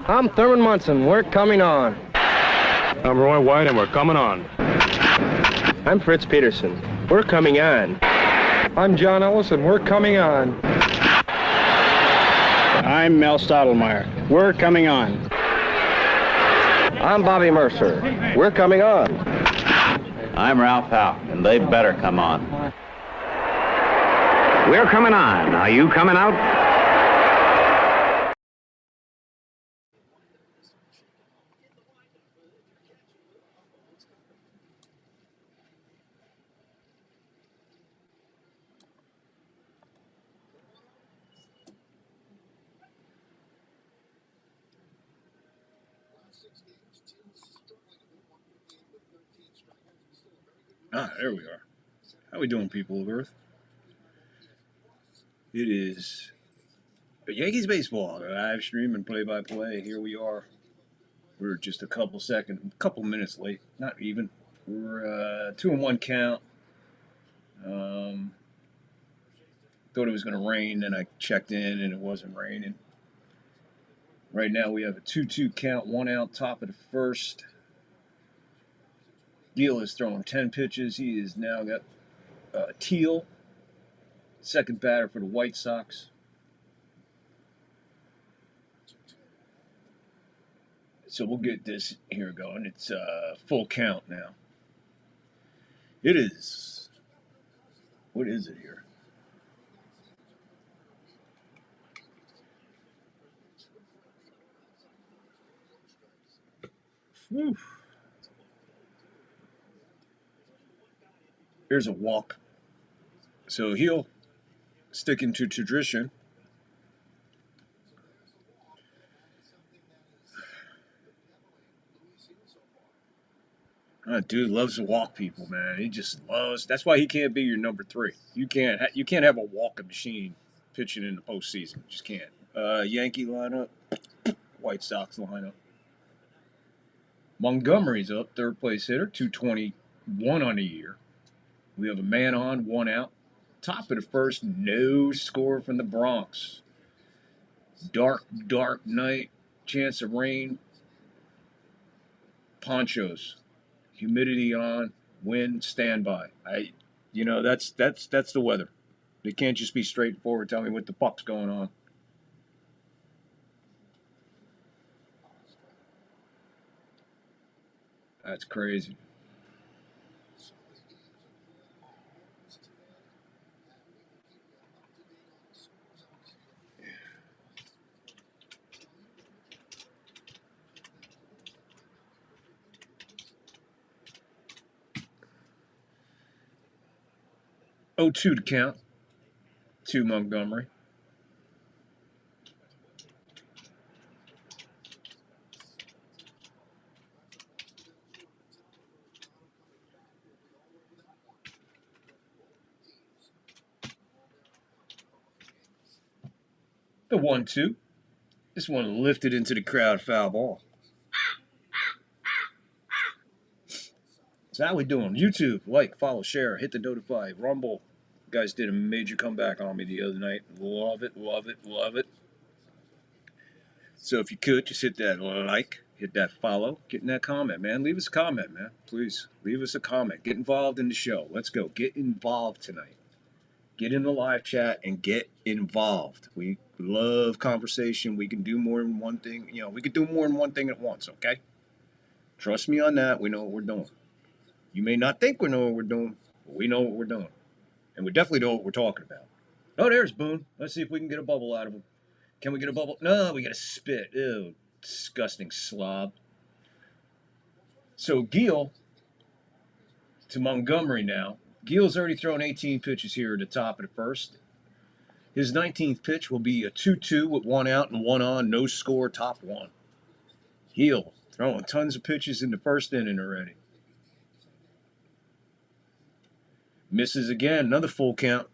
I'm Thurman Munson. We're coming on. I'm Roy White, and we're coming on. I'm Fritz Peterson. We're coming on. I'm John Ellis, and we're coming on. I'm Mel Stottlemyre. We're coming on. I'm Bobby Mercer. We're coming on. I'm Ralph Howe, and they better come on. We're coming on. Are you coming out? There we are. How we doing, people of Earth? It is Yankees baseball, live stream and play-by-play. Here we are. We're just a couple minutes late. Not even. We're 2-1 count. Thought it was going to rain, and I checked in, and it wasn't raining. Right now we have a 2-2 count, 1 out, top of the first. Gil is throwing 10 pitches. He has now got Teal, second batter for the White Sox. So we'll get this here going. It's full count now. It is. What is it here? Whew. Here's a walk. So he'll sticking to tradition. Dude loves to walk people, man. He just loves. That's why he can't be your number 3. You can't have a walking machine pitching in the postseason. Just can't. Yankee lineup, White Sox lineup. Montgomery's up, third place hitter, 221 on the year. We have a man on, 1 out. Top of the first, no score from the Bronx. Dark night, chance of rain. Ponchos, humidity on, wind, standby. That's the weather. They can't just be straightforward. Tell me what the fuck's going on. That's crazy. Oh, 2 to count. 2 Montgomery. The 1-2. This one lifted into the crowd, foul ball. So how we doing? YouTube, like, follow, share, hit the notify, Rumble. You guys did a major comeback on me the other night. Love it, love it, love it. So if you could, just hit that like, hit that follow, get in that comment, man. Leave us a comment, man. Please, leave us a comment. Get involved in the show. Let's go. Get involved tonight. Get in the live chat and get involved. We love conversation. We can do more than one thing. We can do more than one thing at once, okay? Trust me on that. We know what we're doing. You may not think we know what we're doing, but we know what we're doing. And we definitely know what we're talking about. Oh, there's Boone. Let's see if we can get a bubble out of him. Can we get a bubble? No, we got to spit. Ew, disgusting slob. So Gil to Montgomery now. Gil's already thrown 18 pitches here at the top of the first. His 19th pitch will be a 2-2 with 1 out and 1 on, no score, top 1. Gil throwing tons of pitches in the first inning already. Misses again, another full count.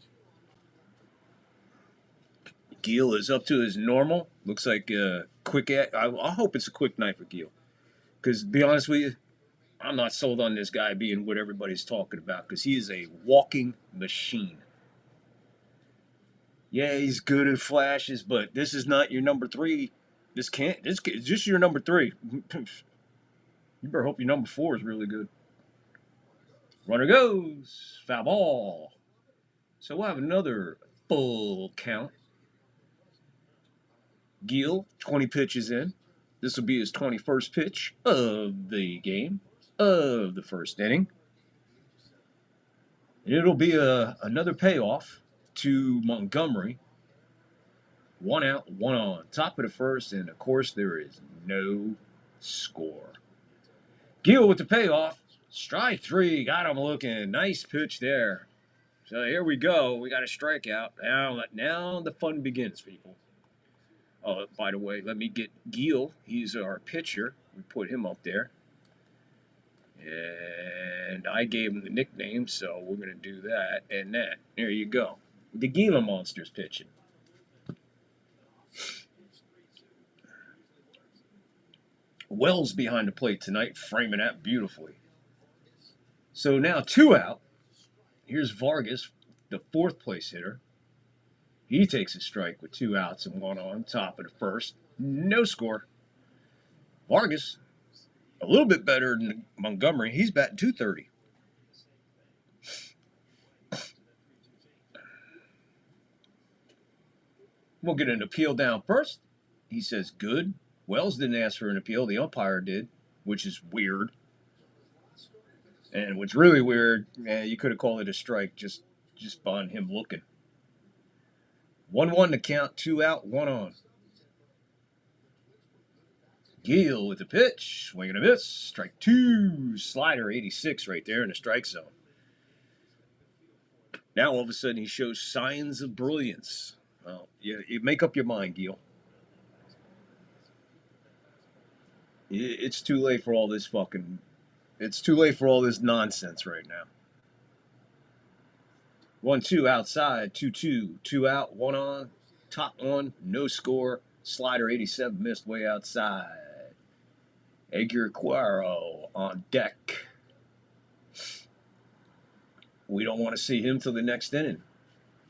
Gil is up to his normal. Looks like a quick. I hope it's a quick night for Gil. Because to be honest with you, I'm not sold on this guy being what everybody's talking about. Because he is a walking machine. Yeah, he's good at flashes, but this is not your number 3. This is just your number 3. You better hope your number 4 is really good. Runner goes. Foul ball. So we'll have another full count. Gil, 20 pitches in. This will be his 21st pitch of the game, of the first inning. And it'll be another payoff to Montgomery. 1 out, 1 on. Top of the first, and of course there is no score. Gil with the payoff. Strike 3. Got him looking. Nice pitch there. So here we go. We got a strikeout. Now the fun begins, people. Oh, by the way, let me get Gil. He's our pitcher. We put him up there. And I gave him the nickname, so we're going to do that and that. There you go. The Gila Monsters pitching. Wells behind the plate tonight, framing that beautifully. So now 2 out. Here's Vargas, the 4th place hitter. He takes a strike with 2 outs and 1 on, top of the first. No score. Vargas, a little bit better than Montgomery. He's batting .230. We'll get an appeal down first. He says good. Wells didn't ask for an appeal. The umpire did, which is weird. And what's really weird, you could have called it a strike just on him looking. 1-1 to count, 2 out, 1 on. Gil with the pitch, swing and a miss, strike 2, slider 86 right there in the strike zone. Now all of a sudden he shows signs of brilliance. Well, you make up your mind, Gil. It's too late for all this it's too late for all this nonsense right now. 1-2 outside, 2-2, 2 out, 1 on, top 1, no score, slider 87 missed way outside. Edgar Quero on deck. We don't want to see him till the next inning.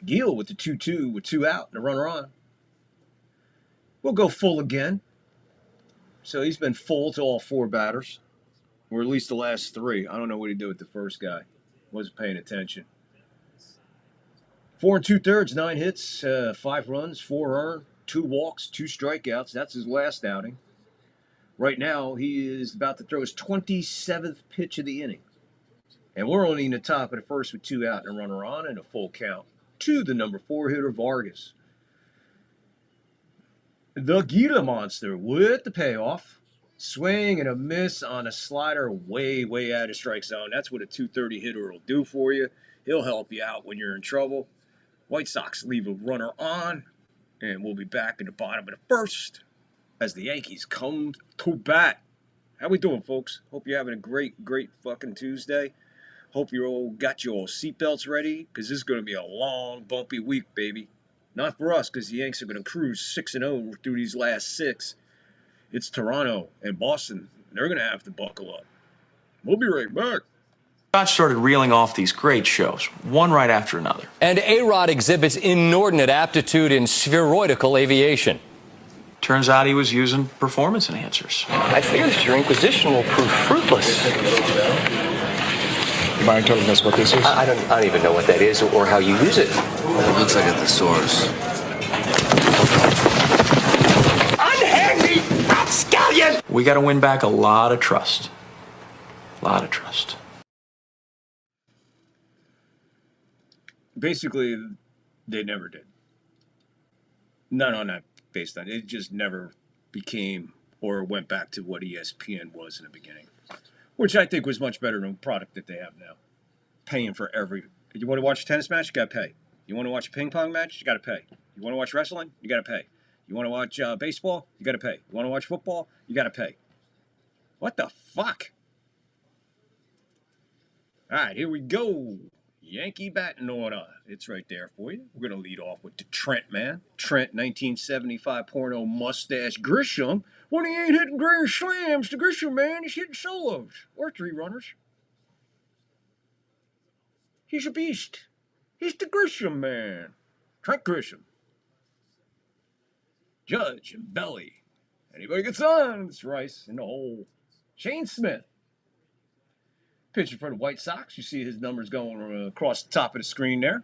Gil with the 2-2 with 2 out and a runner on. We'll go full again. So he's been full to all 4 batters, or at least the last 3. I don't know what he did with the first guy. Wasn't paying attention. 4 2/3, 9 hits, 5 runs, 4 earned, 2 walks, 2 strikeouts. That's his last outing. Right now, he is about to throw his 27th pitch of the inning. And we're only in the top of the first with 2 out and a runner on and a full count to the number 4 hitter, Vargas. The Gila Monster with the payoff. Swing and a miss on a slider way, way out of strike zone. That's what a .230 hitter will do for you. He'll help you out when you're in trouble. White Sox leave a runner on, and we'll be back in the bottom of the first as the Yankees come to bat. How we doing, folks? Hope you're having a great fucking Tuesday. Hope you all got your seatbelts ready, because this is going to be a long, bumpy week, baby. Not for us, because the Yanks are going to cruise 6-0 through these last 6. It's Toronto and Boston. They're going to have to buckle up. We'll be right back. Scott started reeling off these great shows, one right after another. And A-Rod exhibits inordinate aptitude in spheroidal aviation. Turns out he was using performance enhancers. I fear that your inquisition will prove fruitless. You mind telling us what this is? I don't even know what that is or how you use it. It looks like a thesaurus. Unhand me, rapscallion! We got to win back a lot of trust. A lot of trust. Basically, they never did. Not on that based on it. Just never became or went back to what ESPN was in the beginning, which I think was much better than the product that they have now. Paying for every. You want to watch a tennis match? You got to pay. You want to watch a ping pong match? You got to pay. You want to watch wrestling? You got to pay. You want to watch baseball? You got to pay. You want to watch football? You got to pay. What the fuck? All right, here we go. Yankee batting order. It's right there for you. We're going to lead off with the Trent man. Trent, 1975 porno mustache Grisham. When he ain't hitting grand slams, the Grisham man is hitting solos or 3 runners. He's a beast. He's the Grisham man. Trent Grisham. Judge and Belly. Anybody gets on? It's Rice in the hole. Shane Smith. Pitching for the White Sox. You see his numbers going across the top of the screen there.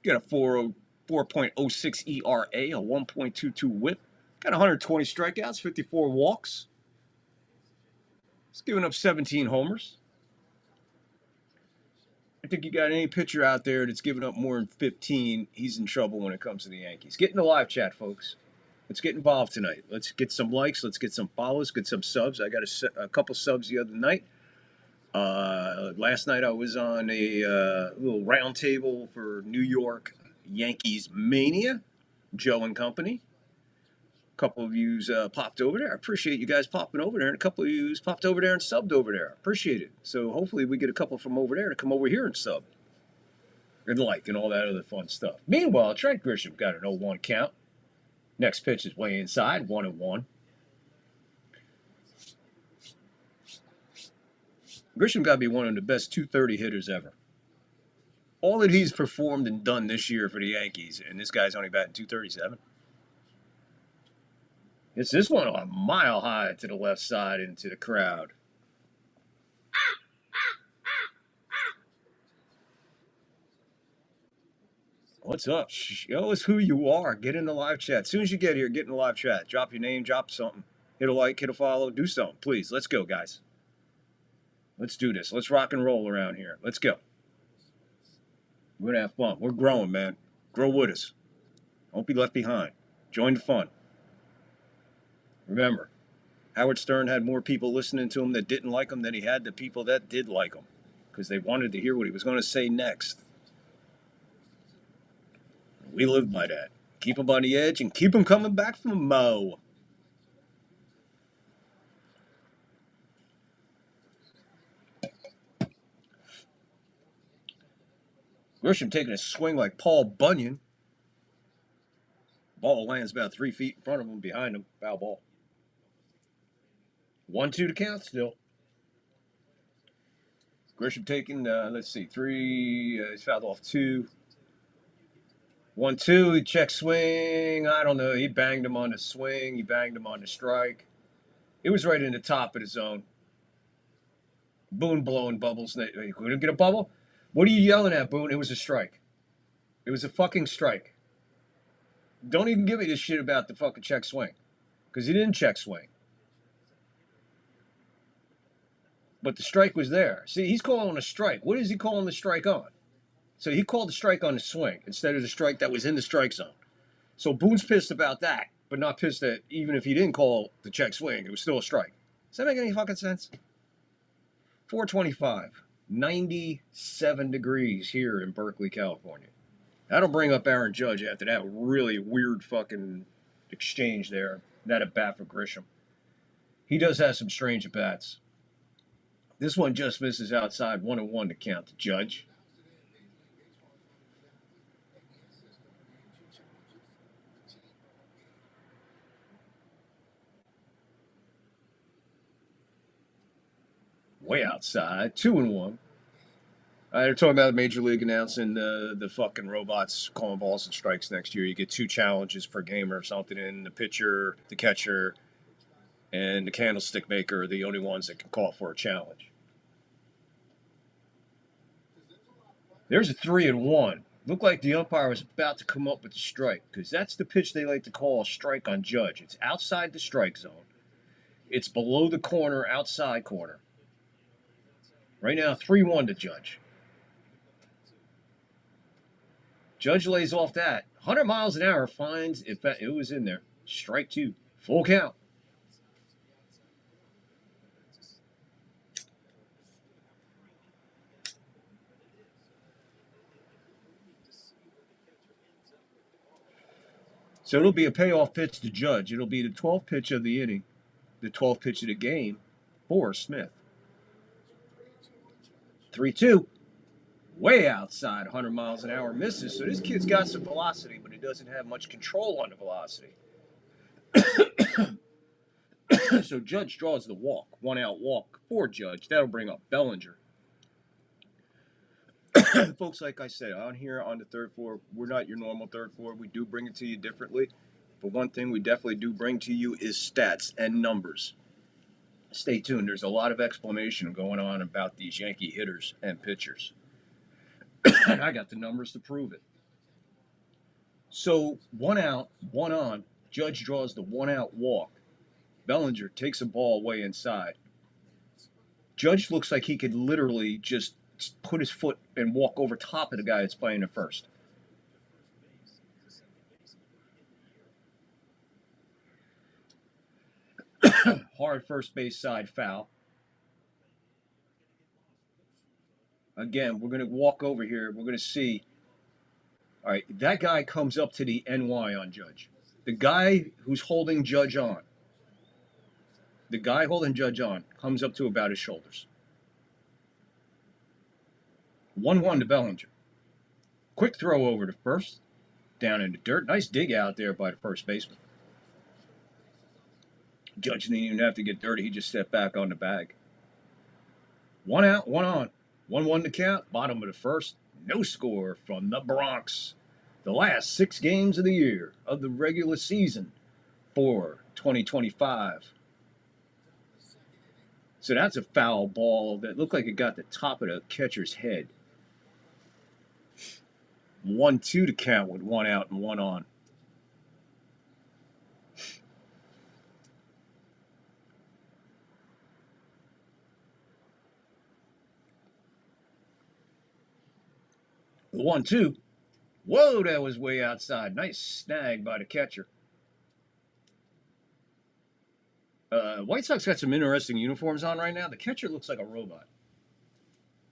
Got a 4.06 ERA, a 1.22 whip. Got 120 strikeouts, 54 walks. He's giving up 17 homers. I think you got any pitcher out there that's giving up more than 15, he's in trouble when it comes to the Yankees. Get in the live chat, folks. Let's get involved tonight. Let's get some likes. Let's get some follows. Get some subs. I got a couple subs the other night. Last night I was on a little round table for New York Yankees Mania, Joe and company. A couple of yous popped over there. I appreciate you guys popping over there, and a couple of yous popped over there and subbed over there. I appreciate it. So hopefully we get a couple from over there to come over here and sub. And like, and all that other fun stuff. Meanwhile, Trent Grisham got an 0-1 count. Next pitch is way inside, 1-1. Grisham got to be one of the best 230 hitters ever. All that he's performed and done this year for the Yankees, and this guy's only batting 237. It's this one a mile high to the left side into the crowd. What's up? Show us who you are. Get in the live chat. As soon as you get here, get in the live chat. Drop your name, drop something. Hit a like, hit a follow, do something. Please, let's go, guys. Let's do this. Let's rock and roll around here. Let's go. We're going to have fun. We're growing, man. Grow with us. Don't be left behind. Join the fun. Remember, Howard Stern had more people listening to him that didn't like him than he had the people that did like him, because they wanted to hear what he was going to say next. We live by that. Keep them on the edge and keep them coming back from Mo. Grisham taking a swing like Paul Bunyan. Ball lands about 3 feet in front of him, behind him. Foul ball. 1-2 to count still. Grisham taking, let's see, 3. He's fouled off 2. 1-2, he check swing. I don't know. He banged him on the swing. He banged him on the strike. It was right in the top of the zone. Boone blowing bubbles. You couldn't get a bubble? What are you yelling at, Boone? It was a strike. It was a fucking strike. Don't even give me this shit about the fucking check swing, because he didn't check swing. But the strike was there. See, he's calling a strike. What is he calling the strike on? So he called the strike on the swing instead of the strike that was in the strike zone. So Boone's pissed about that, but not pissed that even if he didn't call the check swing, it was still a strike. Does that make any fucking sense? 425, 97 degrees here in Berkeley, California. That'll bring up Aaron Judge after that really weird fucking exchange there. That at bat for Grisham. He does have some strange at bats. This one just misses outside, 1-1 to count to Judge. Way outside, 2-1. They're talking about Major League announcing the fucking robots calling balls and strikes next year. You get 2 challenges per game or something, and the pitcher, the catcher, and the candlestick maker are the only ones that can call for a challenge. There's a 3-1. Looked like the umpire was about to come up with the strike, because that's the pitch they like to call a strike on Judge. It's outside the strike zone. It's below the corner, outside corner. Right now, 3-1 to Judge. Judge lays off that. 100 miles an hour finds, if it was in there. Strike 2. Full count. So it'll be a payoff pitch to Judge. It'll be the 12th pitch of the inning, the 12th pitch of the game for Smith. 3-2. Way outside, 100 miles an hour, misses. So this kid's got some velocity, but he doesn't have much control on the velocity. So Judge draws the walk. 1-out walk for Judge. That'll bring up Bellinger. Folks, like I said, on here on the third floor, we're not your normal third floor. We do bring it to you differently. but one thing we definitely do bring to you is stats and numbers. Stay tuned. There's a lot of explanation going on about these Yankee hitters and pitchers. And I got the numbers to prove it. So 1 out, 1 on. Judge draws the 1 out walk. Bellinger takes a ball way inside. Judge looks like he could literally just put his foot and walk over top of the guy that's playing at first. Hard first base side foul. Again, we're going to walk over here. We're going to see. All right, that guy comes up to the NY on Judge. The guy who's holding Judge on. The guy holding Judge on comes up to about his shoulders. 1-1 to Bellinger. Quick throw over to first. Down in the dirt. Nice dig out there by the first baseman. Judge didn't even have to get dirty. He just stepped back on the bag. 1 out, 1 on. 1-1 to count. Bottom of the first. No score from the Bronx. The last 6 games of the year of the regular season for 2025. So that's a foul ball that looked like it got the top of the catcher's head. 1-2 to count with 1 out and 1 on. The 1-2. Whoa, that was way outside. Nice snag by the catcher. White Sox got some interesting uniforms on right now. The catcher looks like a robot.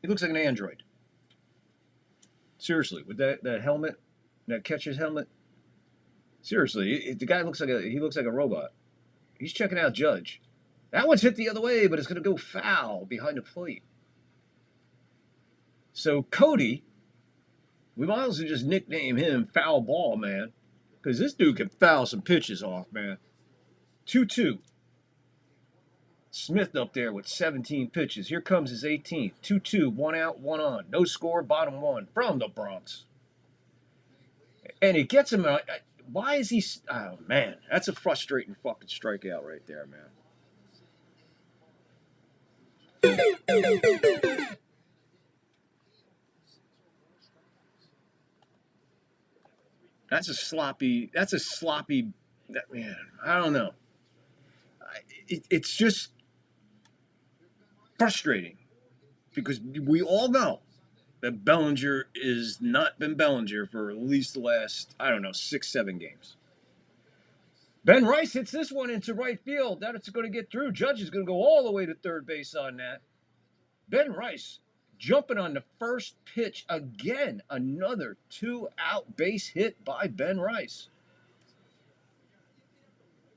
He looks like an android. Seriously, with that helmet, that catcher's helmet. Seriously, the guy looks like a robot. He's checking out Judge. That one's hit the other way, but it's going to go foul behind the plate. So Cody, we might as well just nickname him Foul Ball, man, because this dude can foul some pitches off, man. 2-2. Smith up there with 17 pitches. Here comes his 18th. 2-2, 1 out, 1 on. No score, bottom 1 from the Bronx. And it gets him. Why is he? Oh, man. That's a frustrating fucking strikeout right there, man. That's a sloppy, man, I don't know. It's just frustrating because we all know that Bellinger is not been Bellinger for at least the last, 6-7 games. Ben Rice hits this one into right field. That's going to get through. Judge is going to go all the way to third base on that. Ben Rice jumping on the first pitch again. Another 2-out base hit by Ben Rice.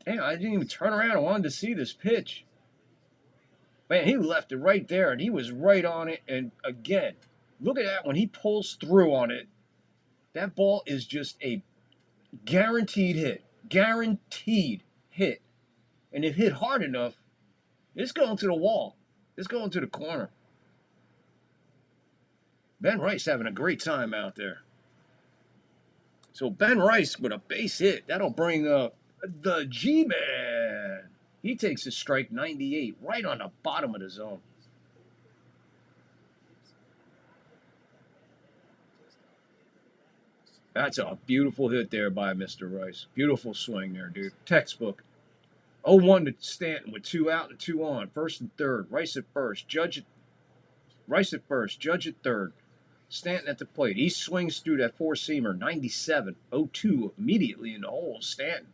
Damn, I didn't even turn around. I wanted to see this pitch. Man, he left it right there, and he was right on it. And again, look at that. When he pulls through on it, that ball is just a guaranteed hit. Guaranteed hit. And if hit hard enough, it's going to the wall. It's going to the corner. Ben Rice having a great time out there. So Ben Rice with a base hit. That'll bring up the G-Man. He takes a strike 98 right on the bottom of the zone. That's a beautiful hit there by Mr. Rice. Beautiful swing there, dude. Textbook. 0-1 to Stanton with 2 out and 2 on. First and third. Rice at first. Judge at third. Stanton at the plate. He swings through that four-seamer. 97. 0-2 immediately in the hole. Stanton.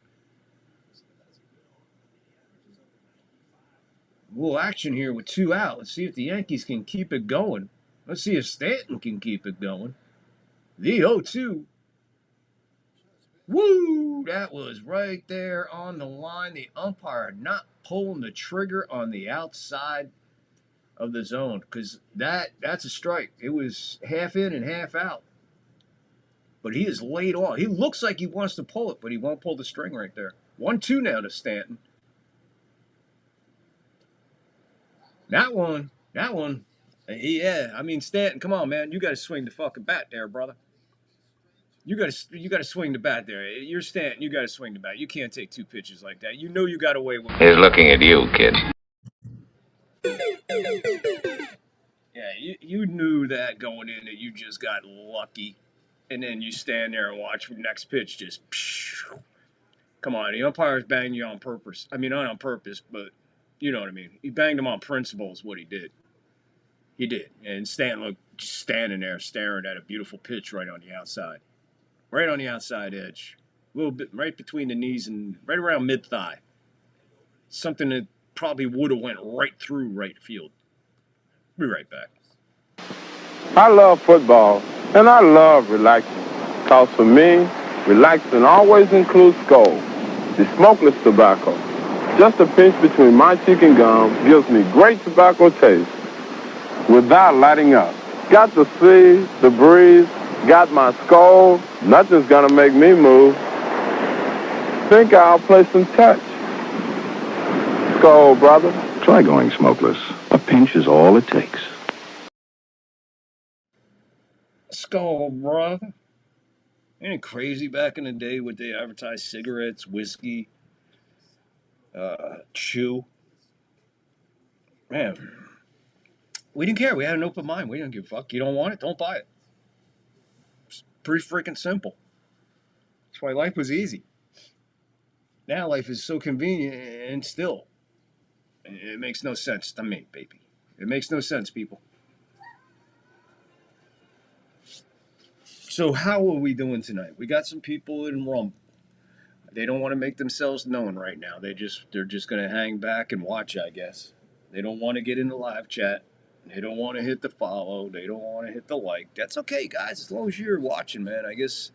A little action here with 2 out. Let's see if the Yankees can keep it going. Let's see if Stanton can keep it going. The 0-2. Woo! That was right there on the line. The umpire not pulling the trigger on the outside of the zone because that's a strike. It was half in and half out. But he is laid off. He looks like he wants to pull it, but he won't pull the string right there. 1-2 now to Stanton. That one. Yeah, I mean, Stanton, come on, man. You got to swing the fucking bat there, brother. You gotta swing the bat there. You're Stanton. You gotta swing the bat. You can't take 2 pitches like that. You know you got away with. He's looking at you, kid. Yeah, you knew that going in that you just got lucky, and then you stand there and watch the next pitch just. Phew. Come on, the umpires banged you on purpose. I mean, not on purpose, but you know what I mean. He banged him on principle is what he did. He did, and Stanton looked just standing there staring at a beautiful pitch right on the outside. Right on the outside edge. A little bit right between the knees and right around mid-thigh. Something that probably would have went right through right field. Be right back. I love football, and I love relaxing. Because for me, relaxing always includes Skoal, the smokeless tobacco. Just a pinch between my cheek and gum gives me great tobacco taste without lighting up. Got the sea, the breeze, got my Skoal, nothing's gonna make me move. Think I'll play some touch. Skoal, brother. Try going smokeless. A pinch is all it takes. Skoal, brother. Ain't it crazy back in the day when they advertised cigarettes, whiskey, chew? Man, we didn't care. We had an open mind. We didn't give a fuck. You don't want it, don't buy it. It's pretty freaking simple. That's why life was easy. Now life is so convenient and still. It makes no sense to me, baby. It makes no sense, people. So how are we doing tonight? We got some people in Rumble. They don't want to make themselves known right now. They're just going to hang back and watch, I guess. They don't want to get in the live chat. They don't want to hit the follow. They don't want to hit the like. That's okay, guys. As long as you're watching, man, I guess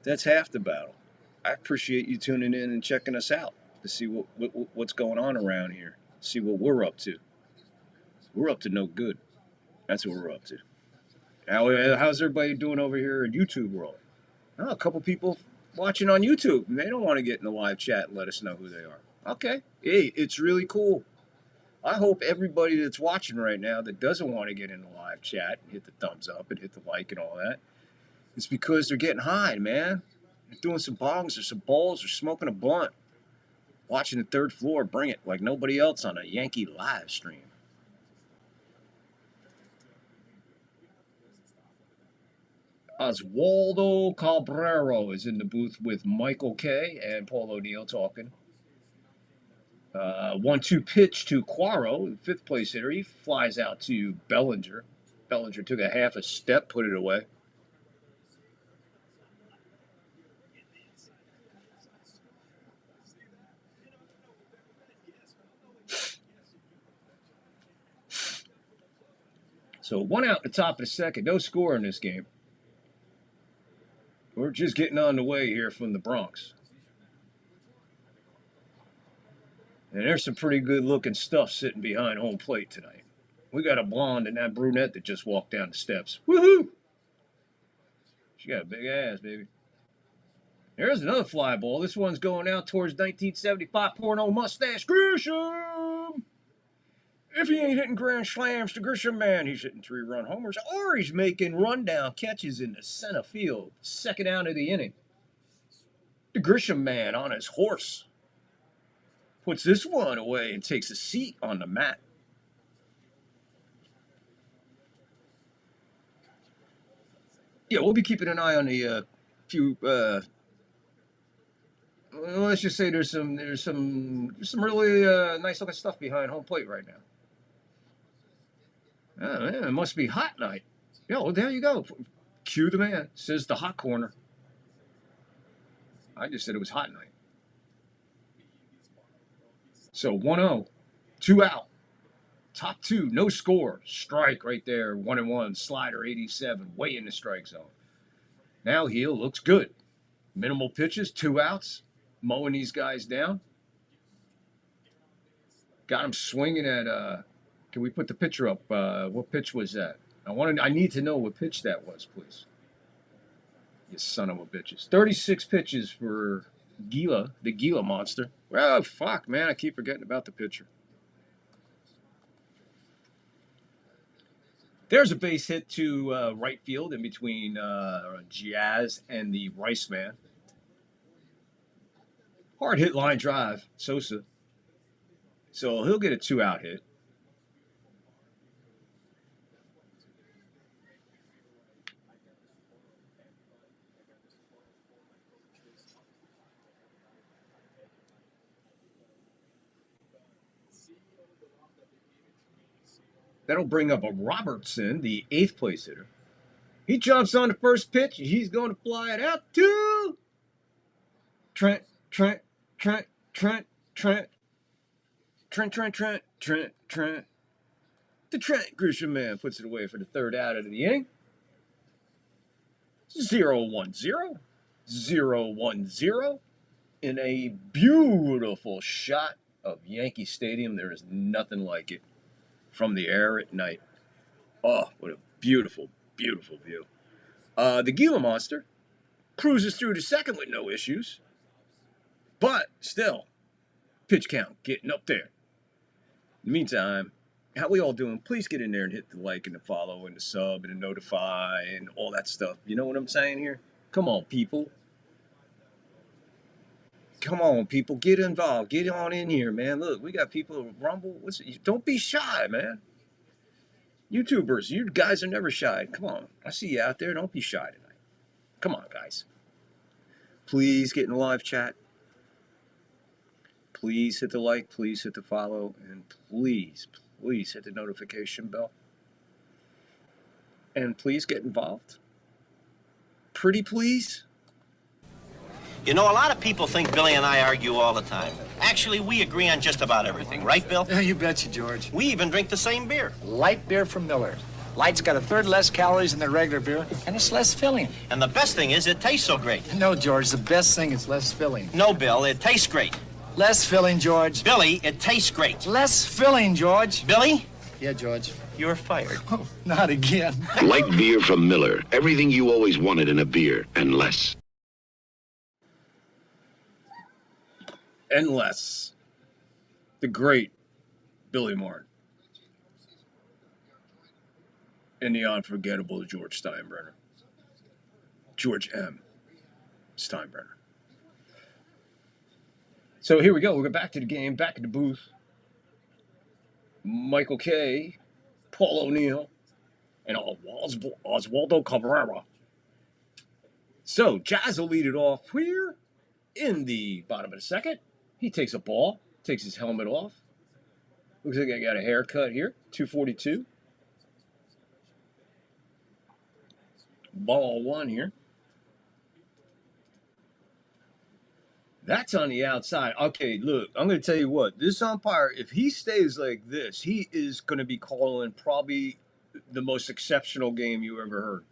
that's half the battle. I appreciate you tuning in and checking us out to see what's going on around here. See what we're up to. We're up to no good. That's what we're up to. How's everybody doing over here in YouTube world? Oh, a couple people watching on YouTube, and they don't want to get in the live chat and let us know who they are. Okay. Hey, it's really cool. I hope everybody that's watching right now that doesn't want to get in the live chat and hit the thumbs up and hit the like and all that, it's because they're getting high, man. They're doing some bongs or some bowls or smoking a blunt. Watching the third floor, bring it like nobody else on a Yankee live stream. Oswaldo Cabrera is in the booth with Michael K. and Paul O'Neill talking. 1-2 pitch to Quaro, 5th place hitter. He flies out to Bellinger. Bellinger took a half a step, put it away. So 1 out at the top of the second. No score in this game. We're just getting on the way here from the Bronx. And there's some pretty good looking stuff sitting behind home plate tonight. We got a blonde and that brunette that just walked down the steps. Woohoo! She got a big ass, baby. There's another fly ball. This one's going out towards 1975 porno mustache Grisham. If he ain't hitting grand slams to Grisham, man, he's hitting 3-run homers, or he's making rundown catches in the center field. 2nd out of the inning. The Grisham man on his horse puts this one away and takes a seat on the mat. Yeah, we'll be keeping an eye on the few. Let's just say there's some really nice looking stuff behind home plate right now. Oh, man, it must be hot night. Yeah, well, there you go. Cue the man. Says the hot corner. I just said it was hot night. So 1-0, 2 out. Top 2, no score. Strike right there, 1-1. Slider, 87, way in the strike zone. Now Heel looks good. Minimal pitches, 2 outs. Mowing these guys down. Got him swinging at, can we put the pitcher up? What pitch was that? I need to know what pitch that was, please. You son of a bitches. 36 pitches for Gila, the Gila monster. Well, fuck, man, I keep forgetting about the pitcher. There's a base hit to right field in between Jazz and the Rice man. Hard hit line drive, Sosa. So he'll get a 2-out hit. That'll bring up a Robertson, the 8th place hitter. He jumps on the first pitch. He's going to fly it out to Trent. The Trent Grisham man puts it away for the 3rd out of the inning. 0-1-0. 0-1-0 in a beautiful shot of Yankee Stadium. There is nothing like it from the air at night. Oh, what a beautiful, beautiful view. The Gila Monster cruises through to second with no issues. But still, pitch count getting up there. In the meantime, how we all doing? Please get in there and hit the like and the follow and the sub and the notify and all that stuff. You know what I'm saying here? Come on, people. Come on, people. Get involved. Get on in here, man. Look, we got people who Rumble. Don't be shy, man. YouTubers, you guys are never shy. Come on. I see you out there. Don't be shy tonight. Come on, guys. Please get in the live chat. Please hit the like. Please hit the follow. And please hit the notification bell. And please get involved. Pretty please. You know, a lot of people think Billy and I argue all the time. Actually, we agree on just about everything. Right, Bill? Yeah, you betcha, George. We even drink the same beer. Light beer from Miller. Light's got 1/3 less calories than the regular beer, and it's less filling. And the best thing is it tastes so great. No, George, the best thing is less filling. No, Bill, it tastes great. Less filling, George. Billy, it tastes great. Less filling, George. Billy? Yeah, George. You're fired. Oh, not again. Light beer from Miller. Everything you always wanted in a beer, and less. And less. The great Billy Martin. And the unforgettable George Steinbrenner. George M. Steinbrenner. So here we go. We'll go back to the game, back in the booth. Michael Kay, Paul O'Neill, and Oswaldo Cabrera. So Jazz will lead it off here in the bottom of the second. He takes a ball, takes his helmet off. Looks like I got a haircut here. 242. Ball 1 here. That's on the outside. Okay, look, I'm going to tell you what. This umpire, if he stays like this, he is going to be calling probably the most exceptional game you ever heard.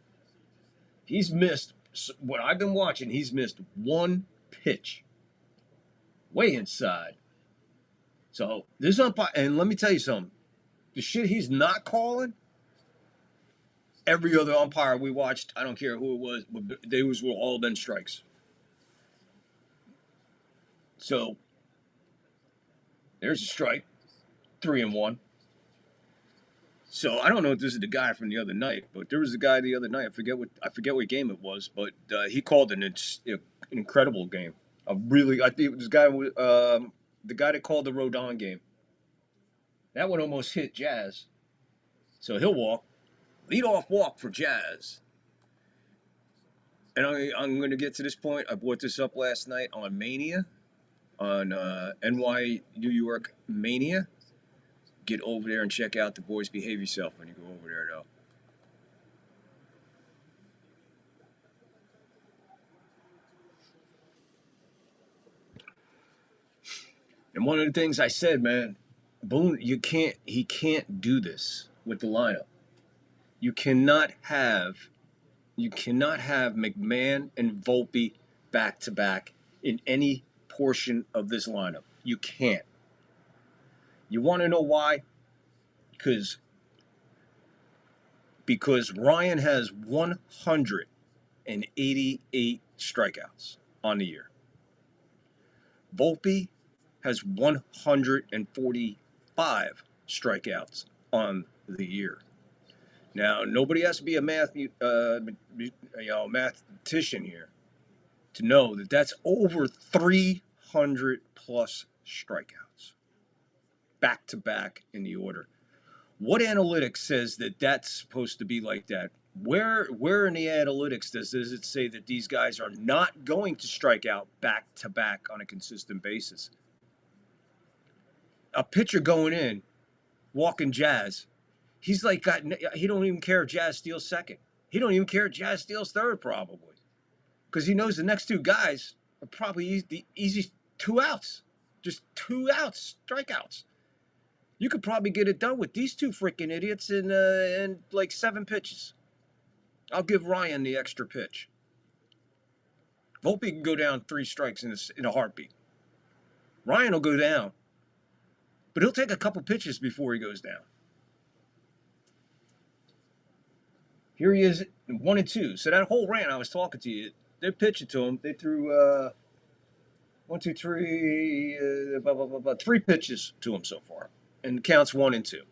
He's missed, what I've been watching, he's missed one pitch. Way inside. So, this umpire, and let me tell you something. The shit he's not calling, every other umpire we watched, I don't care who it was, they were all been strikes. So, there's a strike, 3-1. So I don't know if this is the guy from the other night, but there was a guy the other night. I forget what game it was, but he called an incredible game. I think it was the guy that called the Rodon game. That one almost hit Jazz. So he'll walk, leadoff walk for Jazz. And I'm going to get to this point. I brought this up last night on Mania. On NY New York Mania. Get over there and check out the boys. Behave yourself when you go over there, though. And one of the things I said, man, Boone, he can't do this with the lineup. You cannot have McMahon and Volpe back to back in any portion of this lineup. You can't. You want to know why? Because Ryan has 188 strikeouts on the year. Volpe has 145 strikeouts on the year. Now, nobody has to be a mathematician here to know that that's over 300 plus strikeouts back to back in the order. What analytics says that that's supposed to be like that? Where in the analytics does it say that these guys are not going to strike out back to back on a consistent basis? A pitcher going in, walking Jazz, he's like he don't even care if Jazz steals second. He don't even care if Jazz steals third, probably, because he knows the next two guys are probably the easy 2 outs, just 2 outs, strikeouts. You could probably get it done with these two freaking idiots in like 7 pitches. I'll give Ryan the extra pitch. Volpe can go down 3 strikes in a heartbeat. Ryan will go down, but he'll take a couple pitches before he goes down. Here he is, 1 and 2. So that whole rant I was talking to you, they're pitching to him. They threw 1, 2, 3, 3 pitches to him so far, and the count's 1 and 2.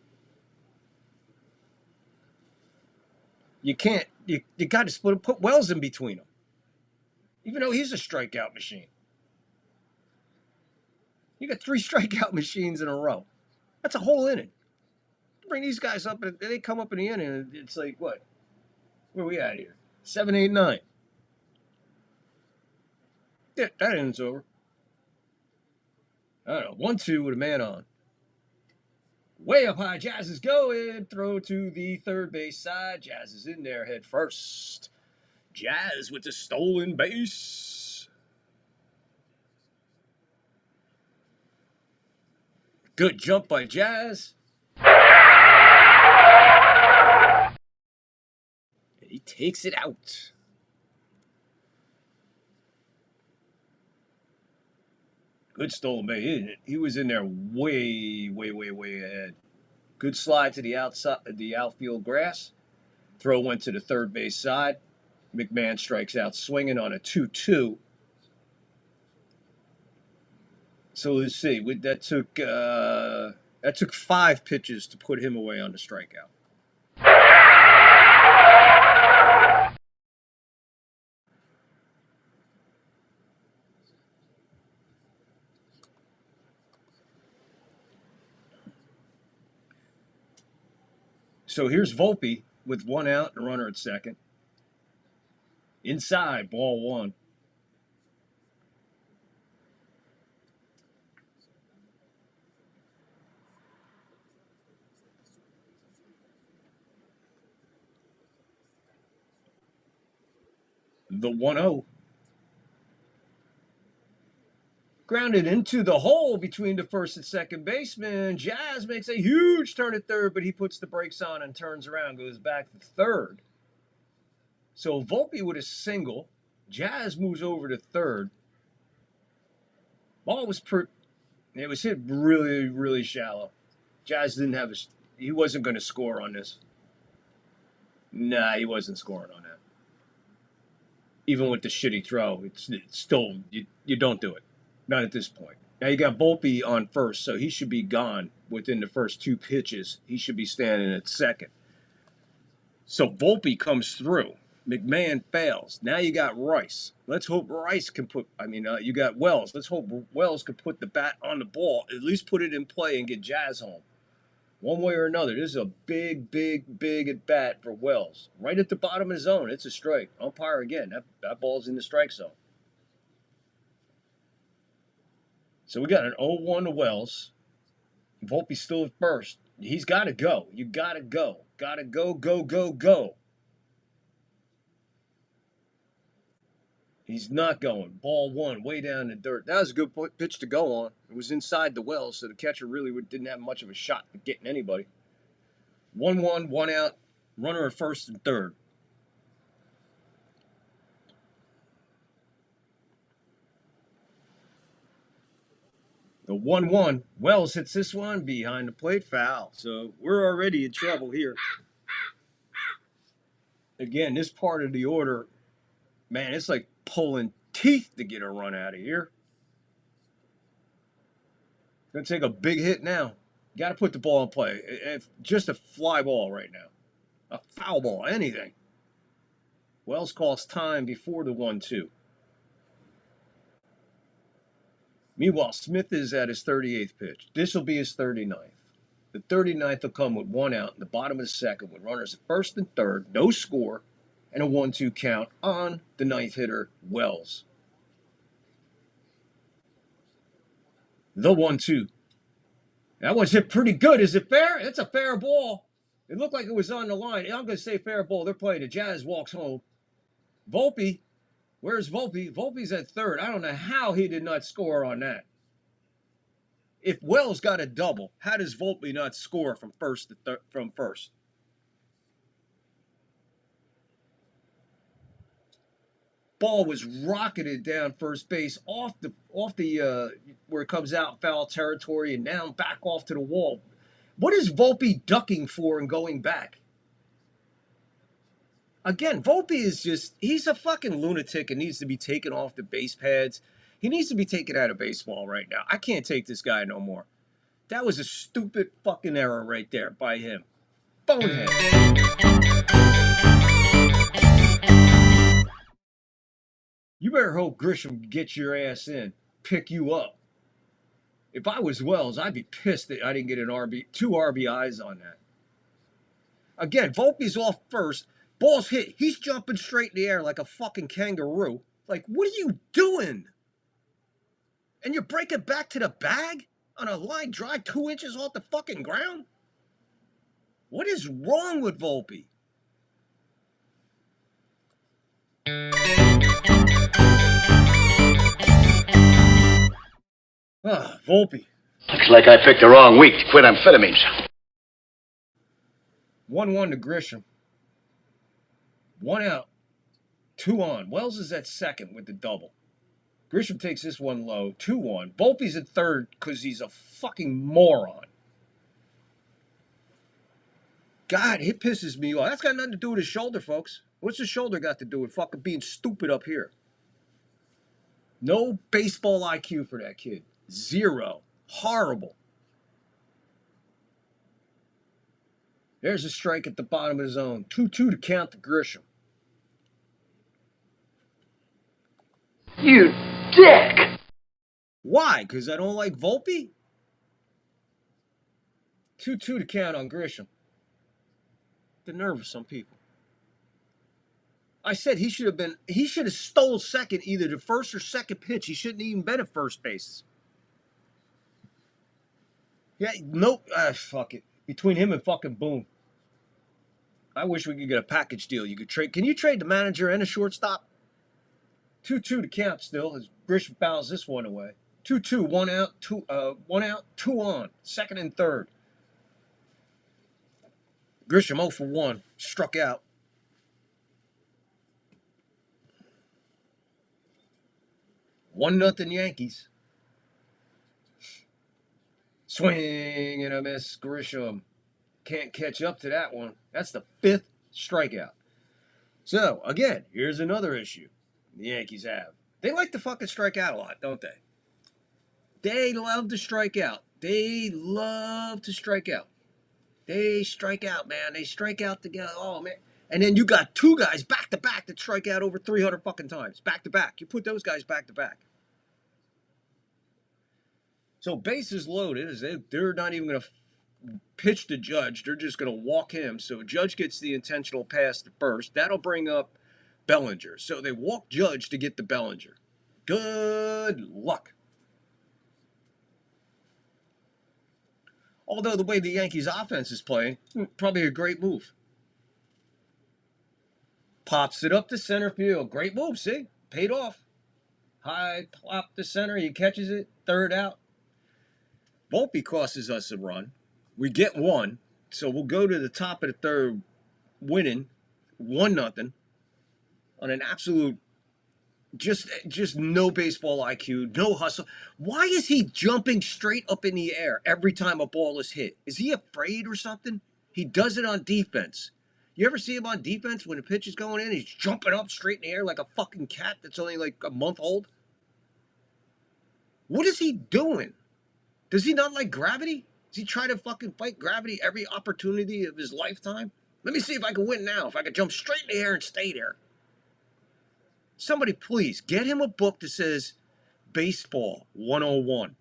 You can't. You got to put Wells in between them, even though he's a strikeout machine. You got 3 strikeout machines in a row. That's a whole inning. Bring these guys up, and they come up in the inning, and it's like, what? Where are we at here? 7, 8, 9. Yeah, that inning's over. I don't know. 1, 2 with a man on. Way up high, Jazz is going. Throw to the third base side. Jazz is in there head first. Jazz with the stolen base. Good jump by Jazz. And he takes it out. Good stolen base, isn't it? He was in there way ahead. Good slide to the outside, the outfield grass. Throw went to the third base side. McMahon strikes out swinging on a 2-2. So let's see. That took 5 pitches to put him away on the strikeout. So here's Volpe with 1 out and a runner at second. Inside, ball 1. The 1-0. Grounded into the hole between the first and second baseman. Jazz makes a huge turn at third, but he puts the brakes on and turns around, goes back to third. So Volpe with a single. Jazz moves over to third. Ball was it was hit really shallow. Jazz didn't have he wasn't going to score on this. Nah, he wasn't scoring on that. Even with the shitty throw, it's still, you don't do it. Not at this point. Now you got Volpe on first, so he should be gone within the first 2 pitches. He should be standing at second. So Volpe comes through. McMahon fails. Now you got Rice. Let's hope Rice can you got Wells. Let's hope Wells can put the bat on the ball, at least put it in play and get Jazz home. One way or another, this is a big at bat for Wells. Right at the bottom of the zone, it's a strike. Umpire again. That ball's in the strike zone. So we got an 0-1 to Wells. Volpe's still at first. He's got to go. You got to go. Got to go. He's not going. Ball 1, way down in the dirt. That was a good pitch to go on. It was inside the well, so the catcher really didn't have much of a shot at getting anybody. 1-1, 1 out, runner at first and third. The 1-1, Wells hits this one behind the plate, foul. So we're already in trouble here. Again, this part of the order, man, it's like pulling teeth to get a run out of here. Gonna take a big hit now. Got to put the ball in play. Just a fly ball right now. A foul ball, anything. Wells calls time before the 1-2. Meanwhile, Smith is at his 38th pitch. This will be his 39th. The 39th will come with 1 out in the bottom of the second with runners at first and third, no score, and a 1-2 count on the 9th hitter, Wells. The 1-2. That one's hit pretty good. Is it fair? It's a fair ball. It looked like it was on the line. I'm going to say fair ball. They're playing. The Jazz walks home. Volpe. Where's Volpe? Volpe's at third. I don't know how he did not score on that. If Wells got a double, how does Volpe not score from first to from first? Ball was rocketed down first base off the where it comes out in foul territory and now back off to the wall. What is Volpe ducking for and going back? Again, Volpe is he's a fucking lunatic and needs to be taken off the base pads. He needs to be taken out of baseball right now. I can't take this guy no more. That was a stupid fucking error right there by him. Bonehead. You better hope Grisham gets your ass in, pick you up. If I was Wells, I'd be pissed that I didn't get two RBIs on that. Again, Volpe's off first. Ball's hit. He's jumping straight in the air like a fucking kangaroo. Like, what are you doing? And you're breaking back to the bag on a line drive 2 inches off the fucking ground? What is wrong with Volpe? Volpe. Looks like I picked the wrong week to quit amphetamines. 1-1 to Grisham. 1 out, 2 on. Wells is at second with the double. Grisham takes this one low, 2-1. Volpe's at third because he's a fucking moron. God, it pisses me off. That's got nothing to do with his shoulder, folks. What's his shoulder got to do with fucking being stupid up here? No baseball IQ for that kid. 0. Horrible. There's a strike at the bottom of the zone. 2-2 to count to Grisham. You dick! Why? Because I don't like Volpe? 2-2 to count on Grisham. The nerve of some people. I said he should have stole second, either the first or second pitch. He shouldn't even been at first base. Yeah, nope. Fuck it. Between him and fucking Boone. I wish we could get a package deal. You could trade. Can you trade the manager and a shortstop? 2-2 to count still as Grisham fouls this one away. 2-2, 1 out, 2 on. Second and third. Grisham 0 for 1. Struck out. One nothing Yankees. Swing and a miss. Grisham can't catch up to that one. That's the 5th strikeout. So, again, here's another issue the Yankees have. They like to fucking strike out a lot, don't they? They love to strike out. They love to strike out. They strike out, man. They strike out together. Oh, man. And then you got 2 guys back-to-back that strike out over 300 fucking times. Back-to-back. You put those guys back-to-back. So bases loaded. They're not even going to pitch to Judge. They're just going to walk him. So Judge gets the intentional pass to first. That'll bring up Bellinger. So they walk Judge to get the Bellinger. Good luck. Although the way the Yankees offense is playing, probably a great move. Pops it up to center field. Great move, see? Paid off. High plop to center. He catches it. Third out. Volpe costs us a run. We get 1. So we'll go to the top of the third winning 1-0 on an absolute just no baseball IQ, no hustle. Why is he jumping straight up in the air every time a ball is hit? Is he afraid or something? He does it on defense. You ever see him on defense when the pitch is going in? He's jumping up straight in the air like a fucking cat that's only like a month old. What is he doing? Does he not like gravity? Does he try to fucking fight gravity every opportunity of his lifetime? Let me see if I can win now, if I can jump straight in the air and stay there. Somebody please get him a book that says Baseball 101.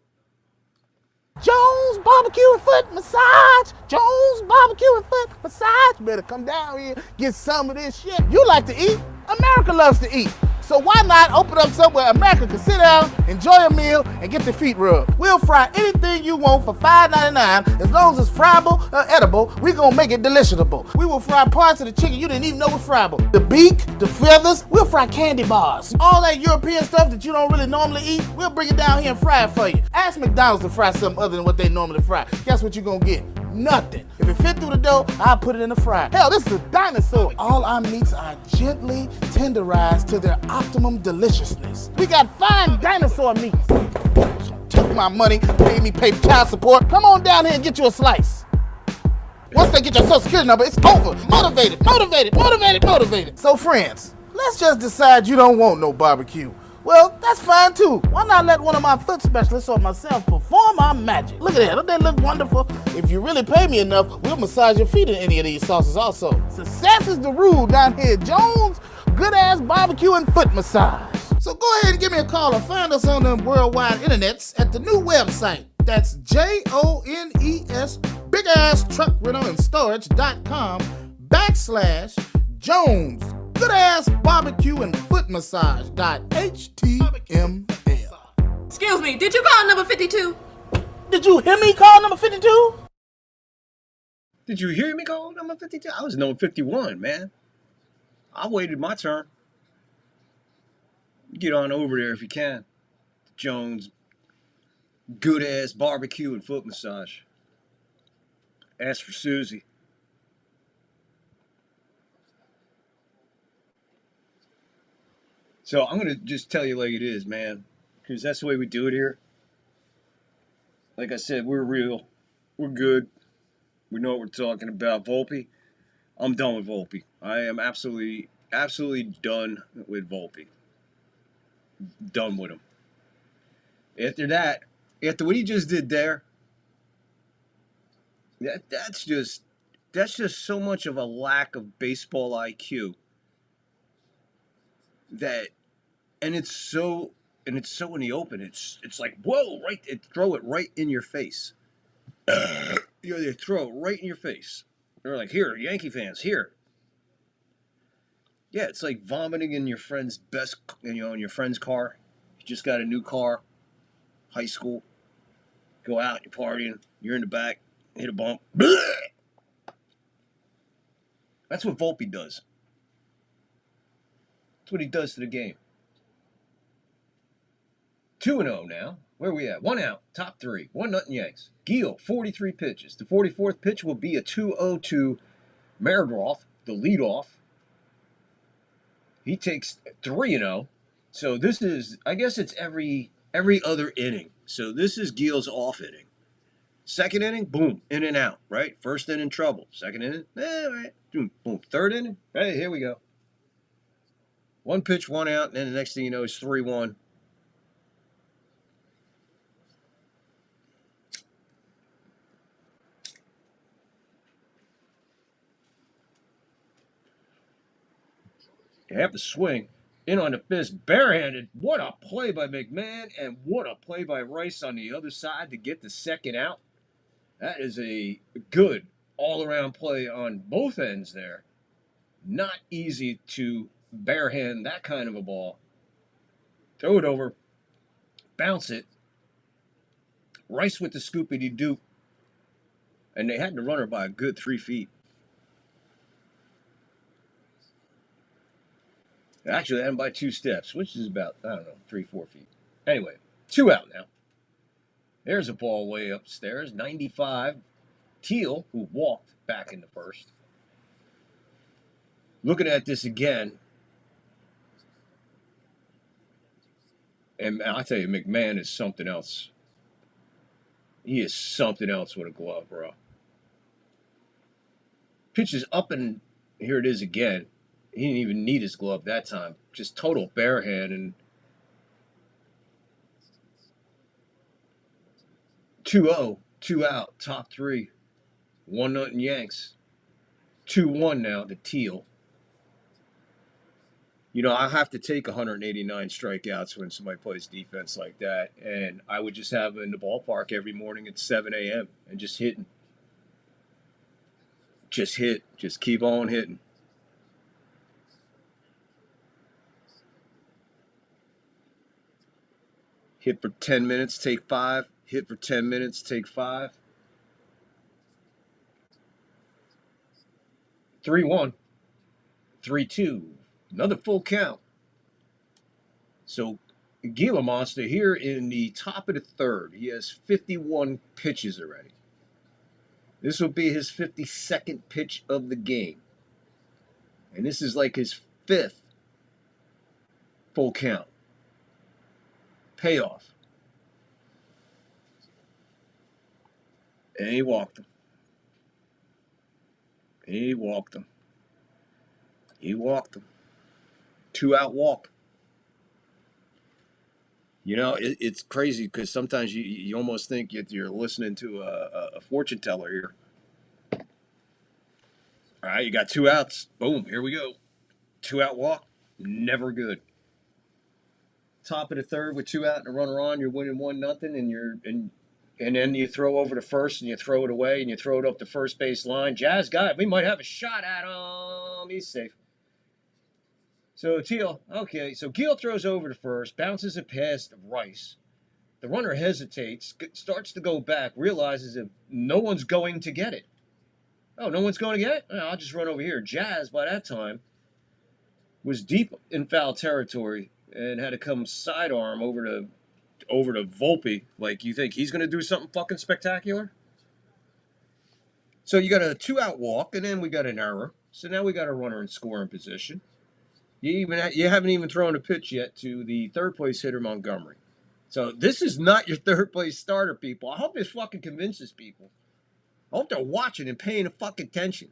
Jones Barbecue and Foot Massage. Jones Barbecue and Foot Massage. Better come down here, get some of this shit. You like to eat? America loves to eat. So why not open up somewhere America can sit down, enjoy a meal, and get their feet rubbed? We'll fry anything you want for $5.99. As long as it's friable or edible, we're gonna make it deliciable. We will fry parts of the chicken you didn't even know was friable. The beak, the feathers, we'll fry candy bars. All that European stuff that you don't really normally eat, we'll bring it down here and fry it for you. Ask McDonald's to fry something other than what they normally fry. Guess what you're gonna get? Nothing. If it fit through the dough, I'll put it in the fryer. Hell, this is a dinosaur. All our meats are gently tenderized to their optimum deliciousness. We got fine dinosaur meats. Take my money, pay me child support. Come on down here and get you a slice. Once they get your social security number, it's over. Motivated, motivated, motivated, motivated. So friends, let's just decide you don't want no barbecue. Well, that's fine too. Why not let one of my foot specialists or myself perform our magic? Look at that, don't they look wonderful? If you really pay me enough, we'll massage your feet in any of these sauces also. Success is the rule down here at Jones Good Ass Barbecue and Foot Massage. So go ahead and give me a call or find us on the worldwide internets at the new website. That's JONES Big Ass Truck Rental and Storage.com/Jones Good Ass Barbecue and Foot Massage.html. Excuse me, did you call number 52? Did you hear me call number 52? Did you hear me call number 52? I was number 51, man. I waited my turn. Get on over there if you can. Jones Good Ass Barbecue and Foot Massage. Ask for Susie. So I'm going to just tell you like it is, man, because that's the way we do it here. Like I said, we're real. We're good. We know what we're talking about. Volpe, I'm done with Volpe. I am absolutely done with Volpe. Done with him. After that, after what he just did there, that's just so much of a lack of baseball IQ that. And it's so in the open. It's like, whoa, right? Throw it right in your face. They throw it right in your face. They're like, here, Yankee fans, here. Yeah, it's like vomiting in your friend's in your friend's car. You just got a new car, high school. Go out, you're partying, you're in the back, hit a bump. That's what Volpe does. That's what he does to the game. 2-0 now. Where are we at? 1 out. Top 3. 1-0 Yanks. Gil, 43 pitches. The 44th pitch will be a 2-0 to Meredroth, the leadoff. He takes 3-0. So this is, I guess it's every other inning. So this is Gil's off inning. Second inning, boom, in and out, right? First inning, trouble. Second inning, right. Boom, boom. Third inning, hey, here we go. 1 pitch, 1 out, and then the next thing you know is 3-1. You have to swing in on the fist barehanded. What a play by McMahon, and what a play by Rice on the other side to get the second out. That is a good all-around play on both ends there. Not easy to barehand that kind of a ball. Throw it over, bounce it. Rice with the scoopity-doop. And they had the runner by a good 3 feet. Actually, they had him by 2 steps, which is about, 3-4 feet. Anyway, 2 out now. There's a ball way upstairs, 95. Teal, who walked back in the first. Looking at this again, and I tell you, McMahon is something else. He is something else with a glove, bro. Pitches up, and here it is again. He didn't even need his glove that time. Just total barehand. And 2-0, 2 out, top 3. 1-0 Yanks. 2-1 now to Teal. You know, I have to take 189 strikeouts when somebody plays defense like that. And I would just have him in the ballpark every morning at 7 a.m. and just hitting. Just hit. Just keep on hitting. Hit for 10 minutes, take 5. Hit for 10 minutes, take 5. 3-1. 3-2. Another full count. So Gila Monster here in the top of the third. He has 51 pitches already. This will be his 52nd pitch of the game. And this is like his 5th full count. Payoff. And he walked him. He walked him. He walked him. 2-out walk. You know, it's crazy because sometimes you almost think you're listening to a fortune teller here. All right, you got 2 outs. Boom, here we go. 2-out walk, never good. Top of the third with 2 out and a runner on, you're winning 1-0, and then you throw over to first and you throw it away and you throw it up the first base line. Jazz got it. We might have a shot at him. He's safe. So Teal, okay, so Gil throws over to first, bounces it past Rice. The runner hesitates, starts to go back, realizes that no one's going to get it. Oh, no one's going to get it? Oh, I'll just run over here. Jazz, by that time, was deep in foul territory and had to come sidearm over to Volpe. Like, you think he's going to do something fucking spectacular? So you got a 2-out walk, and then we got an error. So now we got a runner in scoring position. You haven't even thrown a pitch yet to the third place hitter Montgomery. So this is not your third place starter, people. I hope this fucking convinces people. I hope they're watching and paying fucking attention.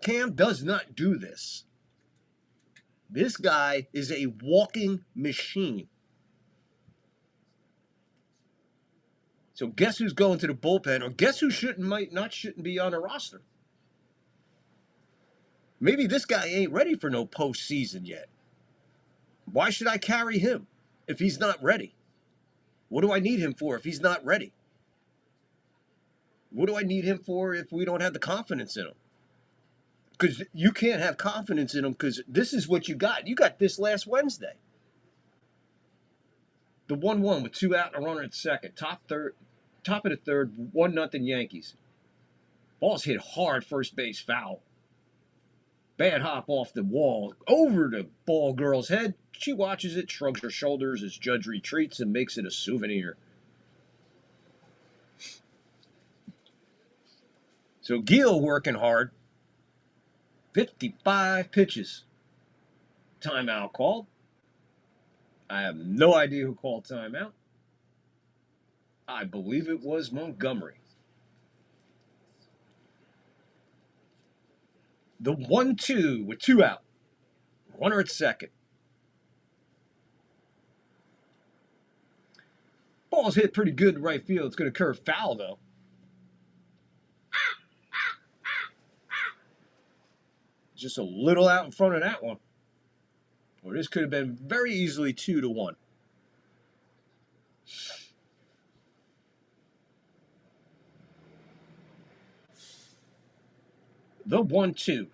Cam does not do this. This guy is a walking machine. So guess who's going to the bullpen, or guess who shouldn't be on the roster? Maybe this guy ain't ready for no postseason yet. Why should I carry him if he's not ready? What do I need him for if he's not ready? What do I need him for if we don't have the confidence in him? Because you can't have confidence in him because this is what you got. You got this last Wednesday. The 1-1 with 2 out and a runner at second. Top of the third, 1-0 Yankees. Ball's hit hard, first base foul. Bad hop off the wall, over the ball girl's head. She watches it, shrugs her shoulders as Judge retreats and makes it a souvenir. So Gil working hard. 55 pitches. Timeout called. I have no idea who called timeout. I believe it was Montgomery. The 1-2 with 2 out. Runner at second. Ball's hit pretty good to right field. It's going to curve foul, though. Just a little out in front of that one. Or this could have been very easily 2-1. The 1-2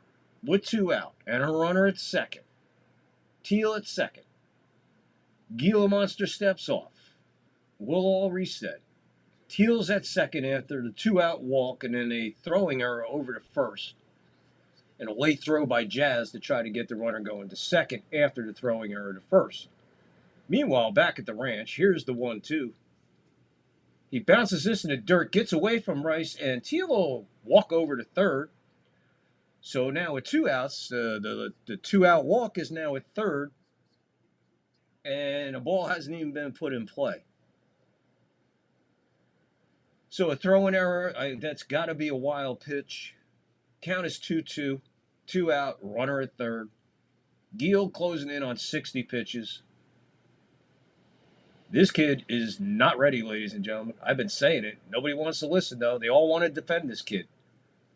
with 2 out and a runner at second. Teal at second. Gila Monster steps off. We'll all reset. Teal's at second after the 2-out walk and then a throwing error over to first. And a late throw by Jazz to try to get the runner going to second after the throwing error to first. Meanwhile, back at the ranch, here's the 1-2. He bounces this in the dirt, gets away from Rice, and Teal will walk over to third. So now with 2 outs, the 2-out walk is now at third, and the ball hasn't even been put in play. So a throwing error, that's got to be a wild pitch. Count is 2-2, 2 out, runner at third. Gil closing in on 60 pitches. This kid is not ready, ladies and gentlemen. I've been saying it. Nobody wants to listen, though. They all want to defend this kid.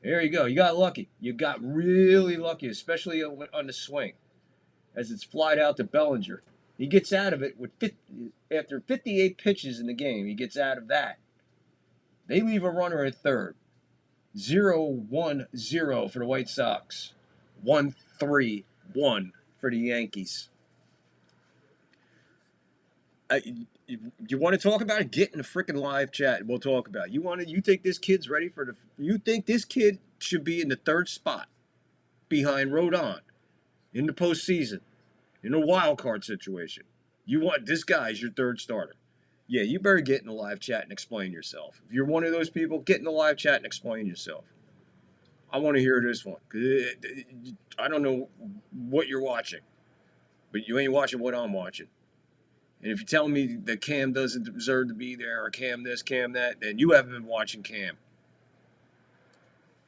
There you go. You got lucky. You got really lucky, especially on the swing. As it's flied out to Bellinger. He gets out of it with after 58 pitches in the game. He gets out of that. They leave a runner at third. 0-1-0 for the White Sox. 1-3-1 for the Yankees. You want to talk about it? Get in the freaking live chat. We'll talk about it. You think this kid's ready for the? You think this kid should be in the third spot behind Rodon in the postseason, in a wild card situation? You want this guy as your third starter? Yeah, you better get in the live chat and explain yourself. If you're one of those people, get in the live chat and explain yourself. I want to hear this one. I don't know what you're watching, but you ain't watching what I'm watching. And if you're telling me that Cam doesn't deserve to be there, or Cam this, Cam that, then you haven't been watching Cam.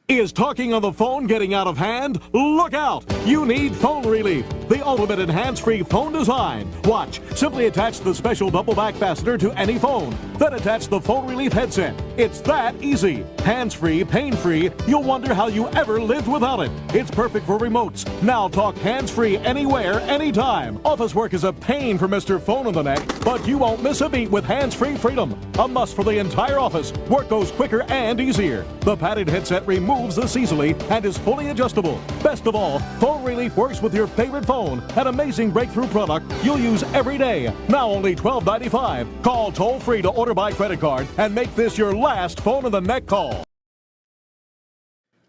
Is talking on the phone getting out of hand? Look out! You need phone relief. The ultimate in hands-free phone design. Watch. Simply attach the special double back fastener to any phone. Then attach the phone relief headset. It's that easy. Hands-free, pain-free. You'll wonder how you ever lived without it. It's perfect for remotes. Now talk hands-free anywhere, anytime. Office work is a pain for Mr. Phone in the Neck, but you won't miss a beat with hands-free freedom. A must for the entire office. Work goes quicker and easier. The padded headset removes this easily and is fully adjustable. Best of all, Phone Relief works with your favorite phone, an amazing breakthrough product you'll use every day. Now only $12.95. Call toll-free to order by credit card and make this your last Phone in the Neck call.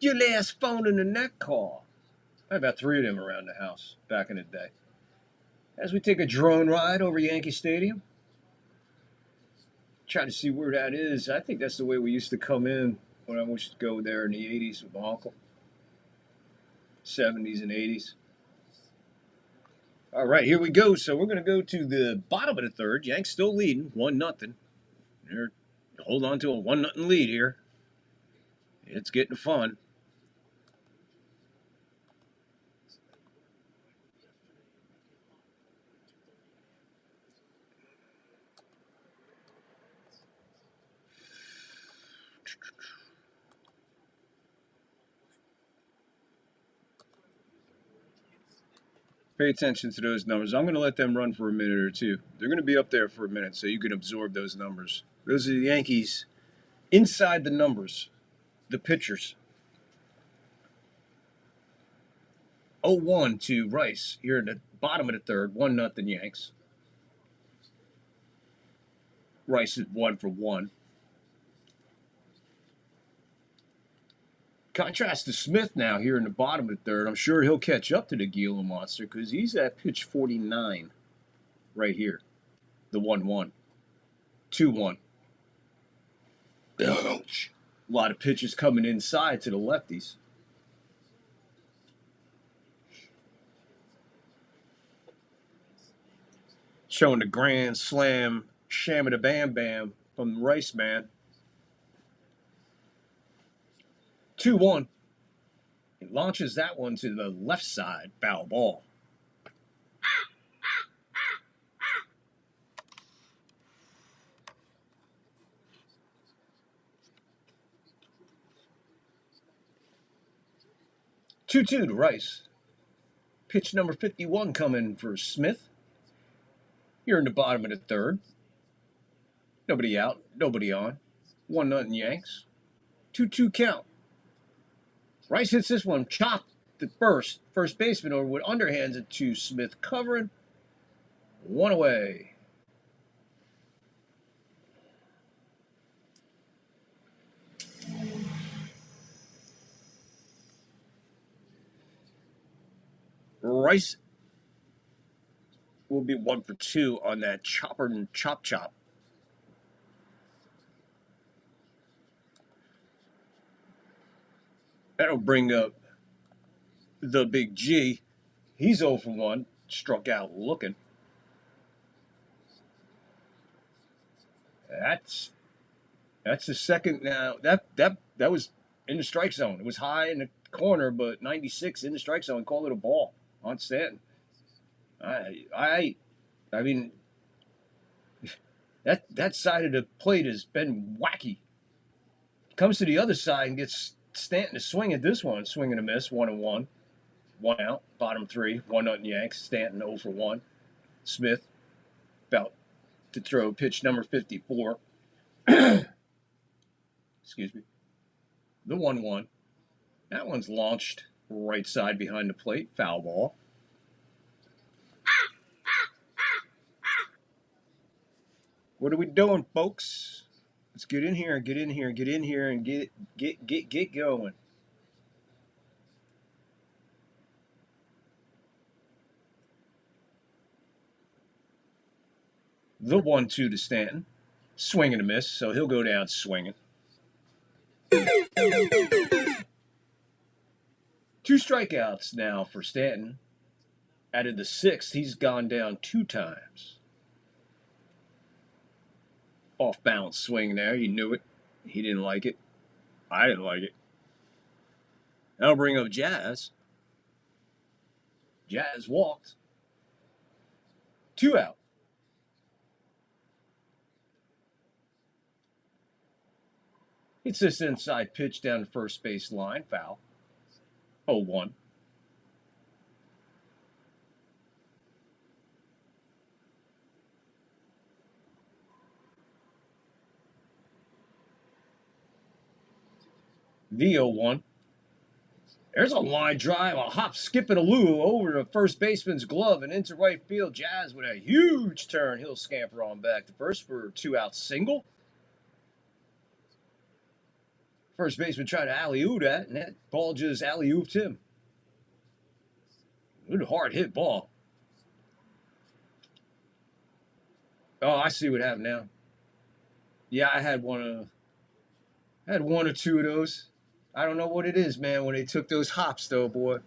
Your last Phone in the Neck call. I had about 3 of them around the house back in the day. As we take a drone ride over Yankee Stadium, try to see where that is. I think that's the way we used to come in when I used to go there in the 80s with my uncle. 70s and 80s. All right, here we go. So we're going to go to the bottom of the third. Yanks still leading, 1-0. They're hold on to a 1-0 lead here. It's getting fun. Pay attention to those numbers. I'm going to let them run for a minute or two. They're going to be up there for a minute so you can absorb those numbers. Those are the Yankees inside the numbers, the pitchers. 0-1 to Rice here in the bottom of the third, 1-0 Yanks. Rice is 1 for 1. Contrast to Smith now here in the bottom of the third. I'm sure he'll catch up to the Gila Monster because he's at pitch 49 right here. The 1-1. 2-1. Ouch. A lot of pitches coming inside to the lefties. Showing the grand slam, shammy bam bam from the Rice man. 2-1. He launches that one to the left side, foul ball. Two-two to Rice. Pitch number 51 coming for Smith. You're in the bottom of the third. Nobody out, nobody on. 1-0 Yanks. 2-2 count. Rice hits this one, chopped the first baseman over with underhands it to Smith covering. 1 away. Rice will be 1 for 2 on that chopper and chop. That'll bring up the Big G. He's 0 for 1, struck out looking. That's the second now. That was in the strike zone. It was high in the corner, but 96 in the strike zone. Call it a ball on Stanton. I mean, that side of the plate has been wacky. Comes to the other side and gets Stanton to swing at this one. Swing and a miss. 1-1. 1 out. Bottom 3. 1-0 Yanks. Stanton 0 for 1. Smith about to throw pitch number 54. Excuse me. The 1-1. That one's launched right side behind the plate. Foul ball. What are we doing, folks? Let's get in here, get in here, get in here, and get going. The 1-2 to Stanton. Swing and a miss, so he'll go down swinging. 2 strikeouts now for Stanton. Out of the 6th, he's gone down 2 times. Off-balance swing there. He knew it. He didn't like it. I didn't like it. That'll bring up Jazz. Jazz walked. 2 out. It's this inside pitch down the first base line. Foul. 0-1. The 0-1. There's a line drive, a hop, skip, and a loo over the first baseman's glove and into right field. Jazz with a huge turn. He'll scamper on back to first for a 2-out single. First baseman tried to alley-oop that, and that ball just alley-ooped him. Good hard hit ball. Oh, I see what happened now. Yeah, I had one or two of those. I don't know what it is, man, when they took those hops, though, boy.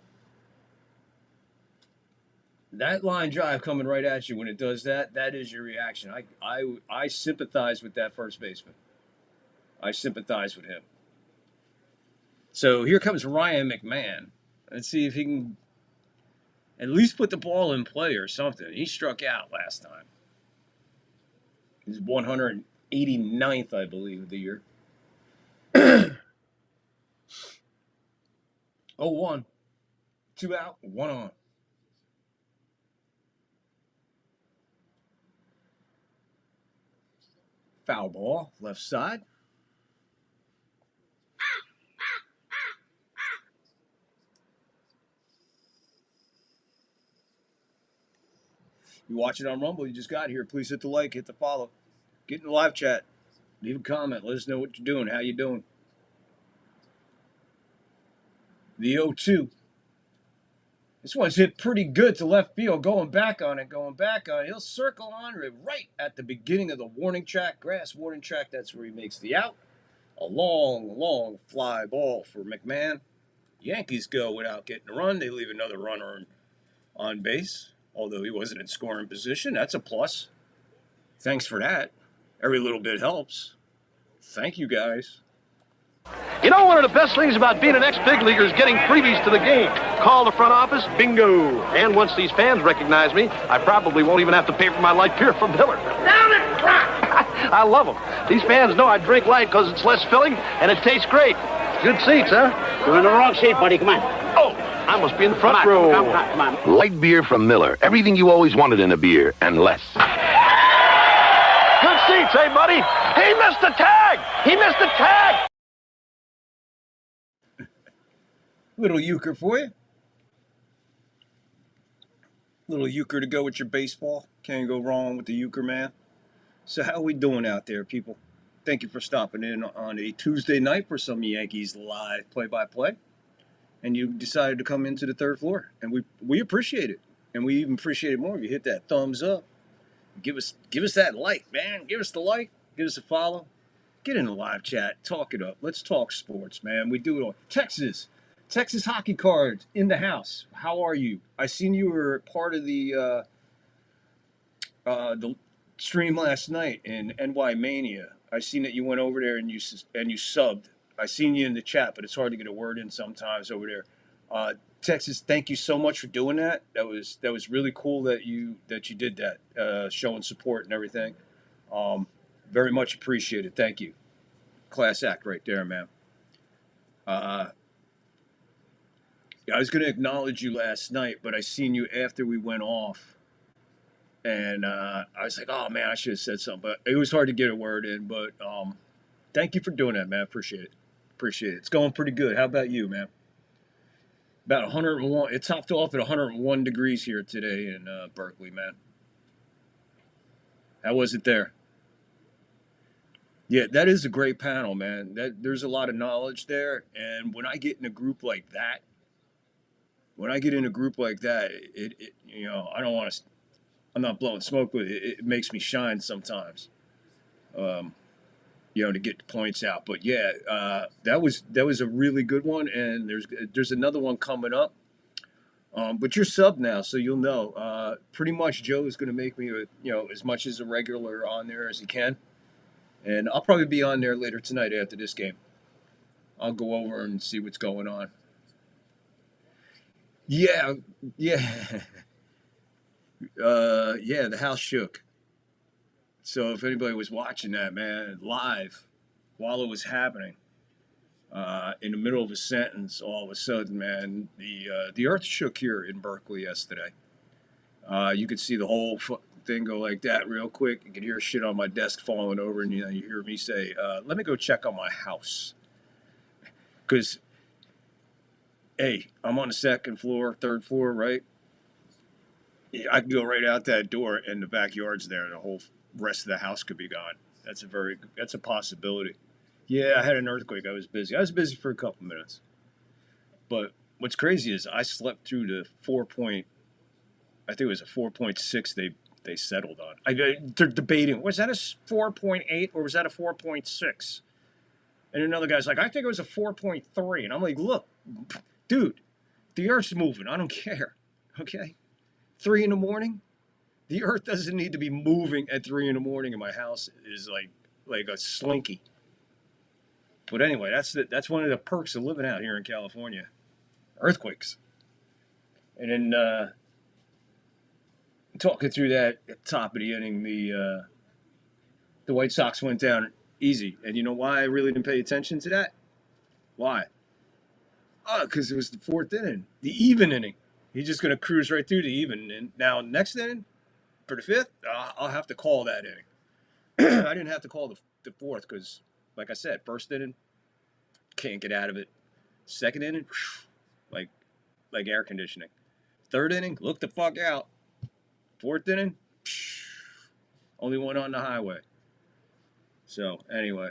That line drive coming right at you when it does that, that is your reaction. I sympathize with that first baseman. I sympathize with him. So here comes Ryan McMahon. Let's see if he can at least put the ball in play or something. He struck out last time. He's 189th, I believe, of the year. 0-1. 2 out, 1 on. Foul ball, left side. You watch it on Rumble, you just got here. Please hit the like, hit the follow. Get in the live chat. Leave a comment. Let us know what you're doing, how you doing. The 0-2. This one's hit pretty good to left field. Going back on it. He'll circle on it right at the beginning of the warning track. Grass warning track. That's where he makes the out. A long, long fly ball for McMahon. Yankees go without getting a run. They leave another runner on base. Although he wasn't in scoring position. That's a plus. Thanks for that. Every little bit helps. Thank you, guys. You know, one of the best things about being an ex-big leaguer is getting freebies to the game. Call the front office, bingo. And once these fans recognize me, I probably won't even have to pay for my light beer from Miller. Down it, I love them. These fans know I drink light because it's less filling and it tastes great. Good seats, huh? You're in the wrong seat, buddy. Come on. Oh, I must be in the front row. Come on. Light beer from Miller. Everything you always wanted in a beer, and less. Good seats, hey, buddy? He missed the tag! He missed the tag! Little euchre for you. Little euchre to go with your baseball. Can't go wrong with the euchre, man. So how we doing out there, people? Thank you for stopping in on a Tuesday night for some Yankees live play-by-play. And you decided to come into the third floor. And we appreciate it. And we even appreciate it more if you hit that thumbs up. Give us that like, man. Give us the like. Give us a follow. Get in the live chat. Talk it up. Let's talk sports, man. We do it all. Texas Hockey Cards in the house. How are you? I seen you were part of the stream last night in NY Mania. I seen that you went over there and you subbed. I seen you in the chat, but it's hard to get a word in sometimes over there. Texas, thank you so much for doing that. That was really cool that you did that, showing support and everything. Very much appreciated. Thank you. Class act right there, man. I was going to acknowledge you last night, but I seen you after we went off. And I was like, oh, man, I should have said something. But it was hard to get a word in. But thank you for doing that, man. Appreciate it. Appreciate it. It's going pretty good. How about you, man? About 101. It topped off at 101 degrees here today in Berkeley, man. How was it there? Yeah, that is a great panel, man. There's a lot of knowledge there. And when I get in a group like that, it you know, I don't want to, I'm not blowing smoke, but it makes me shine sometimes, you know, to get the points out. But yeah, that was a really good one. And there's another one coming up. But you're sub now, so you'll know. Pretty much Joe is going to make me, you know, as much as a regular on there as he can. And I'll probably be on there later tonight after this game. I'll go over and see what's going on. Yeah. Yeah, the house shook. So if anybody was watching that, man, live, while it was happening, in the middle of a sentence, all of a sudden, man, the earth shook here in Berkeley yesterday. You could see the whole thing go like that real quick. You could hear shit on my desk falling over, and you hear me say, let me go check on my house. Because, hey, I'm on the second floor, third floor, right? I can go right out that door, and the backyard's there, and the whole rest of the house could be gone. That's a possibility. Yeah, I had an earthquake. I was busy. For a couple minutes. But what's crazy is I slept through the I think it was a 4.6 they settled on. They're debating, was that a 4.8 or was that a 4.6? And another guy's like, I think it was a 4.3. And I'm like, look, dude, the earth's moving. I don't care. Okay? 3 in the morning? The earth doesn't need to be moving at 3 in the morning, and my house is like a slinky. But anyway, that's one of the perks of living out here in California. Earthquakes. And then talking through that at the top of the inning, the White Sox went down easy. And you know why I really didn't pay attention to that? Why? Because it was the 4th inning, the even inning. He's just going to cruise right through the even. And now, next inning, for the 5th, I'll have to call that inning. I didn't have to call the 4th because, like I said, 1st inning, can't get out of it. 2nd inning, like air conditioning. 3rd inning, look the fuck out. 4th inning, only one on the highway. So, anyway.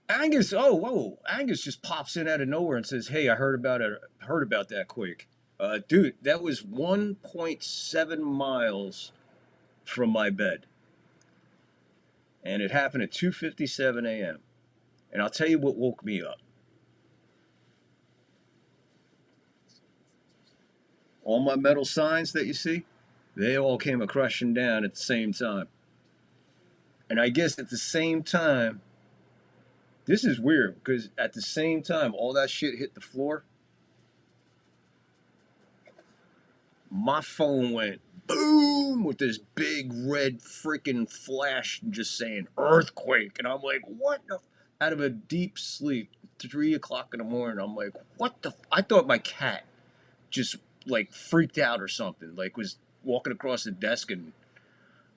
Angus just pops in out of nowhere and says, hey, I heard about that quake. Dude, that was 1.7 miles from my bed. And it happened at 2:57 a.m. And I'll tell you what woke me up. All my metal signs that you see, they all came a crushing down at the same time. And I guess at the same time, this is weird, because at the same time all that shit hit the floor, my phone went boom with this big red freaking flash just saying earthquake. And I'm like, what the? Out of a deep sleep, 3 o'clock in the morning, I'm like, what the? I thought my cat just like freaked out or something, like was walking across the desk and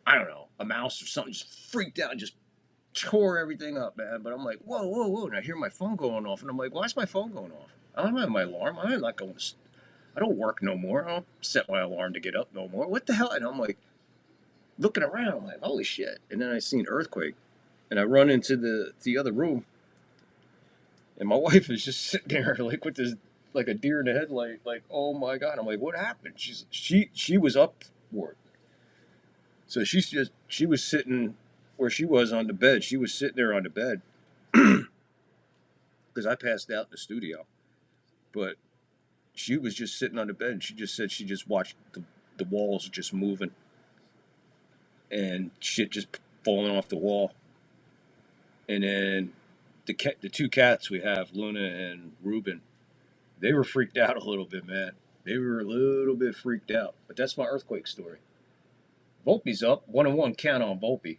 I don't know, a mouse or something just freaked out and just tore everything up, man. But I'm like, whoa. And I hear my phone going off, and I'm like, why is my phone going off? I don't have my alarm. I'm not going to, I don't work no more. I don't set my alarm to get up no more. What the hell? And I'm like, looking around, I'm like, holy shit. And then I see an earthquake, and I run into the other room, and my wife is just sitting there like with this, like a deer in the headlight, like, oh my God. I'm like, what happened? She was upward. So she was sitting where she was on the bed. She was sitting there on the bed because I passed out in the studio. But she was just sitting on the bed, and she just said she just watched the walls just moving and shit just falling off the wall. And then the 2 cats we have, Luna and Ruben, they were freaked out a little bit, man. They were a little bit freaked out. But that's my earthquake story. Volpe's up. 1-1 count on Volpe.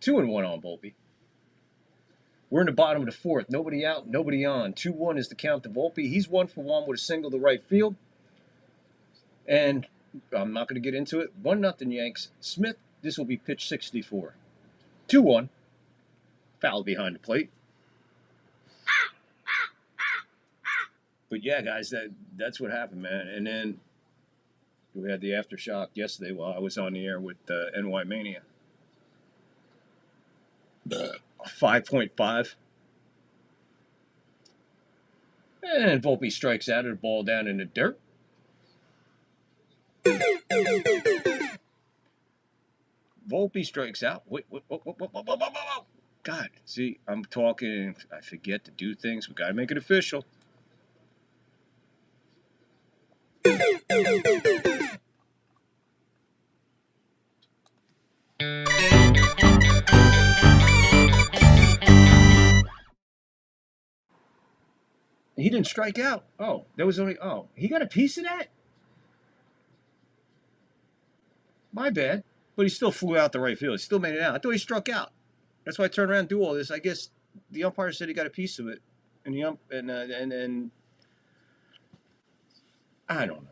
2-1 on Volpe. We're in the bottom of the fourth. Nobody out, nobody on. 2-1 is the count to Volpe. He's 1 for 1 with a single to right field. And I'm not going to get into it. 1-0 Yanks. Smith, this will be pitch 64. 2-1. Foul behind the plate. But yeah, guys, that's what happened, man. And then we had the aftershock yesterday while I was on the air with NY Mania. 5.5. And Volpe strikes out at a ball down in the dirt. Volpe strikes out. Wait. God, see, I'm talking and I forget to do things. We got to make it official. He didn't strike out. Oh, there was only... Oh, he got a piece of that? My bad. But he still flew out the right field. He still made it out. I thought he struck out. That's why I turned around and do all this. I guess the umpire said he got a piece of it. And the and I don't know.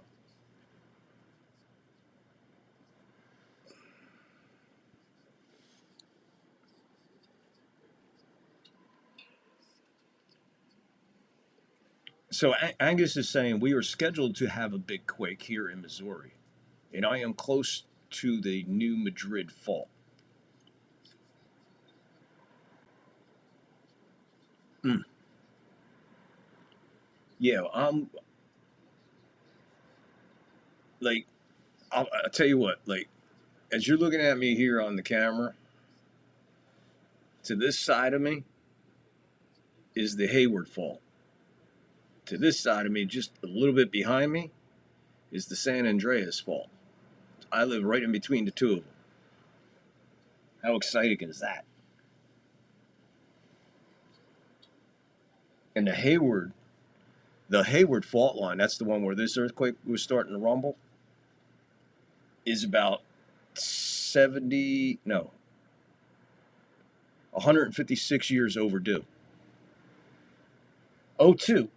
So Angus is saying we are scheduled to have a big quake here in Missouri, and I am close to the New Madrid fault. Yeah, like, I'll tell you what, like, as you're looking at me here on the camera, to this side of me is the Hayward fault. To this side of me, just a little bit behind me, is the San Andreas fault. I live right in between the two of them. How exciting is that? And the Hayward fault line, that's the one where this earthquake was starting to rumble, is about 156 years overdue. 02.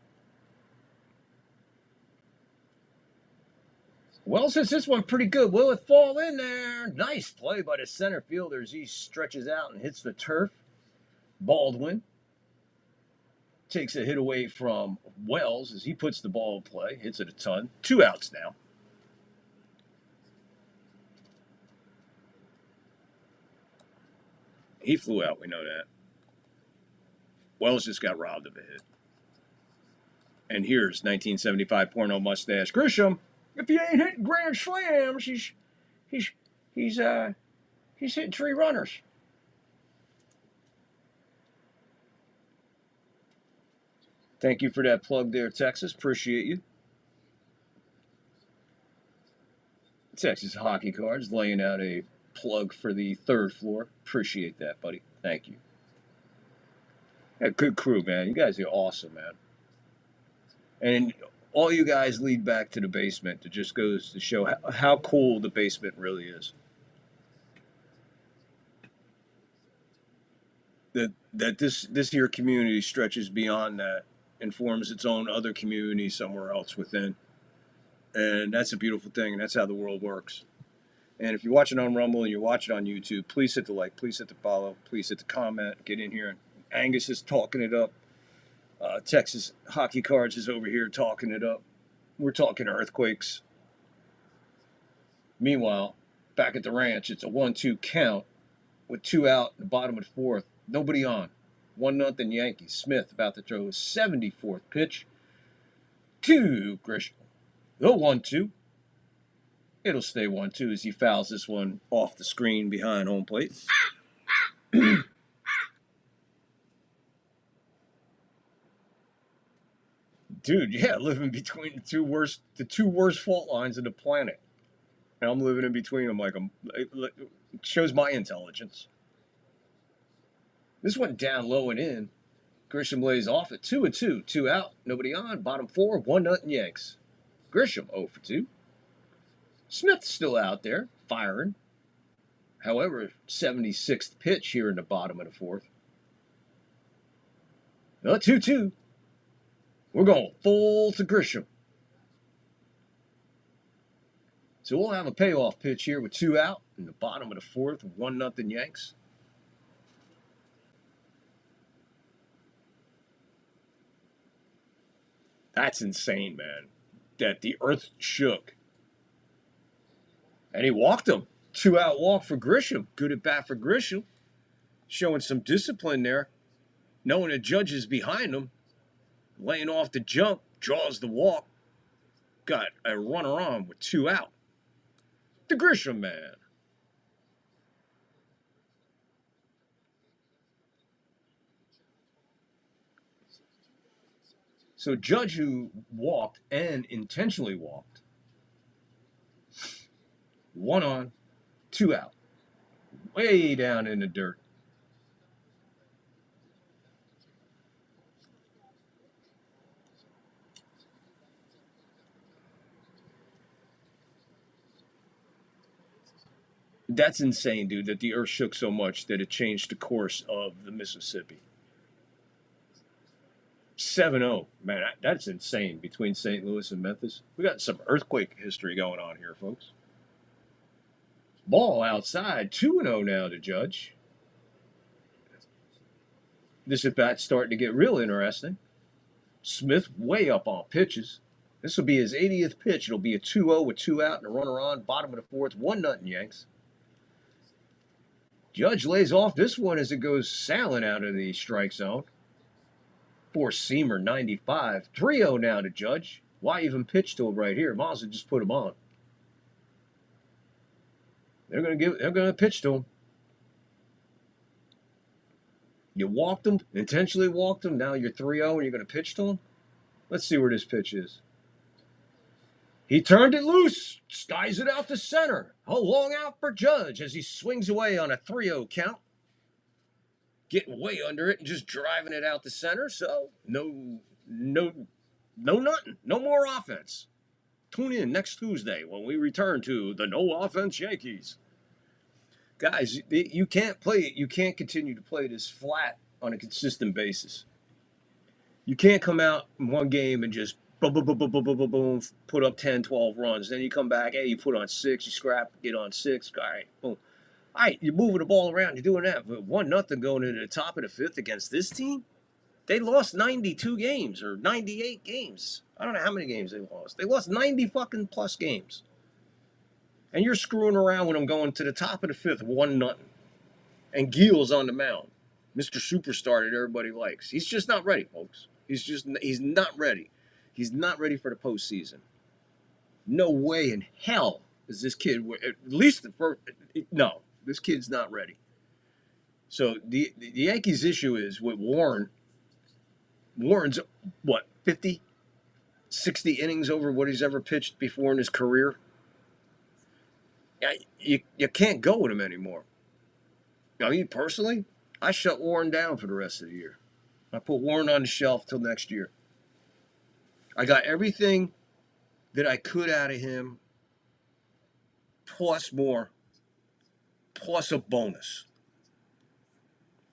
Well, since this one pretty good, will it fall in there? Nice play by the center fielder as he stretches out and hits the turf. Baldwin takes a hit away from Wells as he puts the ball in play, hits it a ton. 2 outs now. He flew out, we know that. Wells just got robbed of a hit. And here's 1975 porno mustache Grisham. If he ain't hitting grand slams, he's hitting 3 runners. Thank you for that plug there, Texas. Appreciate you. Texas Hockey Cards laying out a plug for the 3rd floor. Appreciate that, buddy. Thank you. Yeah, good crew, man. You guys are awesome, man. And all you guys lead back to the basement. It just goes to show how cool the basement really is. That this here community stretches beyond that and forms its own other community somewhere else within. And that's a beautiful thing, and that's how the world works. And if you're watching on Rumble and you're watching on YouTube, please hit the like, please hit the follow, please hit the comment, get in here. Angus is talking it up. Texas Hockey Cards is over here talking it up. We're talking earthquakes. Meanwhile, back at the ranch, it's a 1-2 count with 2 out in the bottom of the 4th. Nobody on. 1-0 Yankees. Smith about to throw his 74th pitch to Grisham. The 1-2. It'll stay 1-2 as he fouls this one off the screen behind home plate. Dude, yeah, living between the two worst fault lines of the planet. And I'm living in between them like it shows my intelligence. This went down low and in. Grisham lays off at 2-2. 2 out, nobody on. Bottom 4, 1-0 Yanks. Grisham 0 for 2. Smith's still out there, firing. However, 76th pitch here in the bottom of the fourth. 2-2. We're going full to Grisham. So we'll have a payoff pitch here with 2 out in the bottom of the fourth, 1-0 Yanks. That's insane, man. That the earth shook. And he walked him. 2-out walk for Grisham. Good at bat for Grisham. Showing some discipline there. Knowing the judge is behind him. Laying off the jump. Draws the walk. Got a runner on with 2 out. The Grisham man. So Judge, who walked and intentionally walked, 1 on, 2 out, way down in the dirt. That's insane, dude, that the earth shook so much that it changed the course of the Mississippi. 7-0. Man, that's insane between St. Louis and Memphis. We got some earthquake history going on here, folks. Ball outside, 2-0 now to Judge. This at-bat's starting to get real interesting. Smith way up on pitches. This will be his 80th pitch. It'll be a 2-0 with 2 out and a runner on. Bottom of the fourth, 1-0 Yanks. Judge lays off this one as it goes sailing out of the strike zone. Four-seamer, 95. 3-0 now to Judge. Why even pitch to him right here? Might as well just put him on. They're gonna pitch to him. You walked him, intentionally walked him. Now you're 3-0 and you're gonna pitch to him. Let's see where this pitch is. He turned it loose, skies it out to center. A long out for Judge as he swings away on a 3-0 count. Getting way under it and just driving it out to center. So no nothing. No more offense. Tune in next Tuesday when we return to the No Offense Yankees. Guys, you can't play it. You can't continue to play this flat on a consistent basis. You can't come out in one game and just boom, boom, boom, boom, boom, boom, boom, boom, put up 10, 12 runs. Then you come back, hey, you put on 6, you scrap, get on 6. All right, boom. All right, you're moving the ball around. You're doing that. But 1-0 going into the top of the fifth against this team, they lost 92 games or 98 games. I don't know how many games they lost. They lost 90 fucking plus games. And you're screwing around with them going to the top of the fifth, 1-0. And Gil's on the mound. Mr. Superstar that everybody likes. He's just not ready, folks. He's not ready. He's not ready for the postseason. No way in hell is this kid, at least the first, no, this kid's not ready. So the Yankees' issue is with Warren. Warren's, what, 50, 60 innings over what he's ever pitched before in his career? You can't go with him anymore. I mean, personally, I shut Warren down for the rest of the year. I put Warren on the shelf till next year. I got everything that I could out of him, plus more, plus a bonus.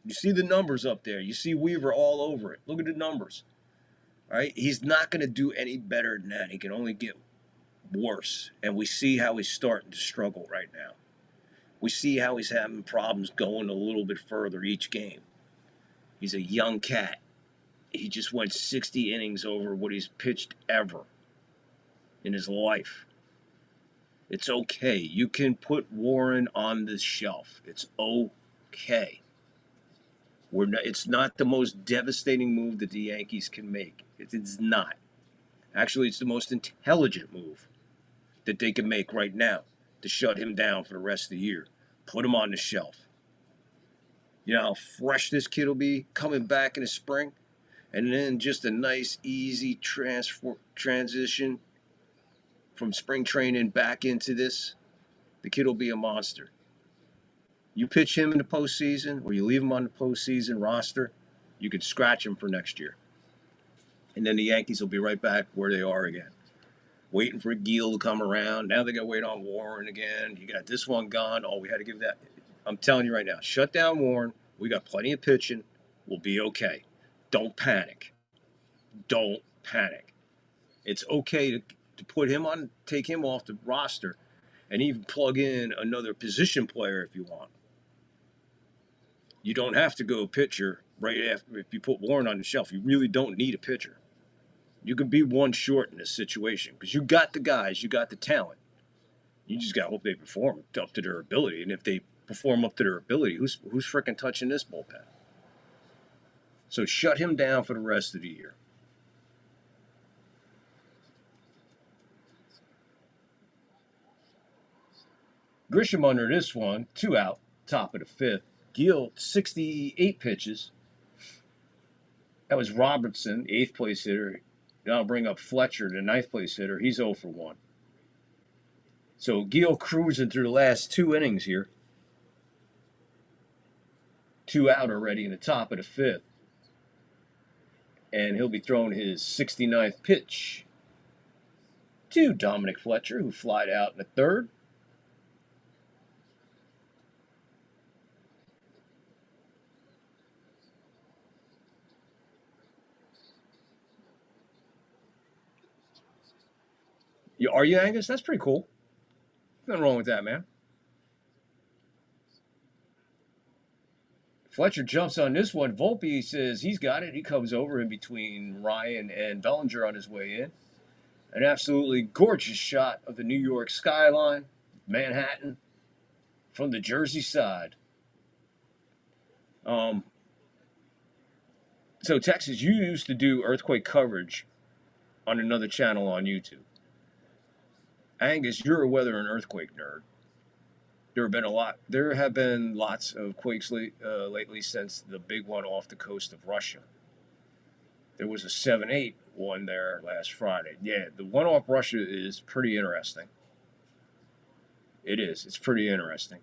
You see the numbers up there. You see Weaver all over it. Look at the numbers. All right? He's not going to do any better than that. He can only get worse. And we see how he's starting to struggle right now. We see how he's having problems going a little bit further each game. He's a young cat. He just went 60 innings over what he's pitched ever in his life. It's okay. You can put Warren on the shelf. It's okay. It's not the most devastating move that the Yankees can make. It's not. Actually, it's the most intelligent move that they can make right now to shut him down for the rest of the year. Put him on the shelf. You know how fresh this kid will be coming back in the spring? And then just a nice, easy transition from spring training back into this. The kid will be a monster. You pitch him in the postseason or you leave him on the postseason roster, you can scratch him for next year. And then the Yankees will be right back where they are again. Waiting for Gil to come around. Now they got to wait on Warren again. You got this one gone. Oh, we had to give that. I'm telling you right now, shut down Warren. We got plenty of pitching. We'll be okay. Don't panic. Don't panic. It's okay to put him on, take him off the roster, and even plug in another position player if you want. You don't have to go pitcher right after. If you put Warren on the shelf, you really don't need a pitcher. You can be one short in this situation because you got the guys, you got the talent. You just got to hope they perform up to their ability. And if they perform up to their ability, who's freaking touching this bullpen? So shut him down for the rest of the year. Grisham under this one, 2 out, top of the 5th. Gill, 68 pitches. That was Robertson, the 8th place hitter. Then I'll bring up Fletcher, the 9th place hitter. He's 0 for 1. So Gill cruising through the last 2 innings here. 2 out already in the top of the 5th. And he'll be throwing his 69th pitch to Dominic Fletcher, who flied out in the 3rd. Are you, Angus? That's pretty cool. Nothing wrong with that, man. Fletcher jumps on this one. Volpe says he's got it. He comes over in between Ryan and Bellinger on his way in. An absolutely gorgeous shot of the New York skyline, Manhattan, from the Jersey side. So, Texas, you used to do earthquake coverage on another channel on YouTube. Angus, you're a weather and earthquake nerd. There have been lots of quakes lately since the big one off the coast of Russia. There was a 7.8 one there last Friday. Yeah, the one off Russia is pretty interesting. It is. It's pretty interesting.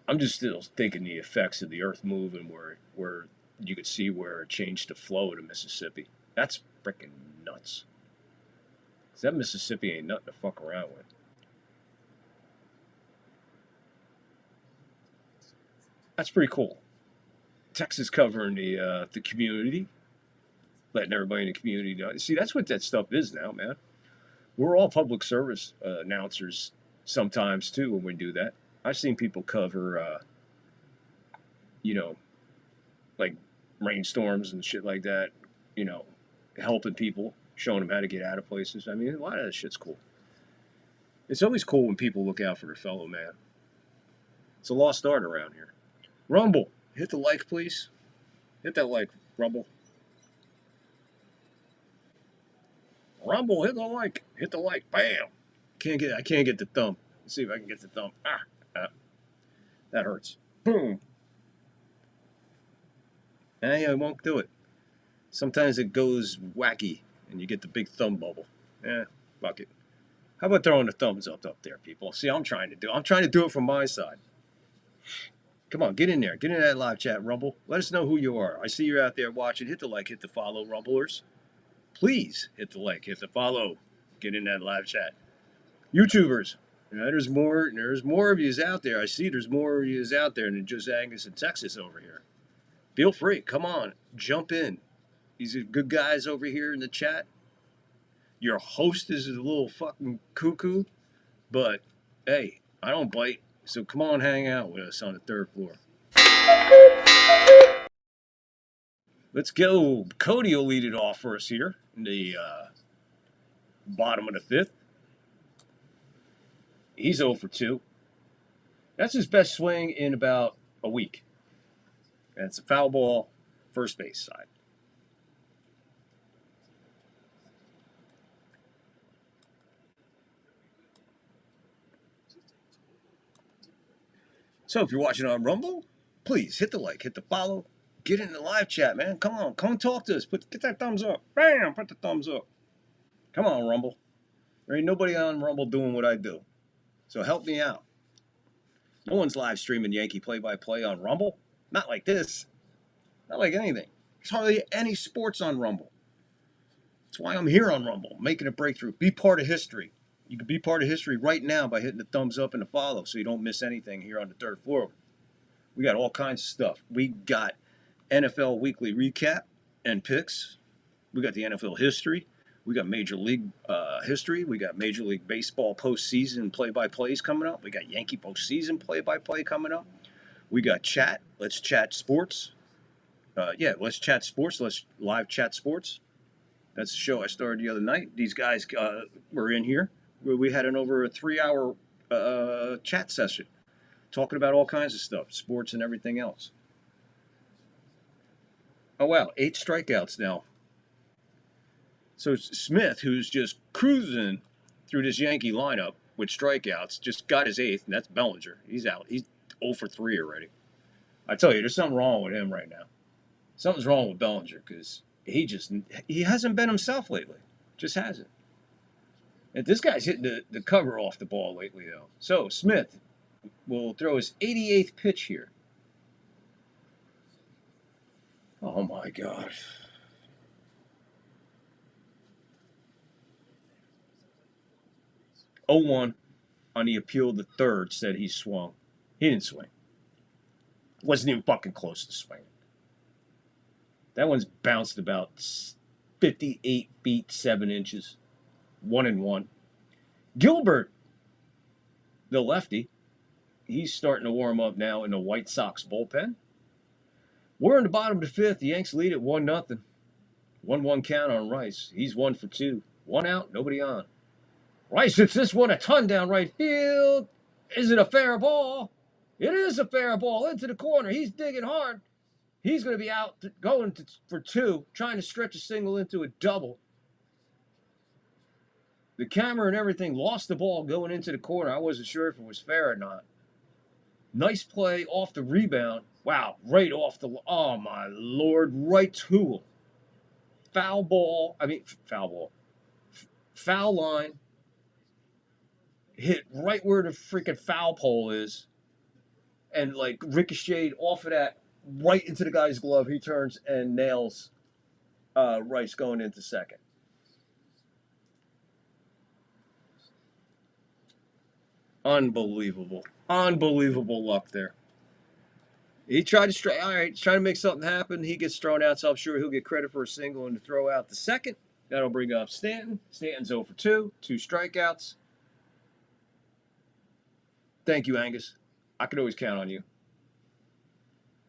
I'm just still thinking the effects of the earth moving where you could see where it changed the flow to Mississippi. That's freaking nuts. That Mississippi ain't nothing to fuck around with. That's pretty cool. Texas covering the community, letting everybody in the community know. See, that's what that stuff is now, man. We're all public service announcers sometimes too when we do that. I've seen people cover, like rainstorms and shit like that. Helping people. Showing them how to get out of places. I mean, a lot of that shit's cool. It's always cool when people look out for their fellow man. It's a lost art around here. Rumble, hit the like, please. Hit that like, Rumble. Rumble, hit the like. Hit the like. Bam. I can't get the thumb. Let's see if I can get the thumb. That hurts. Boom. I won't do it. Sometimes it goes wacky. And you get the big thumb bubble. Fuck it. How about throwing the thumbs up there, people? See, I'm trying to do it from my side. Come on, get in there. Get in that live chat, Rumble. Let us know who you are. I see you're out there watching. Hit the like, hit the follow, Rumblers. Please hit the like, hit the follow. Get in that live chat. YouTubers, there's more of yous out there. I see there's more of yous out there than just Angus and Texas over here. Feel free. Come on. Jump in. These are good guys over here in the chat. Your host is a little fucking cuckoo, but hey, I don't bite, so come on hang out with us on the 3rd floor. Let's go. Cody will lead it off for us here in the bottom of the 5th. He's 0 for 2. That's his best swing in about a week. And it's a foul ball, first base side. So if you're watching on Rumble, please hit the like, hit the follow, get in the live chat, man. Come on, come talk to us. Get that thumbs up. Bam, put the thumbs up. Come on, Rumble. There ain't nobody on Rumble doing what I do. So help me out. No one's live streaming Yankee play-by-play on Rumble. Not like this. Not like anything. There's hardly any sports on Rumble. That's why I'm here on Rumble, making a breakthrough. Be part of history. You can be part of history right now by hitting the thumbs up and the follow so you don't miss anything here on the third floor. We got all kinds of stuff. We got NFL weekly recap and picks. We got the NFL history. We got Major League history. We got Major League Baseball postseason play-by-plays coming up. We got Yankee postseason play-by-play coming up. We got chat. Let's chat sports. Let's chat sports. Let's live chat sports. That's the show I started the other night. These guys were in here. We had over a 3-hour chat session talking about all kinds of stuff, sports and everything else. Oh, wow, 8 strikeouts now. So Smith, who's just cruising through this Yankee lineup with strikeouts, just got his 8th, and that's Bellinger. He's out. He's 0 for 3 already. I tell you, there's something wrong with him right now. Something's wrong with Bellinger because he hasn't been himself lately. Just hasn't. And this guy's hitting the cover off the ball lately, though. So Smith will throw his 88th pitch here. Oh, my God. Oh-1 on the appeal. The third said he swung. He didn't swing. Wasn't even fucking close to swinging. That one's bounced about 58 feet, 7 inches. 1-1. Gilbert, the lefty, he's starting to warm up now in the White Sox bullpen. We're in the bottom of the 5th. The Yanks lead at 1-0. 1-1 count on Rice. He's 1 for 2. 1 out, nobody on. Rice hits this one a ton down right field. Is it a fair ball? It is a fair ball into the corner. He's digging hard. He's going to be out for 2, trying to stretch a single into a double. The camera and everything lost the ball going into the corner. I wasn't sure if it was fair or not. Nice play off the rebound. Wow, right off the... Oh, my Lord. Right to him. Foul line. Hit right where the freaking foul pole is. And, like, ricocheted off of that right into the guy's glove. He turns and nails Rice going into second. Unbelievable. Unbelievable luck there. He tried to try to make something happen. He gets thrown out, so I'm sure he'll get credit for a single and to throw out the second. That'll bring up Stanton. Stanton's 0 for 2, 2 strikeouts. Thank you, Angus. I could always count on you.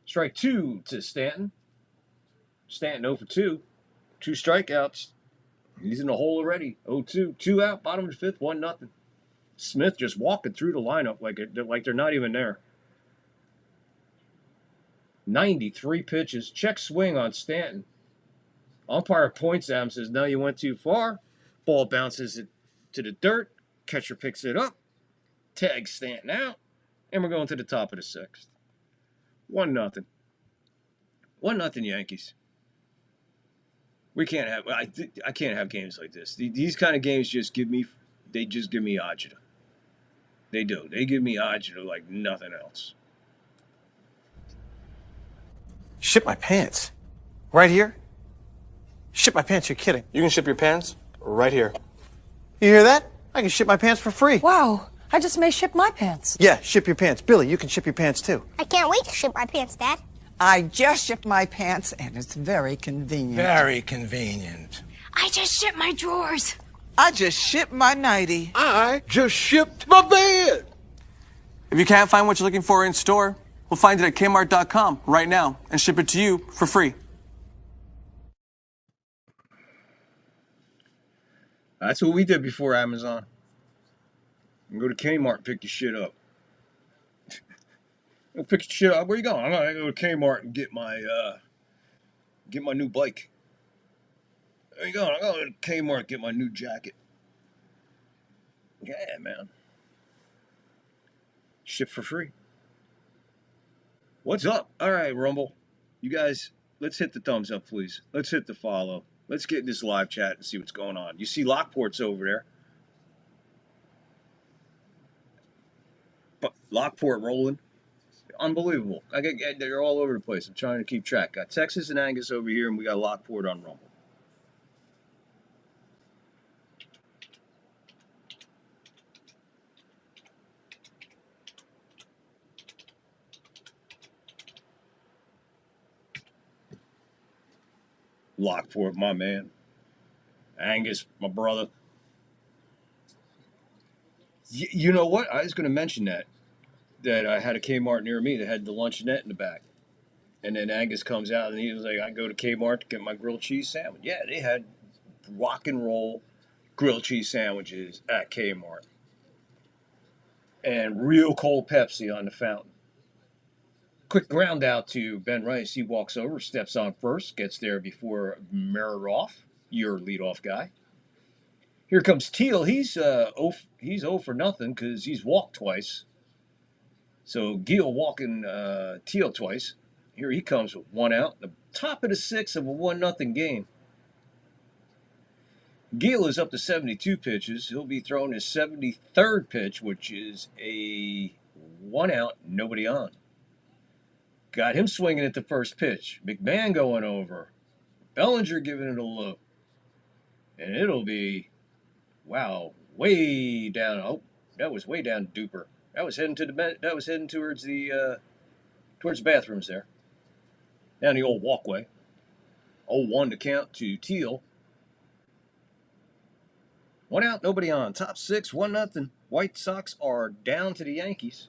Strike 2 to Stanton. Stanton 0 for 2, 2 strikeouts. He's in the hole already. 0-2, 2 out, bottom of the 5th, 1-0. Smith just walking through the lineup like they're not even there. 93 pitches. Check swing on Stanton. Umpire points at him, says, no, you went too far. Ball bounces it to the dirt. Catcher picks it up. Tags Stanton out. And we're going to the top of the 6th. 1-0. 1-0 Yankees. We can't have... I can't have games like this. These kind of games just give me agita. They do. They give me agita like nothing else. Ship my pants. Right here? Ship my pants, you're kidding. You can ship your pants right here. You hear that? I can ship my pants for free. Wow, I just may ship my pants. Yeah, ship your pants. Billy, you can ship your pants too. I can't wait to ship my pants, Dad. I just shipped my pants, and it's very convenient. Very convenient. I just shipped my drawers. I just shipped my nightie. I just shipped my bed. If you can't find what you're looking for in store, we'll find it at Kmart.com right now and ship it to you for free. That's what we did before Amazon. You go to Kmart and pick your shit up. Go pick your shit up. Where you going? I'm gonna go to Kmart and get my new bike. There you go. I'm going to Kmart and get my new jacket. Yeah, man. Ship for free. What's up? All right, Rumble. You guys, let's hit the thumbs up, please. Let's hit the follow. Let's get in this live chat and see what's going on. You see Lockport's over there. But Lockport rolling. Unbelievable. They're all over the place. I'm trying to keep track. Got Texas and Angus over here, and we got Lockport on Rumble. Lockport, my man. Angus, my brother. You know what? I was going to mention that I had a Kmart near me that had the luncheonette in the back. And then Angus comes out and he was like, I go to Kmart to get my grilled cheese sandwich. Yeah, they had rock and roll grilled cheese sandwiches at Kmart. And real cold Pepsi on the fountain. Quick ground out to Ben Rice. He walks over, steps on first, gets there before Meriroff, your leadoff guy. Here comes Teal. He's 0 for nothing because he's walked twice. So Gil walking Teal twice. Here he comes with 1 out. The top of the 6th of a 1-0 game. Gil is up to 72 pitches. He'll be throwing his 73rd pitch, which is a 1 out, nobody on. Got him swinging at the first pitch. McMahon going over. Bellinger giving it a look. And it'll be, wow, way down. Oh, that was way down duper. That was heading towards the bathrooms there. Down the old walkway. 0-1 to count to Teal. 1 out, nobody on. Top 6, 1-0. White Sox are down to the Yankees.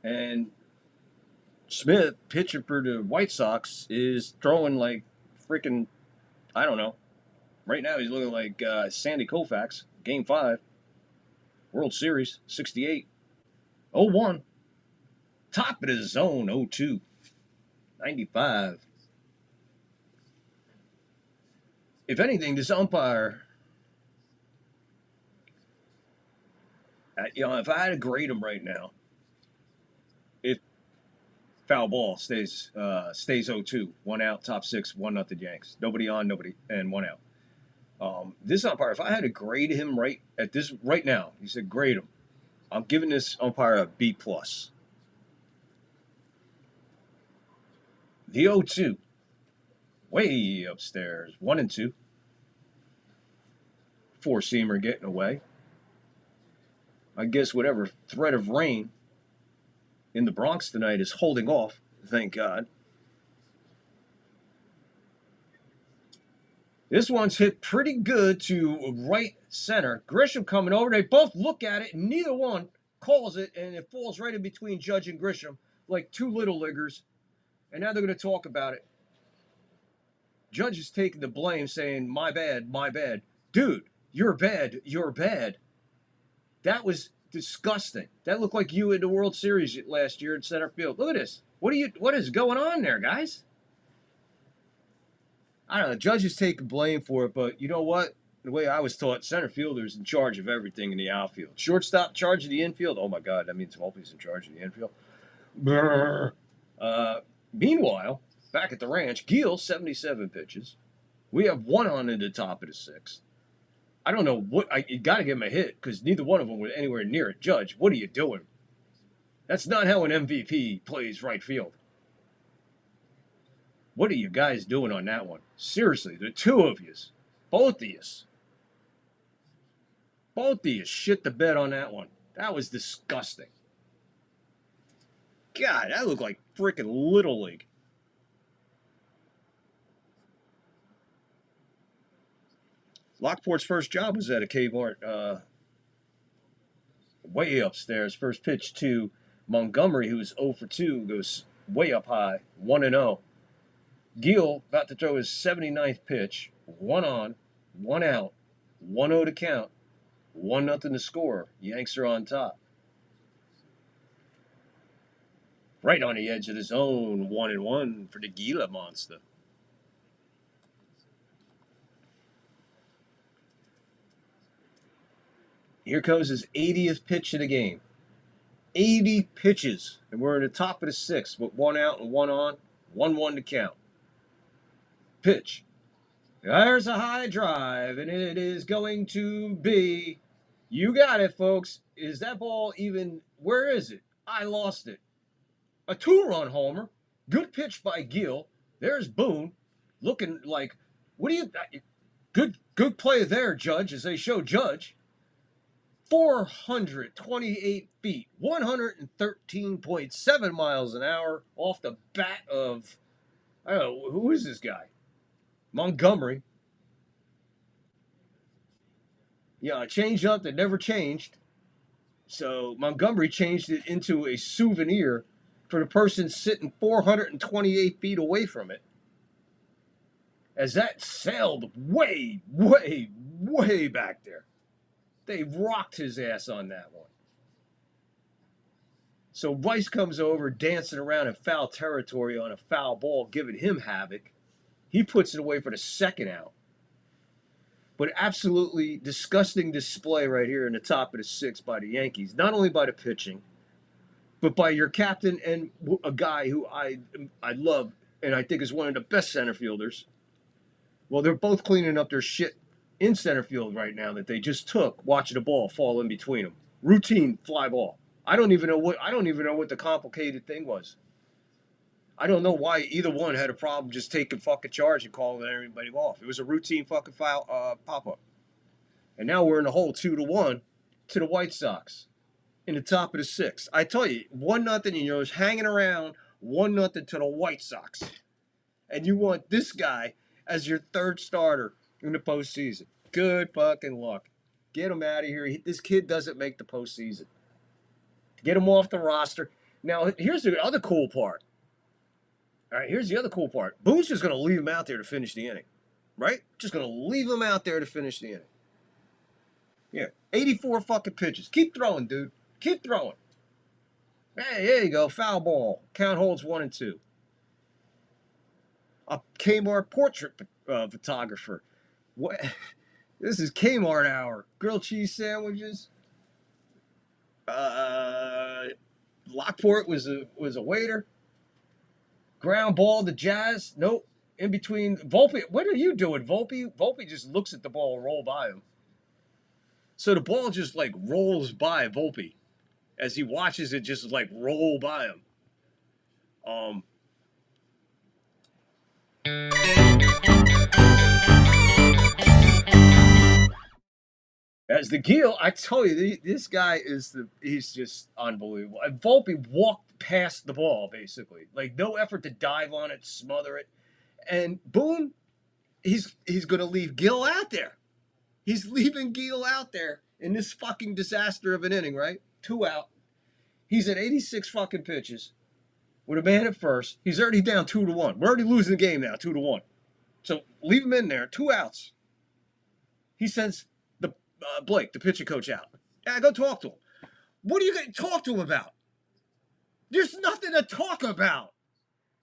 And Smith, pitcher for the White Sox, is throwing like freaking, I don't know. Right now he's looking like Sandy Koufax, Game 5, World Series, 68. 0-1. Top of the zone, 0-2. 95. If anything, this umpire, if I had to grade him right now, if foul ball stays 0-2, 1 out, top 6, 1-0 Yanks. Nobody on, nobody, and 1 out. This umpire, if I had to grade him right now, he said grade him. I'm giving this umpire a B+. The 0-2, way upstairs, 1 and 2. 4-seamer getting away. I guess whatever threat of rain in the Bronx tonight is holding off, thank God. This one's hit pretty good to right center. Grisham coming over. They both look at it, and neither one calls it, and it falls right in between Judge and Grisham like two little leaguers. And now they're going to talk about it. Judge is taking the blame, saying, my bad, my bad. Dude, you're bad, you're bad. That was disgusting. That looked like you in the World Series last year in center field. Look at this. What is going on there, guys? I don't know. Judge is taking blame for it, but you know what? The way I was taught, center fielder's in charge of everything in the outfield. Shortstop, charge of the infield. Oh, my God. That means Volpe's in charge of the infield. Meanwhile, back at the ranch, Gil, 77 pitches. We have 1 on in the top of the 6th. I don't know you got to give him a hit because neither one of them were anywhere near it. Judge, what are you doing? That's not how an MVP plays right field. What are you guys doing on that one? Seriously, the two of you, both of you shit the bed on that one. That was disgusting. God, that looked like freaking Little League. Lockport's first job was at a Kmart way upstairs. First pitch to Montgomery, who was 0 for 2, goes way up high, 1-0. Gil about to throw his 79th pitch, 1 on, 1 out, 1-0 to count, 1-0 to score. Yanks are on top. Right on the edge of the zone, 1-1 for the Gila monster. Here comes his 80th pitch of the game. 80 pitches, and we're in the top of the 6th with 1 out and 1 on, 1-1 to count. Pitch. There's a high drive, and it is going to be, you got it, folks. Is that ball even, where is it? I lost it. A 2-run homer. Good pitch by Gil. There's Boone looking like, what do you, good play there, Judge, as they show Judge. 428 feet, 113.7 miles an hour off the bat of, I don't know, who is this guy? Montgomery. Yeah, a change up that never changed. So Montgomery changed it into a souvenir for the person sitting 428 feet away from it. As that sailed way, way, way back there. They rocked his ass on that one. So Rice comes over dancing around in foul territory on a foul ball, giving him havoc. He puts it away for the second out. But absolutely disgusting display right here in the top of the sixth by the Yankees. Not only by the pitching, but by your captain and a guy who I love and I think is one of the best center fielders. Well, they're both cleaning up their shit in center field right now that they just took, watching the ball fall in between them. Routine fly ball. I don't even know what the complicated thing was. I don't know why either one had a problem just taking fucking charge and calling everybody off. It was a routine fucking foul pop-up. And now we're in the hole 2-1 to the White Sox in the top of the sixth. I tell you, 1-0, and you're just hanging around 1-0 to the White Sox. And you want this guy as your third starter in the postseason. Good fucking luck. Get him out of here. This kid doesn't make the postseason. Get him off the roster. Now, here's the other cool part. All right, here's the other cool part. Boone's just going to leave him out there to finish the inning, right? Just going to leave him out there to finish the inning. Yeah, 84 fucking pitches. Keep throwing, dude. Keep throwing. Hey, there you go. Foul ball. Count holds 1 and 2. A Kmart portrait photographer. What? This is Kmart hour. Grilled cheese sandwiches. Lockport was a waiter. Ground ball to Jazz. Nope. In between. Volpe. What are you doing, Volpe? Volpe just looks at the ball and roll by him. So the ball just like rolls by Volpe as he watches it just like roll by him. As the Gil, I tell you, this guy he's just unbelievable. And Volpe walked past the ball, basically. Like, no effort to dive on it, smother it. And Boone, he's going to leave Gil out there. He's leaving Gil out there in this fucking disaster of an inning, right? 2 out. He's at 86 fucking pitches with a man at first. He's already down 2-1. We're already losing the game now, 2-1. So leave him in there, 2 outs. He sends Blake, the pitching coach, out. Yeah, go talk to him. What are you going to talk to him about? There's nothing to talk about.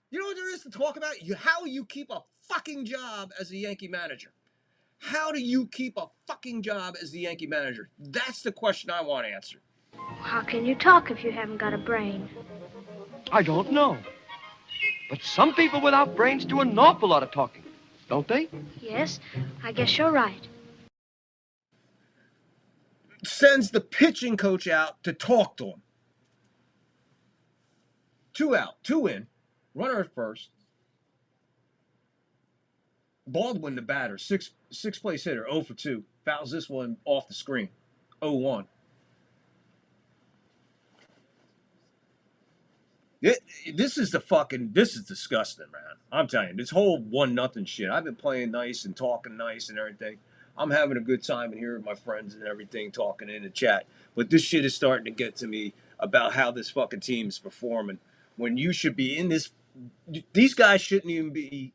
You know what there is to talk about? How you keep a fucking job as a Yankee manager. How do you keep a fucking job as the Yankee manager? That's the question I want answered. How can you talk if you haven't got a brain? I don't know. But some people without brains do an awful lot of talking, don't they? Yes, I guess you're right. Sends the pitching coach out to talk to him. 2 out, 2 in, runner at first. Baldwin, the batter, six place hitter, 0 for 2. Fouls this one off the screen, 0-1. This is disgusting, man. I'm telling you, this whole 1-0 shit. I've been playing nice and talking nice and everything. I'm having a good time in here with my friends and everything, talking in the chat. But this shit is starting to get to me about how this fucking team is performing. When you should be in this, these guys shouldn't even be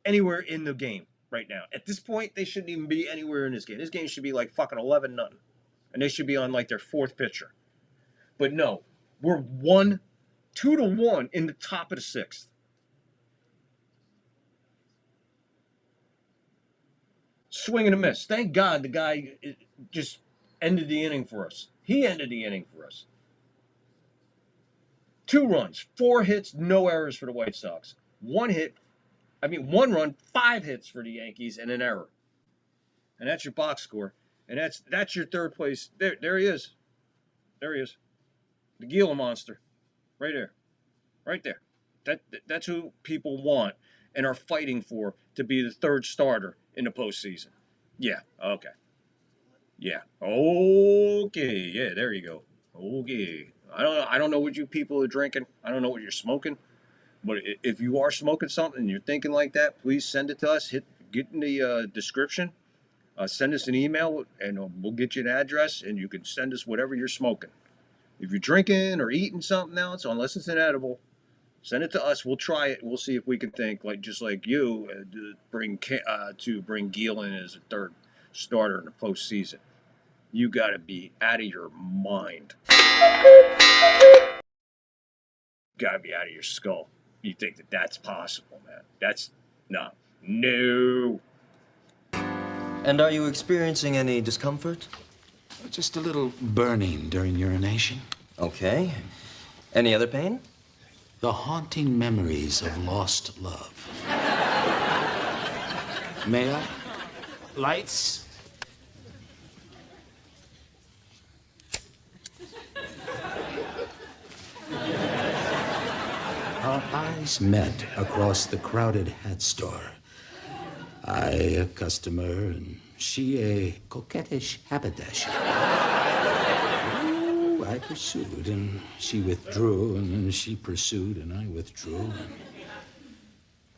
anywhere in the game right now. At this point, they shouldn't even be anywhere in this game. This game should be like fucking 11-0. And they should be on like their 4th pitcher. But no, we're 2-1 in the top of the 6th. Swing and a miss. Thank God the guy just ended the inning for us. He ended the inning for us. 2 runs, 4 hits, no errors for the White Sox. 1 run, 5 hits for the Yankees, and an error. And that's your box score. And that's your 3rd place. There he is. There he is. The Gila monster. Right there. Right there. That's who people want and are fighting for to be the 3rd starter in the postseason. Yeah, okay. Yeah, okay. Yeah, there you go. Okay. I don't know what you people are drinking. I don't know what you're smoking. But if you are smoking something and you're thinking like that, please send it to us. get in the description. Send us an email, and we'll get you an address, and you can send us whatever you're smoking. If you're drinking or eating something else, unless it's an edible, send it to us. We'll try it. We'll see if we can think just like you to bring Gil in as a third starter in the postseason. You got to be out of your mind. Got to be out of your skull. You think that's possible, man? That's no. And are you experiencing any discomfort? Just a little burning during urination. Okay. Any other pain? The haunting memories of lost love. May I? Lights? Our eyes met across the crowded hat store. I, a customer, and she, a coquettish haberdasher. Oh, I pursued, and she withdrew, and then she pursued, and I withdrew.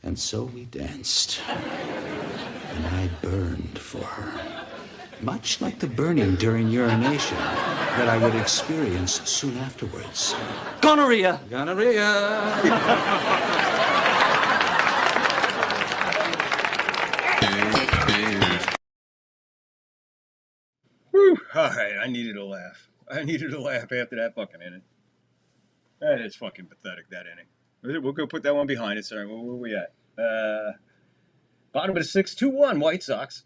And so we danced. And I burned for her. Much like the burning during urination that I would experience soon afterwards. Gonorrhea! Whew. All right, I needed a laugh. After that fucking inning. That is fucking pathetic, that inning. We'll go put that one behind us. Sorry, where we at? Bottom of the 6th, 2-1 White Sox.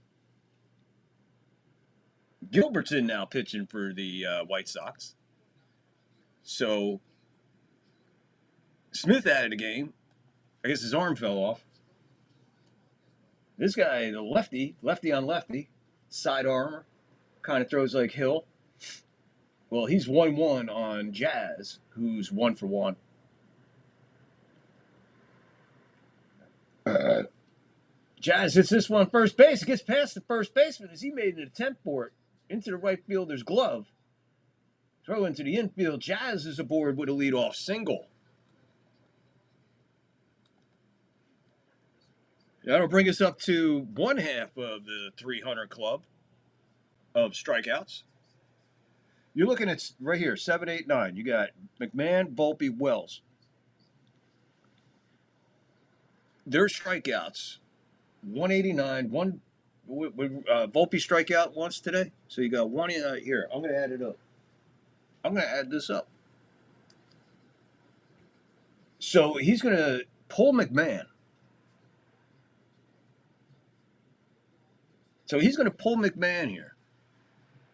Gilbert's in now pitching for the White Sox. So, Smith added a game. I guess his arm fell off. This guy, the lefty on lefty, side armor, kind of throws like Hill. Well, he's 1-1 on Jazz, who's 1 for 1. Jazz hits this one first base. It gets past the first baseman as he made an attempt for it into the right fielder's glove. Throw into the infield. Jazz is aboard with a leadoff single. That'll bring us up to one half of the 300 club of strikeouts. You're looking at right here, 7, 8, 9. You got McMahon, Volpe, Wells. Their strikeouts, 189. Volpe strikeout once today. So you got one here. I'm going to add it up. I'm going to add this up. So he's going to pull McMahon. So he's going to pull McMahon here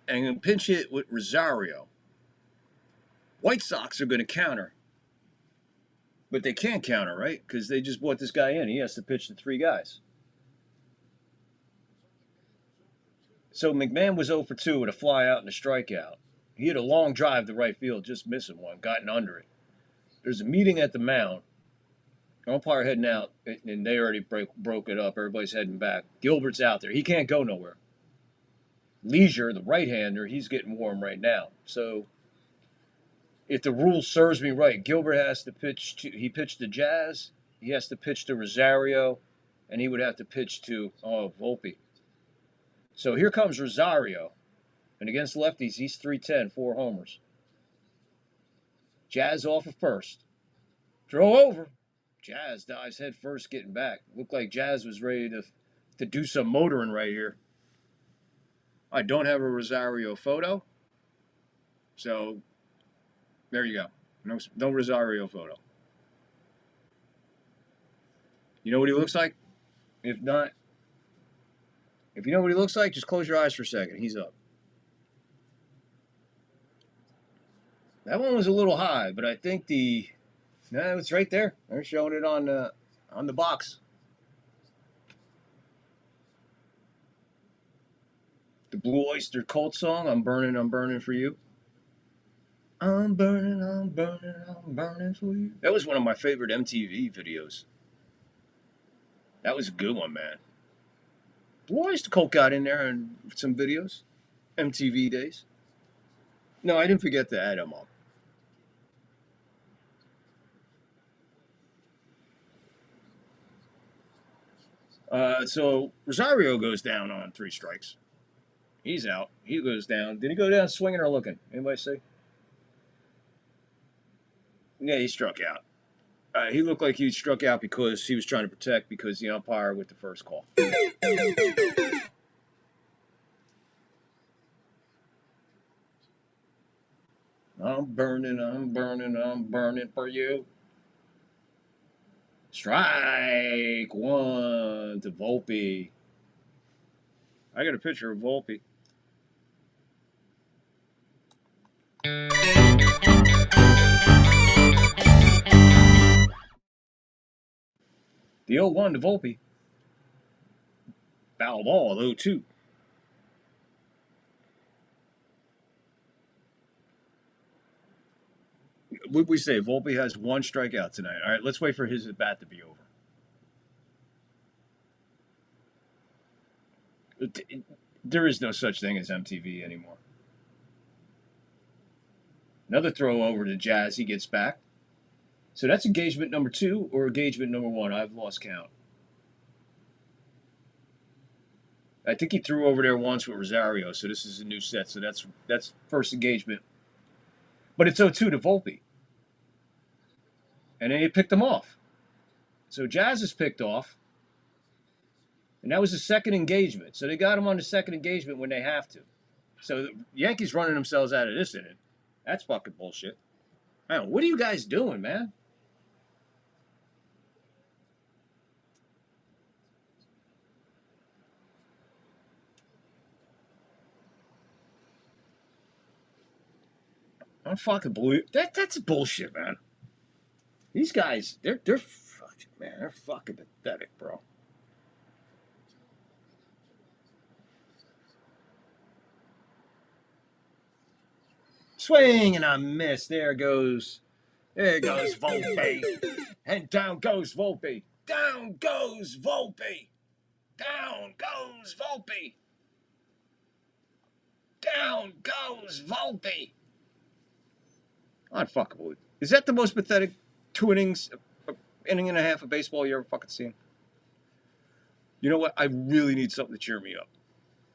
and pinch hit with Rosario. White Sox are going to counter. But they can't counter, right? Because they just brought this guy in. He has to pitch to 3 guys. So McMahon was 0 for 2 with a fly out and a strikeout. He had a long drive to right field, just missing one, gotten under it. There's a meeting at the mound. Umpire heading out, and they already broke it up. Everybody's heading back. Gilbert's out there. He can't go nowhere. Leisure, the right-hander, he's getting warm right now. So if the rule serves me right, Gilbert has to pitch to, he pitched to Jazz, he has to pitch to Rosario, and he would have to pitch to Volpe. So here comes Rosario. And against lefties, he's 310, 4 homers. Jazz off of first. Throw over. Jazz dives head first, getting back. Looked like Jazz was ready to do some motoring right here. I don't have a Rosario photo. So, there you go. No Rosario photo. You know what he looks like? If you know what he looks like, just close your eyes for a second. He's up. That one was a little high, but I think no, it's right there. They're showing it on the box. The Blue Oyster Cult song, I'm burning for you. I'm burning for you. That was one of my favorite MTV videos. That was a good one, man. Blue Oyster Cult got in there in some videos. MTV days. No, I didn't forget to add them up. So Rosario goes down on 3 strikes. He's out. He goes down. Did he go down swinging or looking? Anybody see? Yeah, he struck out. He looked like he struck out because he was trying to protect because the umpire with the first call. I'm burning for you. Strike 1 to Volpe. I got a picture of Volpe. The 0-1 to Volpe. Foul ball, 0-2. What we say? Volpe has 1 strikeout tonight. All right, let's wait for his at-bat to be over. There is no such thing as MTV anymore. Another throw over to Jazz. He gets back. So that's engagement number 2 or engagement number 1. I've lost count. I think he threw over there once with Rosario, so this is a new set. So that's first engagement. But it's 0-2 to Volpe. And then he picked him off. So Jazz is picked off. And that was the second engagement. So they got him on the second engagement when they have to. So the Yankees running themselves out of this inning. That's fucking bullshit. Man, what are you guys doing, man? I don't fucking believe that's bullshit, man. These guys, they're fucking, man, they're fucking pathetic, bro. Swing and I miss. There goes Volpe. And down goes Volpe. Down goes Volpe. Down goes Volpe. Down goes Volpe. Unfuckable. Is that the most pathetic 2 innings, inning and a half of baseball you ever fucking seen? You know what? I really need something to cheer me up.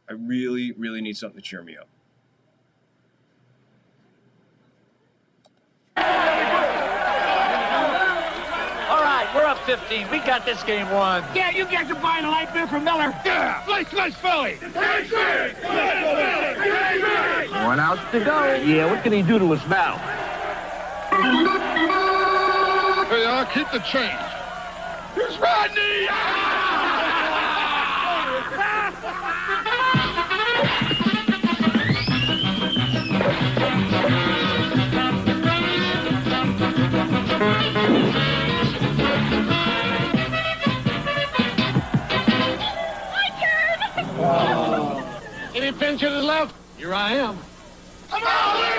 I really, really need something to cheer me up. All right, we're up 15. We got this game won. Yeah, you guys are buying a light beer from Miller. Yeah, slice Philly. 1 out to go. Yeah, what can he do to us now? Hey, keep the change. Here's Rodney! Any pinch hitters left? Here I am. Come on, ladies!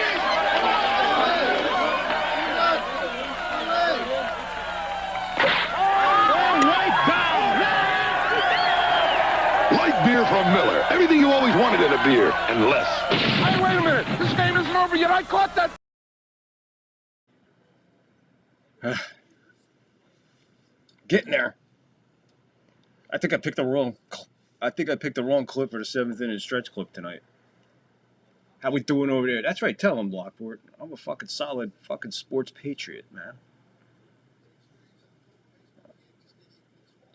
Light beer from Miller. Everything you always wanted in a beer, and less. Hey, wait a minute. This game isn't over yet. I caught that. Getting there. I think I picked the wrong clip for the 7th inning stretch clip tonight. How we doing over there? That's right. Tell him, Lockport. I'm a fucking solid fucking sports patriot, man.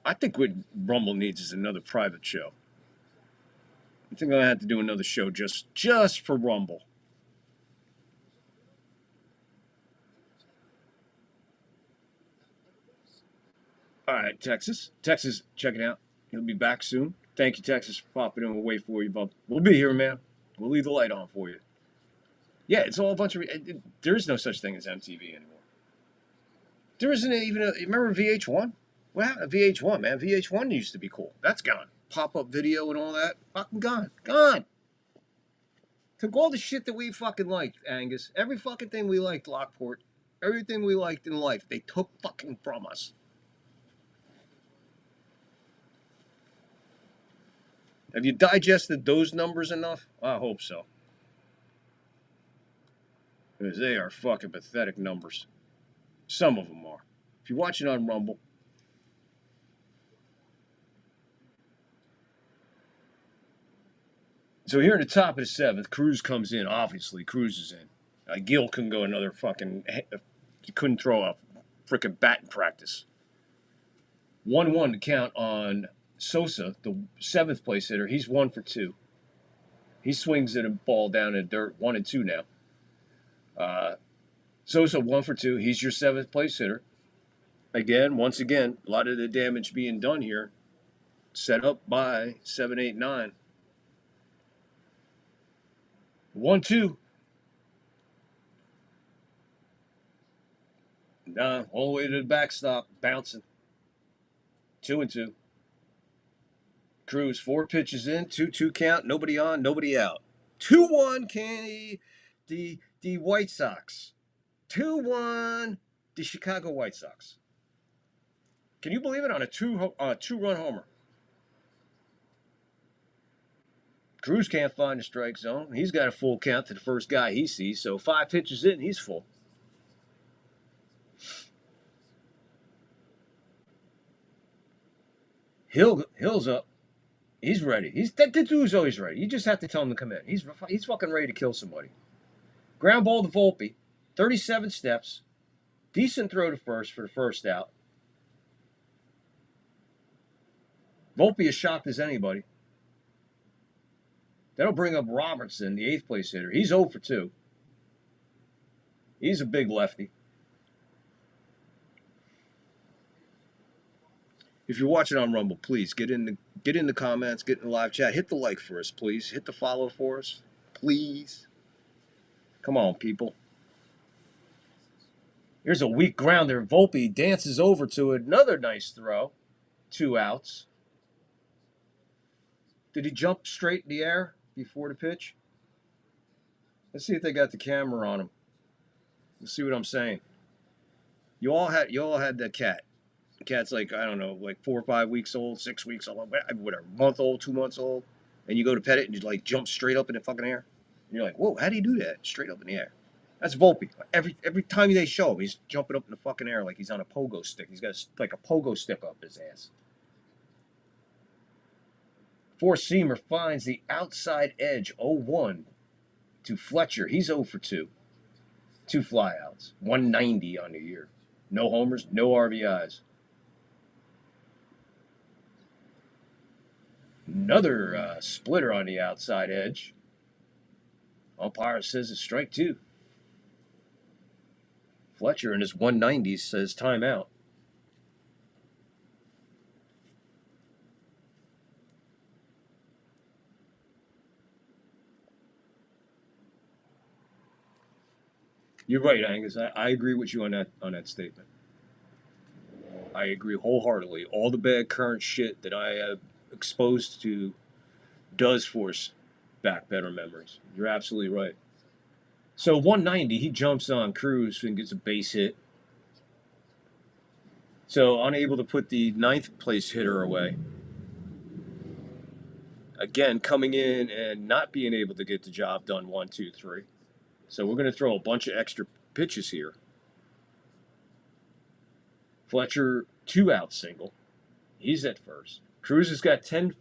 I think what Rumble needs is another private show. I think I'm gonna have to do another show just for Rumble. All right, Texas, check it out. He'll be back soon. Thank you, Texas, for popping in. We'll wait for you, but we'll be here, man. We'll leave the light on for you. Yeah, it's all a bunch of... there is no such thing as MTV anymore. There isn't even a... Remember VH1? What happened to VH1, man? VH1 used to be cool. That's gone. Pop-up video and all that. Fucking gone. Gone. Took all the shit that we fucking liked, Angus. Every fucking thing we liked, Lockport. Everything we liked in life, they took fucking from us. Have you digested those numbers enough? I hope so. Because they are fucking pathetic numbers. Some of them are. If you're watching on Rumble, So here in the top of the 7th, Cruz comes in. Obviously, Cruz is in. Gil couldn't go another fucking... He couldn't throw a freaking bat in practice. 1-1 to count on Sosa, the 7th place hitter. He's 1 for 2. He swings at a ball down in dirt, 1-2 now. Sosa 1 for 2. He's your 7th place hitter. Again, once again, a lot of the damage being done here. Set up by 7, 8, 9. 1-2. Nah, all the way to the backstop, bouncing. 2-2. Cruz, 4 pitches in, 2-2 count, nobody on, nobody out. 2-1, Kenny, the White Sox. 2-1, the Chicago White Sox. Can you believe it? On a two-run homer. Cruz can't find the strike zone. He's got a full count to the first guy he sees, so 5 pitches in, he's full. Hill's up. He's ready. That dude's always ready. You just have to tell him to come in. He's fucking ready to kill somebody. Ground ball to Volpe. 37 steps. Decent throw to first for the first out. Volpe as shocked as anybody. That'll bring up Robertson, the 8th place hitter. He's 0 for 2. He's a big lefty. If you're watching on Rumble, please get in the comments, get in the live chat. Hit the like for us, please. Hit the follow for us, please. Come on, people. Here's a weak grounder. Volpe dances over to it. Another nice throw. 2 outs. Did he jump straight in the air before the pitch? Let's see if they got the camera on him. Let's see what I'm saying. You all had that cat. The cat's like, I don't know, like 4 or 5 weeks old, 6 weeks old, whatever, month old, 2 months old, and you go to pet it and you like jump straight up in the fucking air. And you're like, whoa, how do you do that? Straight up in the air. That's Volpe. Every time they show him, he's jumping up in the fucking air like he's on a pogo stick. He's got like a pogo stick up his ass. 4-seamer finds the outside edge, 0-1 to Fletcher. He's 0 for 2. 2 flyouts, 190 on the year. No homers, no RBIs. Another splitter on the outside edge. Umpire says it's strike 2. Fletcher in his 190s says timeout. You're right, Angus. I agree with you on that statement. I agree wholeheartedly. All the bad current shit that I have exposed to does force back better memories. You're absolutely right. So 190, he jumps on Cruz and gets a base hit. So unable to put the 9th place hitter away. Again, coming in and not being able to get the job done 1, 2, 3. So we're going to throw a bunch of extra pitches here. Fletcher, 2-out single. He's at first. Cruz has got 10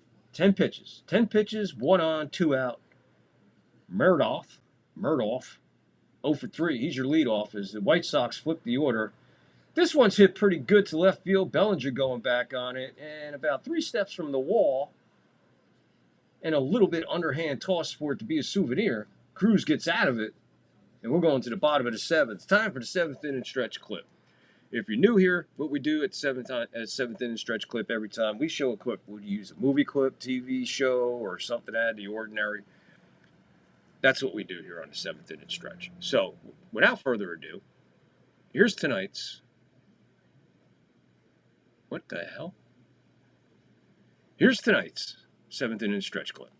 pitches. 10 pitches, 1 on, 2 out. Murdoff, 0 for 3. He's your leadoff as the White Sox flip the order. This one's hit pretty good to left field. Bellinger going back on it. And about 3 steps from the wall and a little bit underhand toss for it to be a souvenir. Cruz gets out of it. And we're going to the bottom of the 7th. Time for the 7th inning stretch clip. If you're new here, what we do at 7th inning stretch clip every time, we show a clip. We'll use a movie clip, TV show, or something out of the ordinary. That's what we do here on the 7th inning stretch. So, without further ado, here's tonight's... What the hell? Here's tonight's 7th inning stretch clip.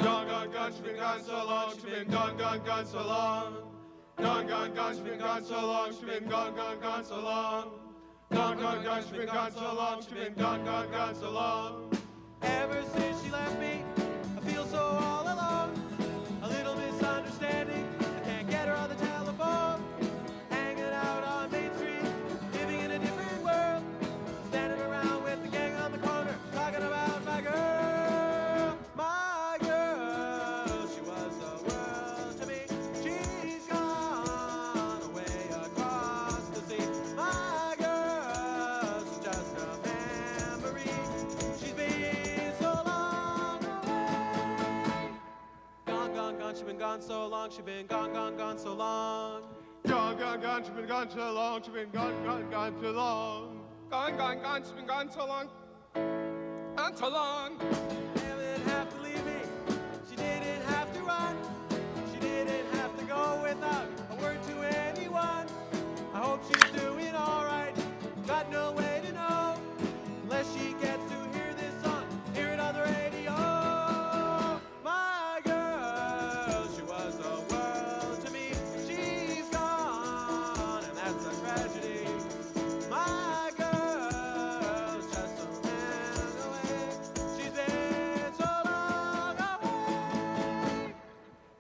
Gone, gone, gone, she's been gone so long, she's been gone, gone, gone so long. Gone, gone, gone, she's been gone so long, she's been gone, gone, gone so long. Gone, gone, gone, she's been gone so long, she's been gone, gone, gone so long. Ever since she left me, I feel so all alone. A little misunderstanding, I can't get her on the telephone. Hanging out on Main Street, living in a different world. Standing around with the gang on the corner, talking about my girl. gone so long, she's been gone, gone, gone so long. Gone, gone, gone, she's been gone so long, she's been gone, gone, gone so long. Gone, gone, gone, she's been gone so long. Gone so long. She didn't have to leave me. She didn't have to run. She didn't have to go without a word to anyone. I hope she's doing all right. Got no way to know unless she gets to hear this song, hear it on the radio. My girl, she was the world to me. She's gone, and that's a tragedy. My girl's just a man away. She's been so long away.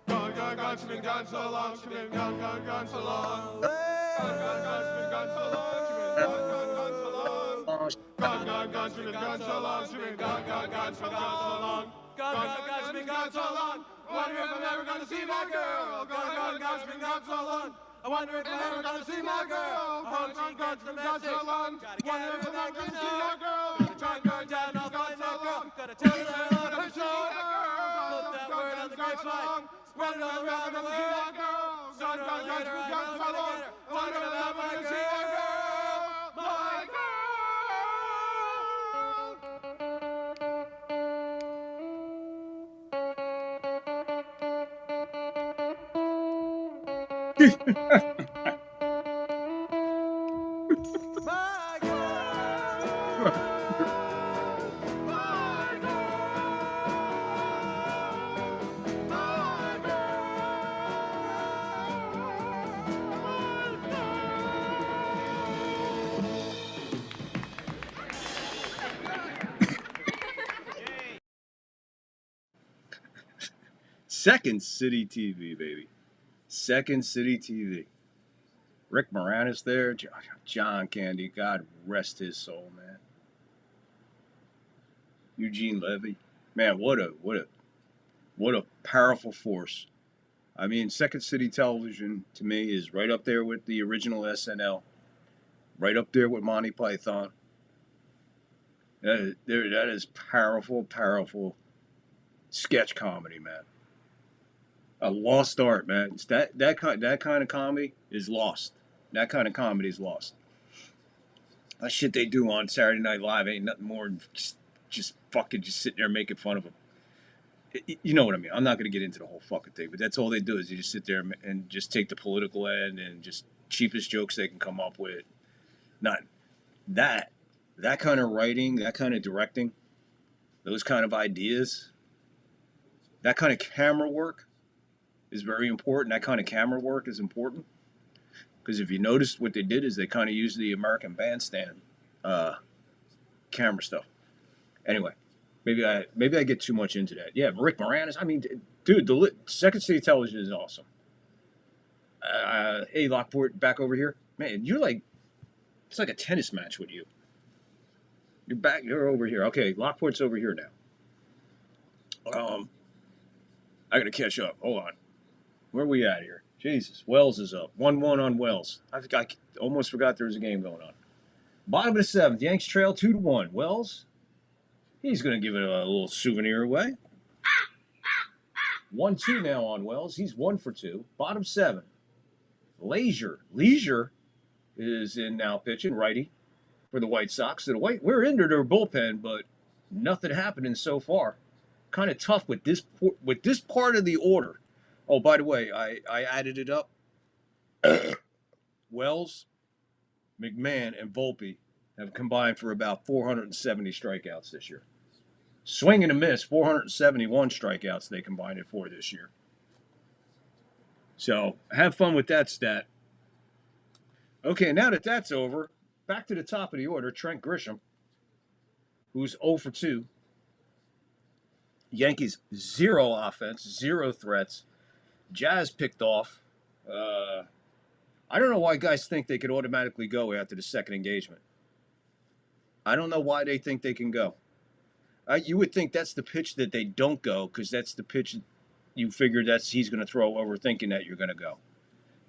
Gone, gone, gone, she's been gone so long. She's been gone, gone, gone so long. Gone, gone, gone, she's been gone so long. She's been gone, gone, gone so long. Gone, gone, gone, she's been gone so long. She's been gone, gone, gone, so long. Gone, gone, gone, she's been gone so long. I wonder if I'm ever gonna see my girl. Gone, gone, gone, she's been gone so long. I wonder if I'm ever gonna see my girl. Gone, gone, gone, she's been gone so long. Wonder if I'm ever gonna see my girl. Gotta try and burn down off my neck, girl. Gotta tell her that I love her so. Put that word on the grapevine. Spread it all around the world. Sooner or later I know I'm gonna get her. Wonder if I'm ever gonna see my girl. My girl. Second City TV, baby. Second City TV. Rick Moranis there. John Candy. God rest his soul, man. Eugene Levy. Man, what a powerful force. I mean, Second City Television, to me, is right up there with the original SNL. Right up there with Monty Python. That is powerful, powerful sketch comedy, man. A lost art, man. It's that kind of comedy is lost. That kind of comedy is lost. That shit they do on Saturday Night Live ain't nothing more than just sitting there making fun of them. You know what I mean? I'm not going to get into the whole fucking thing, but that's all they do is they just sit there and just take the political end and just cheapest jokes they can come up with. Not that kind of writing, that kind of directing, those kind of ideas, that kind of camera work is very important. That kind of camera work is important because if you notice what they did is they kind of used the American Bandstand camera stuff. Anyway, maybe I get too much into that. Yeah, Rick Moranis. I mean, dude, the Second City Television is awesome. Hey, Lockport, back over here, man. It's like a tennis match with you. You're back. You're over here. Okay, Lockport's over here now. I gotta catch up. Hold on. Where are we at here? Jesus, Wells is up. 1-1 on Wells. I almost forgot there was a game going on. Bottom of the seventh, Yanks trail 2-1. Wells, he's going to give it a little souvenir away. 1-2 now on Wells. He's 1 for 2. Bottom 7. Leisure is in now pitching, righty, for the White Sox. We're into their bullpen, but nothing happening so far. Kind of tough with this part of the order. Oh, by the way, I added it up. Wells, McMahon, and Volpe have combined for about 470 strikeouts this year. Swing and a miss, 471 strikeouts they combined it for this year. So have fun with that stat. Okay, now that that's over, back to the top of the order, Trent Grisham, who's 0 for 2. Yankees, 0 offense, 0 threats. Jazz picked off. I don't know why guys think they could automatically go after the second engagement. I don't know why they think they can go. You would think that's the pitch that they don't go because that's the pitch you figure he's going to throw over thinking that you're going to go.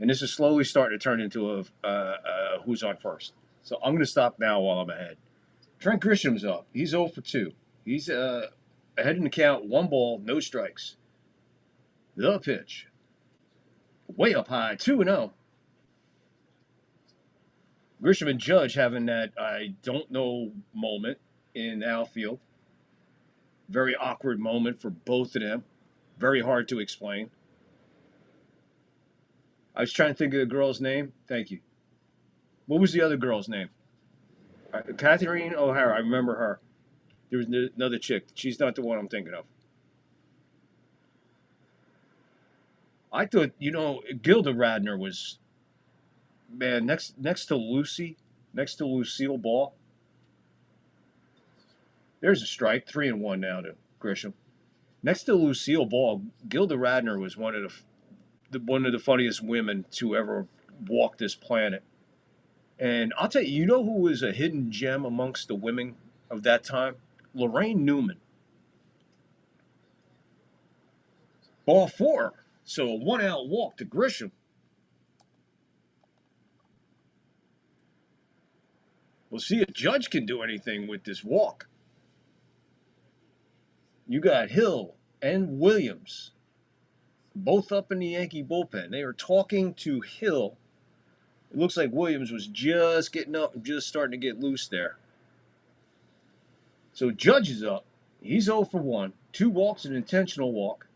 And this is slowly starting to turn into a who's on first. So I'm going to stop now while I'm ahead. Trent Grisham's up. He's 0 for 2. He's ahead in the count, 1 ball, no strikes. The pitch. Way up high, 2-0. Grisham and Judge having that I don't know moment in the outfield. Very awkward moment for both of them. Very hard to explain. I was trying to think of the girl's name. Thank you. What was the other girl's name? Catherine O'Hara. I remember her. There was another chick. She's not the one I'm thinking of. I thought, Gilda Radner was, man, next to Lucy, next to Lucille Ball. There's a strike. 3-1 now to Grisham. Next to Lucille Ball, Gilda Radner was one of the funniest women to ever walk this planet. And I'll tell you, who was a hidden gem amongst the women of that time? Lorraine Newman. Ball 4. So a 1-out walk to Grisham. We'll see if Judge can do anything with this walk. You got Hill and Williams both up in the Yankee bullpen. They are talking to Hill. It looks like Williams was just getting up and just starting to get loose there. So Judge is up. He's 0 for 1. 2 walks, an intentional walk.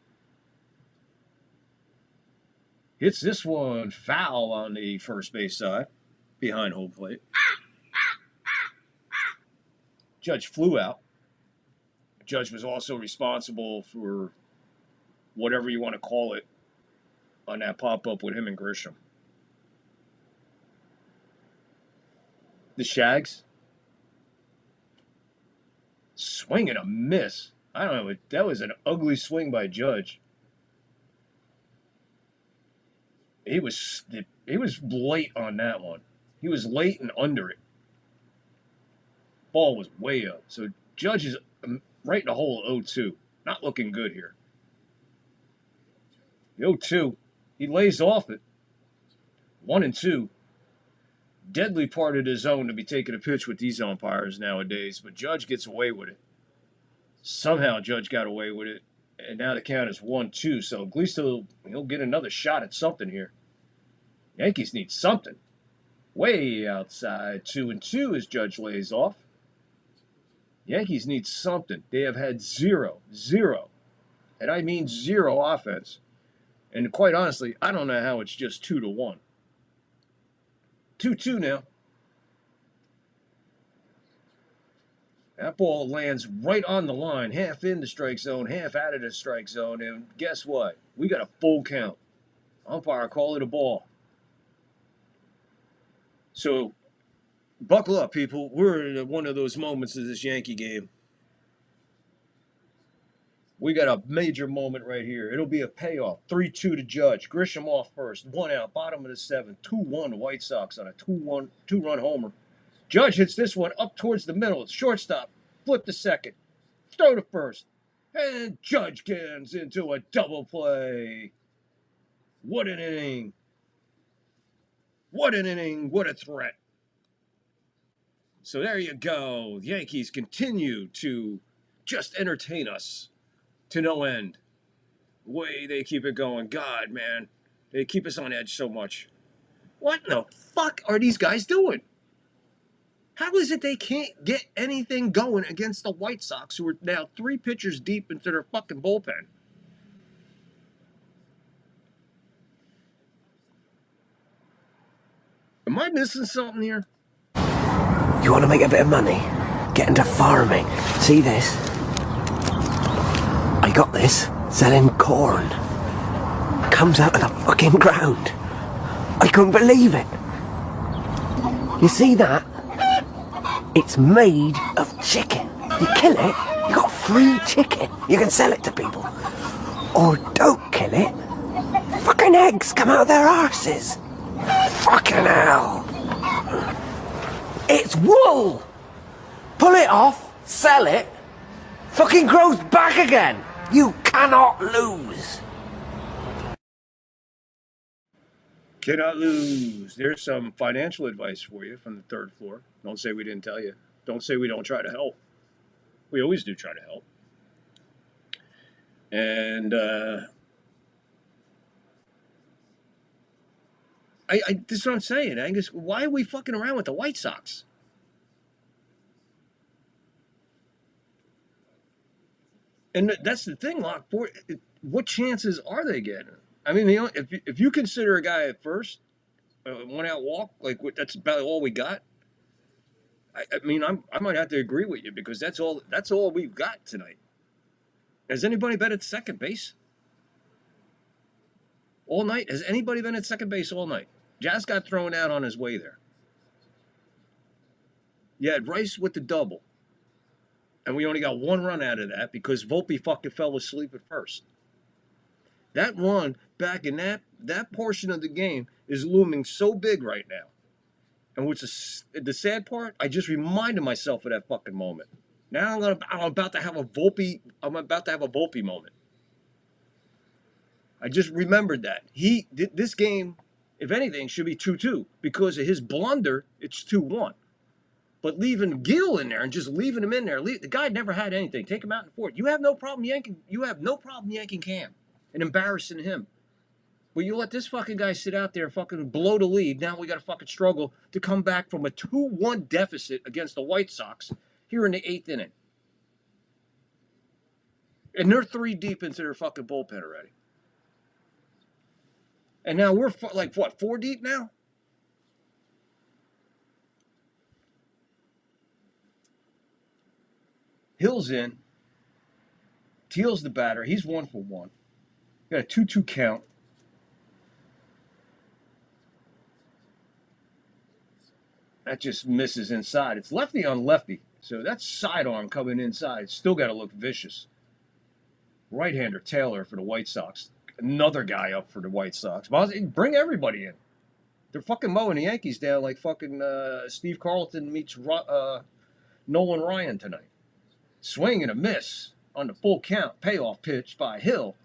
Hits this one foul on the first base side, behind home plate. Judge flew out. Judge was also responsible for whatever you want to call it on that pop-up with him and Grisham. The Shags. Swing and a miss. I don't know. That was an ugly swing by Judge. He was late on that one. He was late and under it. Ball was way up. So Judge is right in the hole at 0-2. Not looking good here. The 0-2. He lays off it. 1-2. Deadly part of the zone to be taking a pitch with these umpires nowadays, but Judge gets away with it. Somehow Judge got away with it, and now the count is 1-2, so at least he'll get another shot at something here. Yankees need something. Way outside, 2-2 as Judge lays off. Yankees need something. They have had zero, and I mean zero offense. And quite honestly, I don't know how it's just 2-1. 2-2 now. That ball lands right on the line, half in the strike zone, half out of the strike zone, and guess what? We got a full count. Umpire call it a ball. So, buckle up, people. We're in one of those moments of this Yankee game. We got a major moment right here. It'll be a payoff. 3-2 to Judge. Grisham off first. 1 out. Bottom of the 7th. 2-1 White Sox on a 2-run homer. Judge hits this one up towards the middle. Shortstop. Flip to second. Throw to first. And Judge gets into a double play. What an inning. What an inning. What a threat. So there you go. The Yankees continue to just entertain us to no end. The way they keep it going. God, man. They keep us on edge so much. What in the fuck are these guys doing? How is it they can't get anything going against the White Sox, who are now 3 pitchers deep into their fucking bullpen? Am I missing something here? You want to make a bit of money? Get into farming. See this? I got this selling corn. Comes out of the fucking ground. I couldn't believe it. You see that? It's made of chicken. You kill it, you got free chicken. You can sell it to people. Or don't kill it. Fucking eggs come out of their arses. Fucking hell. It's wool. Pull it off, sell it, fucking grows back again. You cannot lose. Cannot lose. There's some financial advice for you from the 3rd floor. Don't say we didn't tell you. Don't say we don't try to help. We always do try to help. And This is what I'm saying, Angus. Why are we fucking around with the White Sox? And that's the thing, Locke. What chances are they getting? I mean, if you consider a guy at first, one out walk, like that's about all we got. I mean, I might have to agree with you because that's all we've got tonight. Has anybody been at second base all night? Has anybody been at second base all night? Jazz got thrown out on his way there. You had Rice with the double. And we only got one run out of that because Volpe fucking fell asleep at first. That run back in that portion of the game is looming so big right now. And what's the sad part? I just reminded myself of that fucking moment. Now I'm about to have a Volpe moment. I just remembered that. This game, if anything, should be 2-2. Because of his blunder, it's 2-1. But leaving Gil in there and just leaving him in there, the guy never had anything. Take him out in fourth. You have no problem yanking Cam and embarrassing him. But you let this fucking guy sit out there and fucking blow the lead. Now we got to fucking struggle to come back from a 2-1 deficit against the White Sox here in the 8th inning. And they're 3 deep into their fucking bullpen already. And now we're like, what, 4 deep now? Hill's in. Teal's the batter. He's 1 for 1. Got a 2-2 count. That just misses inside. It's lefty on lefty. So that's sidearm coming inside. Still got to look vicious. Right-hander Taylor for the White Sox. Another guy up for the White Sox. Bring everybody in. They're fucking mowing the Yankees down like fucking Steve Carlton meets Nolan Ryan tonight. Swing and a miss on the full count. Payoff pitch by Hill.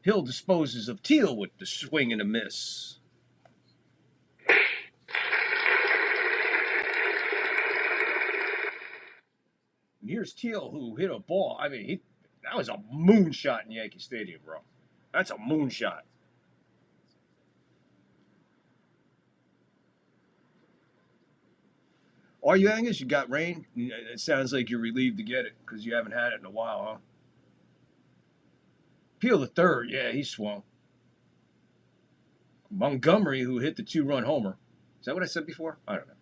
Hill disposes of Teal with the swing and a miss. And here's Teal who hit a ball. I mean, that was a moonshot in Yankee Stadium, bro. That's a moonshot. Are you, Angus? You got rain? It sounds like you're relieved to get it because you haven't had it in a while, huh? Peel the third. Yeah, he swung. Montgomery, who hit the 2-run homer. Is that what I said before? I don't know.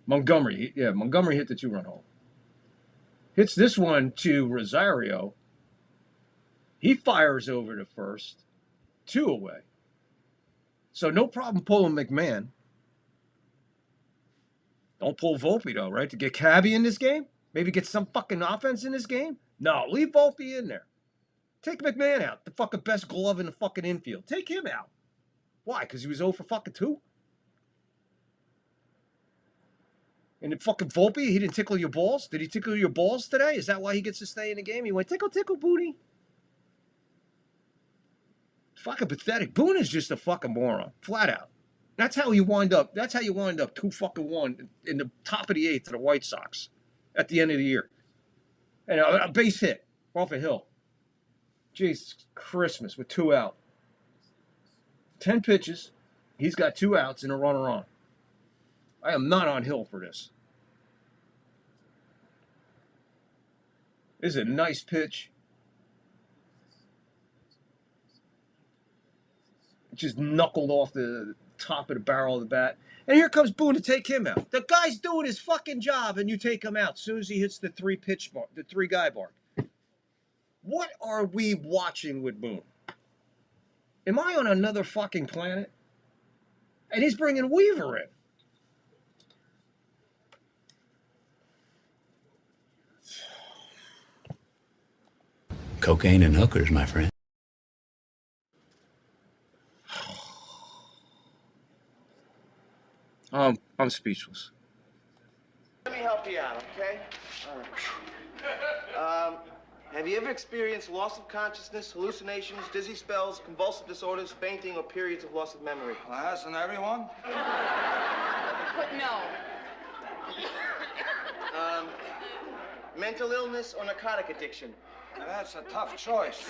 Montgomery hit the 2-run homer. Hits this one to Rosario. He fires over to first. 2 away. So no problem pulling McMahon. Don't pull Volpe, though, right? To get Cabby in this game? Maybe get some fucking offense in this game? No, leave Volpe in there. Take McMahon out. The fucking best glove in the fucking infield. Take him out. Why? Because he was 0 for fucking 2? And the fucking Volpe, he didn't tickle your balls? Did he tickle your balls today? Is that why he gets to stay in the game? He went, tickle, tickle, booty. Fucking pathetic. Boone is just a fucking moron. Flat out. That's how you wind up 2-1 in the top of the 8th to the White Sox at the end of the year. And a base hit off a Hill. Jesus Christmas with 2 out. 10 pitches. He's got 2 outs and a runner on. I am not on Hill for this. This is a nice pitch. Just knuckled off the top of the barrel of the bat. And here comes Boone to take him out. The guy's doing his fucking job, and you take him out as soon as he hits the 3-pitch mark, the 3-guy mark. What are we watching with Boone? Am I on another fucking planet? And he's bringing Weaver in. Cocaine and hookers, my friend. I'm speechless. Let me help you out, okay? Have you ever experienced loss of consciousness, hallucinations, dizzy spells, convulsive disorders, fainting, or periods of loss of memory? Well, hasn't everyone? No. Mental illness or narcotic addiction? Now, that's a tough choice.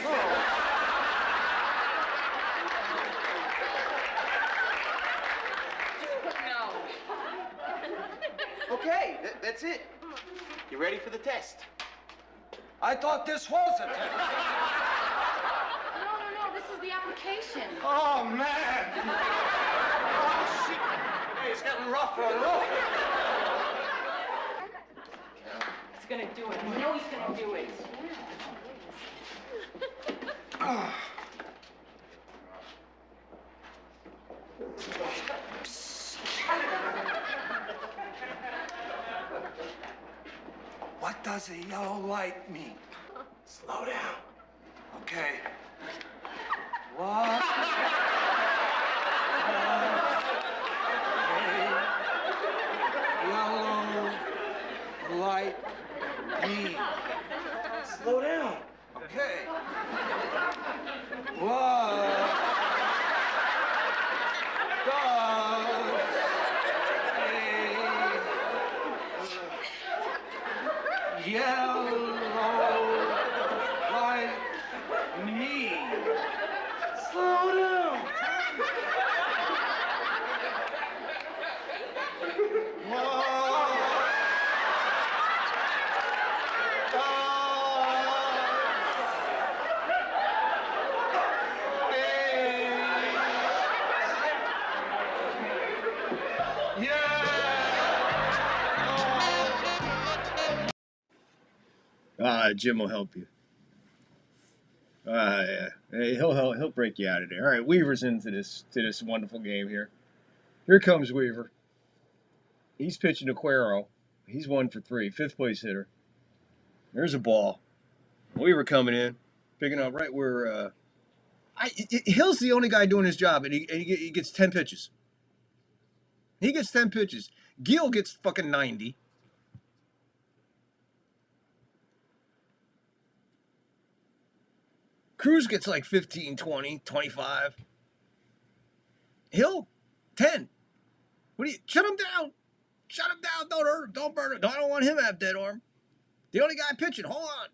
Okay, that's it. You ready for the test? I thought this was a test. No, this is the application. Oh, man. Oh, shit. Hey, it's getting rougher and rougher. He's gonna do it. You know he's gonna do it. What does a yellow light mean? Slow down. Okay. What? Yellow light mean? Slow down. Okay. What does a yellow light mean? Slow down. Jim will help you. Yeah. Hey, he'll break you out of there. All right, Weaver's into this wonderful game here. Here comes Weaver. He's pitching to Cuero. He's 1 for 3, 5th place hitter. There's a ball. Weaver coming in, picking up right where Hill's the only guy doing his job, and he gets 10 pitches. He gets 10 pitches. Gil gets fucking 90. Cruz gets like 15, 20, 25. Hill, 10. What do you? Shut him down. Shut him down. Don't hurt him. Don't burn him. I don't want him to have dead arm. The only guy pitching. Hold on.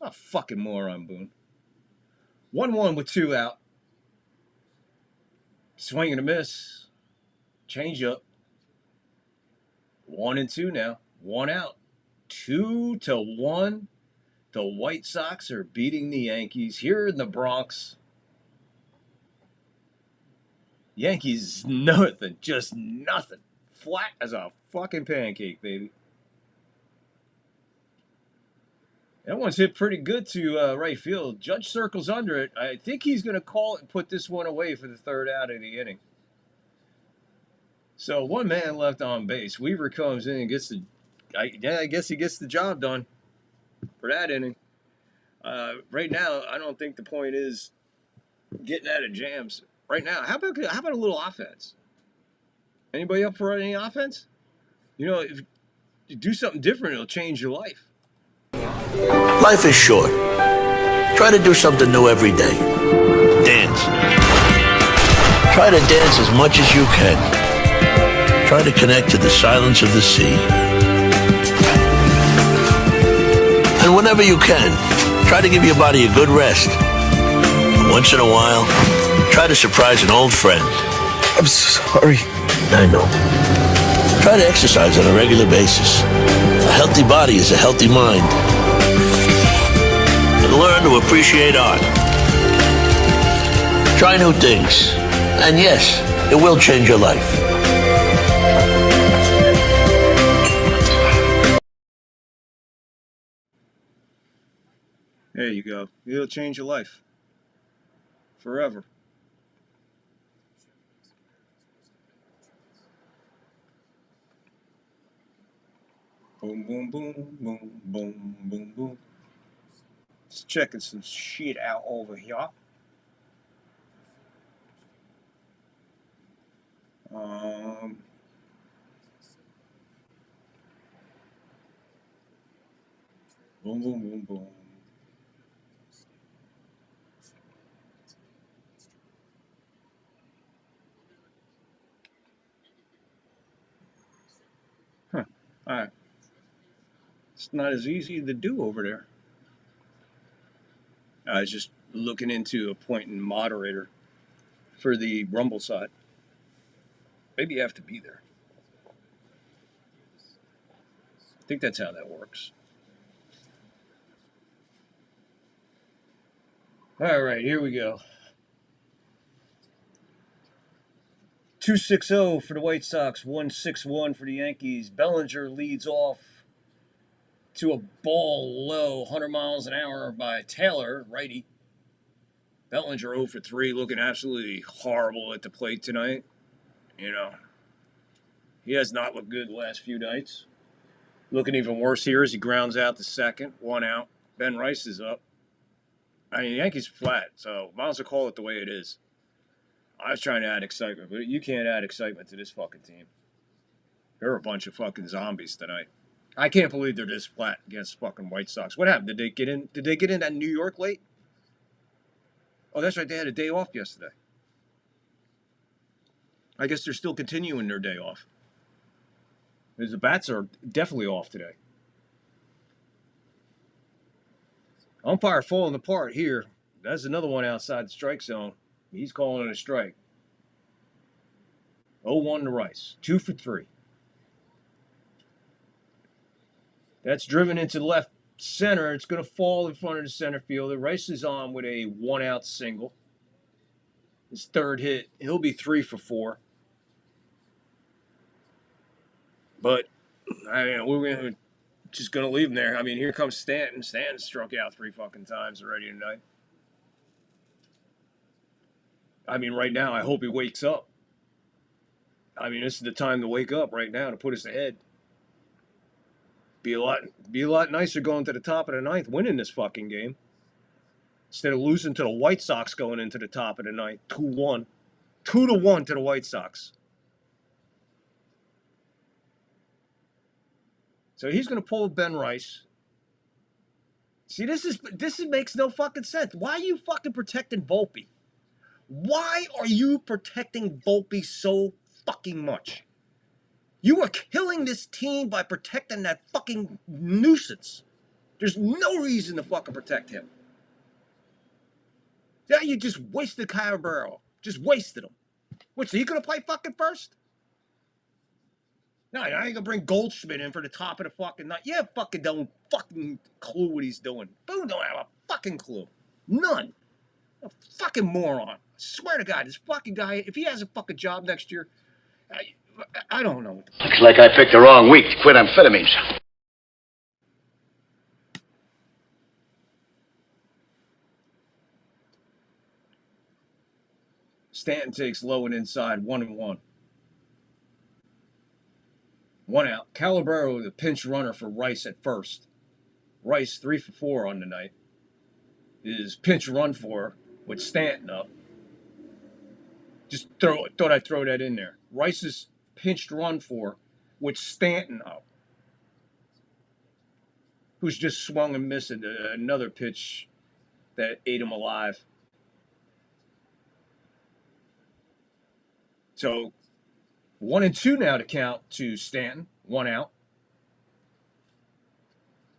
Oh, fucking moron, Boone. 1-1 with 2 out. Swing and a miss. Change up. 1-2 now. 1 out. 2-1. The White Sox are beating the Yankees here in the Bronx. Yankees, nothing. Just nothing. Flat as a fucking pancake, baby. That one's hit pretty good to right field. Judge circles under it. I think he's going to call it and put this one away for the 3rd out of the inning. So 1 man left on base. Weaver comes in and gets the... I guess he gets the job done for that inning. Right now, I don't think the point is getting out of jams. Right now, how about a little offense? Anybody up for any offense? You know, if you do something different, it'll change your life. Life is short. Try to do something new every day. Dance. Try to dance as much as you can. Try to connect to the silence of the sea. And whenever you can, try to give your body a good rest. And once in a while, try to surprise an old friend. I'm sorry. I know. Try to exercise on a regular basis. A healthy body is a healthy mind. And learn to appreciate art. Try new things. And yes, it will change your life. There you go. It'll change your life. Forever. Boom, boom, boom, boom, boom, boom, boom. Just checking some shit out over here. Boom, boom, boom, boom. Huh. All right. It's not as easy to do over there. I was just looking into appointing moderator for the Rumble side. Maybe you have to be there. I think that's how that works. All right, here we go. 2-6-0 for the White Sox, 1-6-1 for the Yankees. Bellinger leads off to a ball low, 100 miles an hour by Taylor, righty. Bellinger 0 for 3, looking absolutely horrible at the plate tonight. You know, he has not looked good the last few nights. Looking even worse here as he grounds out the second, 1 out. Ben Rice is up. I mean, the Yankees flat, so might as well call it the way it is. I was trying to add excitement, but you can't add excitement to this fucking team. They're a bunch of fucking zombies tonight. I can't believe they're this flat against fucking White Sox. What happened? Did they get in? Did they get in at New York late? Oh, that's right. They had a day off yesterday. I guess they're still continuing their day off. Because the bats are definitely off today. Umpire falling apart here. That's another one outside the strike zone. He's calling it a strike. 0-1 to Rice. 2 for 3. That's driven into left center. It's going to fall in front of the center fielder. Rice is on with a 1-out single. His third hit. He'll be 3 for 4. But, I mean, we're just going to leave him there. I mean, here comes Stanton. Stanton struck out 3 fucking times already tonight. I mean, right now, I hope he wakes up. I mean, this is the time to wake up right now to put us ahead. Be a lot nicer going to the top of the ninth, winning this fucking game, instead of losing to the White Sox going into the top of the ninth, 2-1, 2-1 to the White Sox. So he's going to pull Ben Rice. See, this makes no fucking sense. Why are you fucking protecting Volpe? Why are you protecting Volpe so fucking much? You are killing this team by protecting that fucking nuisance. There's no reason to fucking protect him. Yeah, you just wasted Caballero. Just wasted him. What's he gonna play fucking first? No, I ain't gonna bring Goldschmidt in for the top of the fucking night. Yeah, fucking don't fucking clue what he's doing. Boone don't have a fucking clue. None. A fucking moron. I swear to God, this fucking guy, if he has a fucking job next year, I don't know. Looks like I picked the wrong week to quit amphetamines. Stanton takes low and inside, 1-1. 1 out. Caballero, the pinch runner for Rice at first. Rice 3 for 4 on the night. His pinch run for with Stanton up. Just thought I'd throw that in there. Rice's pinched run for with Stanton up, who's just swung and missed another pitch that ate him alive. So 1-2 now to count to Stanton, 1 out.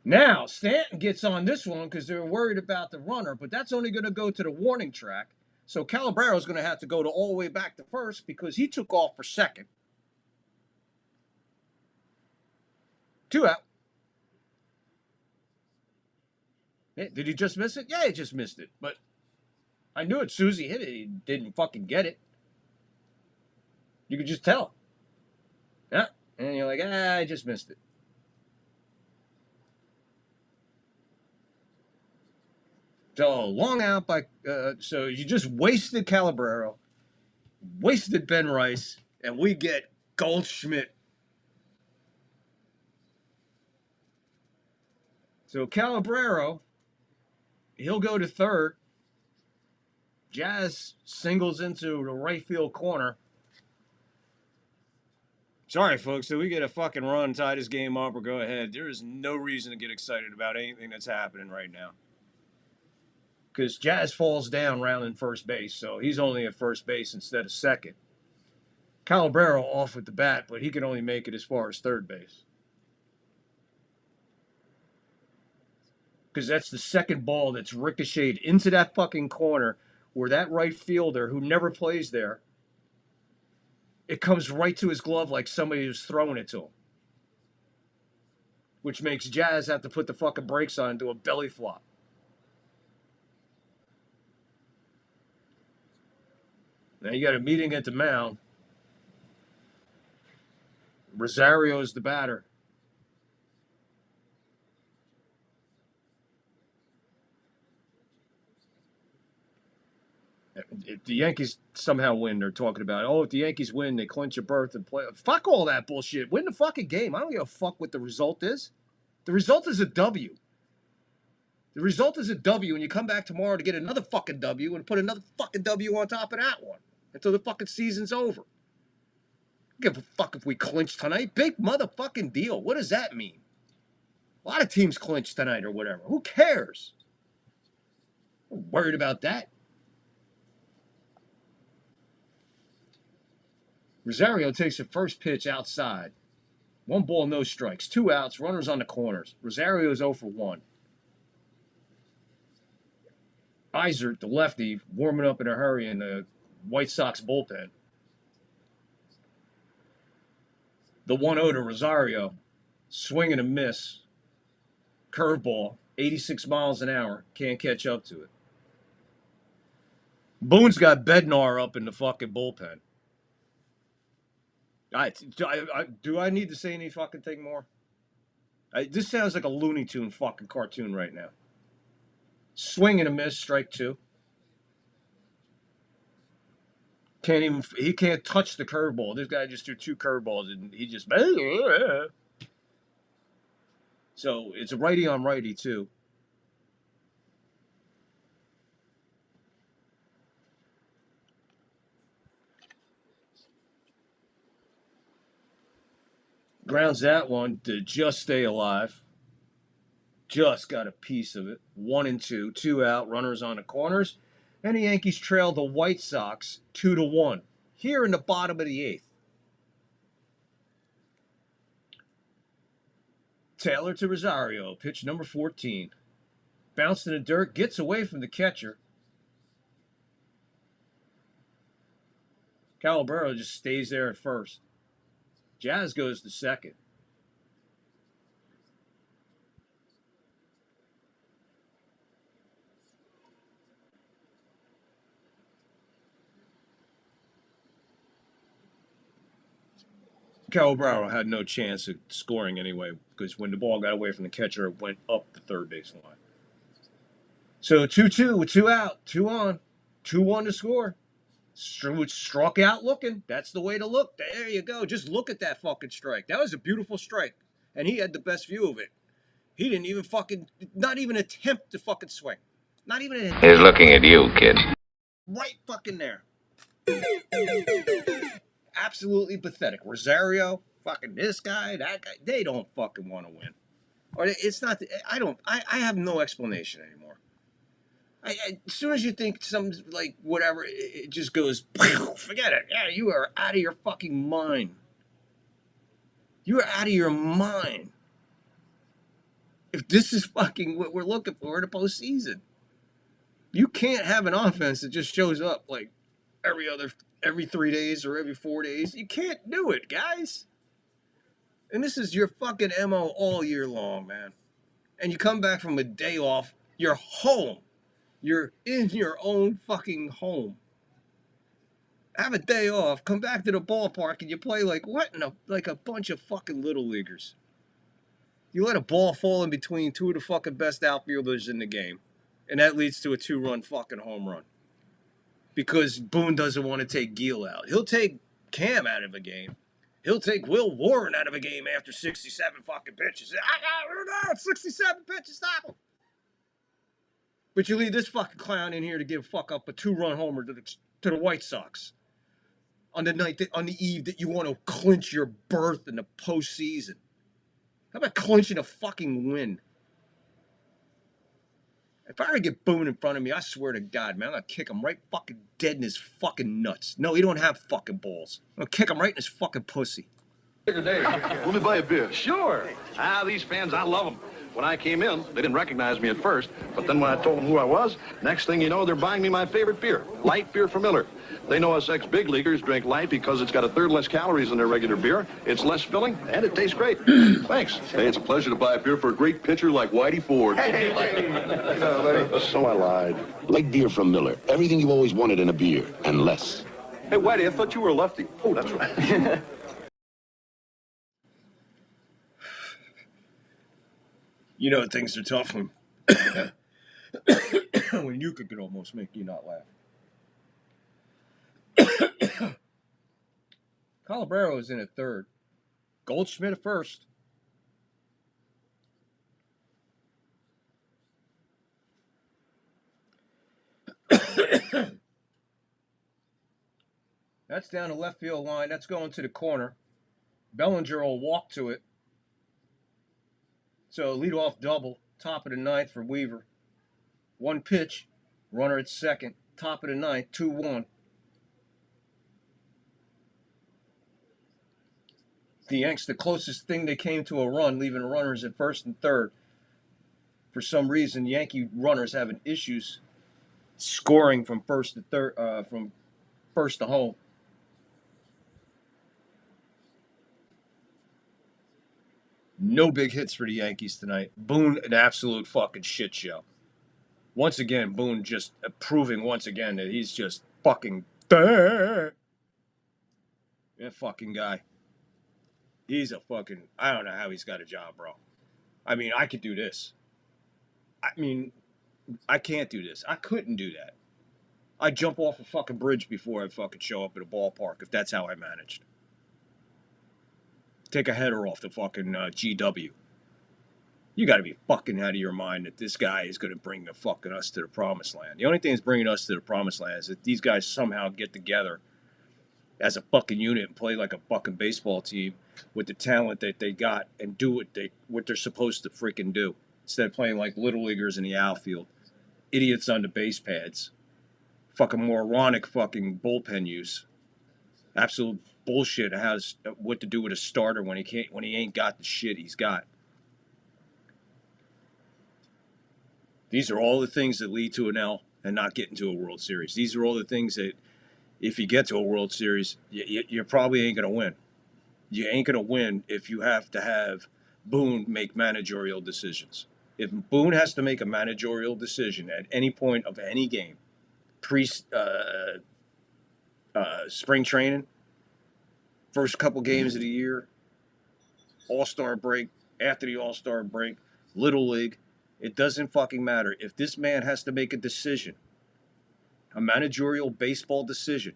Now Stanton gets on this one because they're worried about the runner, but that's only going to go to the warning track. So Caballero is going to have to go all the way back to first because he took off for second. 2 out. Did he just miss it? Yeah, he just missed it. But I knew it. Susie hit it. He didn't fucking get it. You could just tell. Yeah. And you're like, I just missed it. So long out by, so you just wasted Caballero, wasted Ben Rice, and we get Goldschmidt. So Caballero, he'll go to third. Jazz singles into the right field corner. Sorry, folks, so we get a fucking run, tie this game up, or go ahead. There is no reason to get excited about anything that's happening right now. Because Jazz falls down rounding first base, so he's only at first base instead of second. Caballero off with the bat, but he can only make it as far as third base. Because that's the second ball that's ricocheted into that fucking corner where that right fielder, who never plays there, it comes right to his glove like somebody was throwing it to him. which makes Jazz have to put the fucking brakes on and do a belly flop. Now you got a meeting at the mound. Rosario's the batter. If the Yankees somehow win, they're talking about, oh, if the Yankees win, they clinch a berth and play. Fuck all that bullshit. Win the fucking game. I don't give a fuck what the result is. The result is a W. The result is a W, and you come back tomorrow to get another fucking W and put another fucking W on top of that one until the fucking season's over. I don't give a fuck if we clinch tonight. Big motherfucking deal. What does that mean? A lot of teams clinch tonight or whatever. Who cares? I'm worried about that. Rosario takes the first pitch outside. 1 ball, no strikes. 2 outs, runners on the corners. Rosario's 0 for 1. Eisert, the lefty, warming up in a hurry in the White Sox bullpen. The 1-0 to Rosario. Swing and a miss. Curveball, 86 miles an hour. Can't catch up to it. Boone's got Bednar up in the fucking bullpen. Do I need to say any fucking thing more? This sounds like a Looney Tune fucking cartoon right now. Swing and a miss, strike 2. He can't touch the curveball. This guy just threw 2 curveballs and he just. So it's a righty on righty too. Grounds that one to just stay alive. Just got a piece of it. 1-2, 2 out, runners on the corners. And the Yankees trail the White Sox 2-1 here in the bottom of the 8th. Taylor to Rosario, pitch number 14. Bounced in the dirt, gets away from the catcher. Calabero just stays there at first. Jazz goes to second. Calabro had no chance of scoring anyway because when the ball got away from the catcher, it went up the third base line. So 2-2 with 2 out, 2 on, 2-1 to score. Struck out looking. That's the way to look. There you go. Just look at that fucking strike. That was a beautiful strike. And he had the best view of it. He didn't even not even attempt to fucking swing. Not even an attempt. He's looking at you, kid. Right fucking there. Absolutely pathetic. Rosario, fucking this guy, that guy, they don't fucking want to win. Or it's not, I have no explanation anymore. As soon as you think some, like, whatever, it just goes, forget it. Yeah, you are out of your fucking mind. You are out of your mind. If this is fucking what we're looking for in the postseason. You can't have an offense that just shows up, like, every 3 days or every 4 days. You can't do it, guys. And this is your fucking MO all year long, man. And you come back from a day off, you're home. You're in your own fucking home. Have a day off, come back to the ballpark, and you play like what? Like a bunch of fucking little leaguers. You let a ball fall in between 2 of the fucking best outfielders in the game. And that leads to a 2-run fucking home run. Because Boone doesn't want to take Gil out. He'll take Cam out of a game. He'll take Will Warren out of a game after 67 fucking pitches. I got 67 pitches, stop him. But you leave this fucking clown in here to give fuck up a 2-run homer to the White Sox on the eve that you want to clinch your berth in the postseason. How about clinching a fucking win? If I ever get Boone in front of me, I swear to God, man, I'm gonna kick him right fucking dead in his fucking nuts. No, he don't have fucking balls. I'm gonna kick him right in his fucking pussy. Let me buy a beer. Sure. These fans, I love them. When I came in, they didn't recognize me at first, but then when I told them who I was, next thing you know, they're buying me my favorite beer, light beer from Miller. They know us ex-big leaguers drink light because it's got a third less calories than their regular beer. It's less filling, and it tastes great. Thanks. Hey, it's a pleasure to buy a beer for a great pitcher like Whitey Ford. Hey. So I lied. Light beer from Miller. Everything you always wanted in a beer, and less. Hey, Whitey, I thought you were a lefty. Oh, that's right. You know things are tough when, when you could almost make you not laugh. Calabrero is in at third. Goldschmidt at first. That's down the left field line. That's going to the corner. Bellinger will walk to it. So leadoff double, top of the ninth for Weaver. One pitch, runner at second, top of the ninth, 2-1. The Yanks, the closest thing they came to a run, leaving runners at first and third. For some reason, Yankee runners having issues scoring from first to third, from first to home. No big hits for the Yankees tonight. Boone, an absolute fucking shit show. Once again, Boone just proving once again that he's just fucking that fucking guy. He's a fucking, I don't know how he's got a job, bro. I mean, I could do this. I mean, I can't do this. I couldn't do that. I'd jump off a fucking bridge before I'd fucking show up at a ballpark if that's how I managed. Take a header off the fucking GW. You got to be fucking out of your mind that this guy is going to bring the fucking us to the promised land. The only thing that's bringing us to the promised land is that these guys somehow get together as a fucking unit and play like a fucking baseball team with the talent that they got and do what they're supposed to freaking do instead of playing like little leaguers in the outfield, idiots on the base pads, fucking moronic fucking bullpen use, absolute bullshit has what to do with a starter when he ain't got the shit he's got. These are all the things that lead to an L and not getting to a World Series. These are all the things that, if you get to a World Series, you probably ain't going to win. You ain't going to win if you have to have Boone make managerial decisions. If Boone has to make a managerial decision at any point of any game, spring training, first couple games of the year, All-Star break, after the All-Star break, Little League, it doesn't fucking matter. If this man has to make a decision, a managerial baseball decision,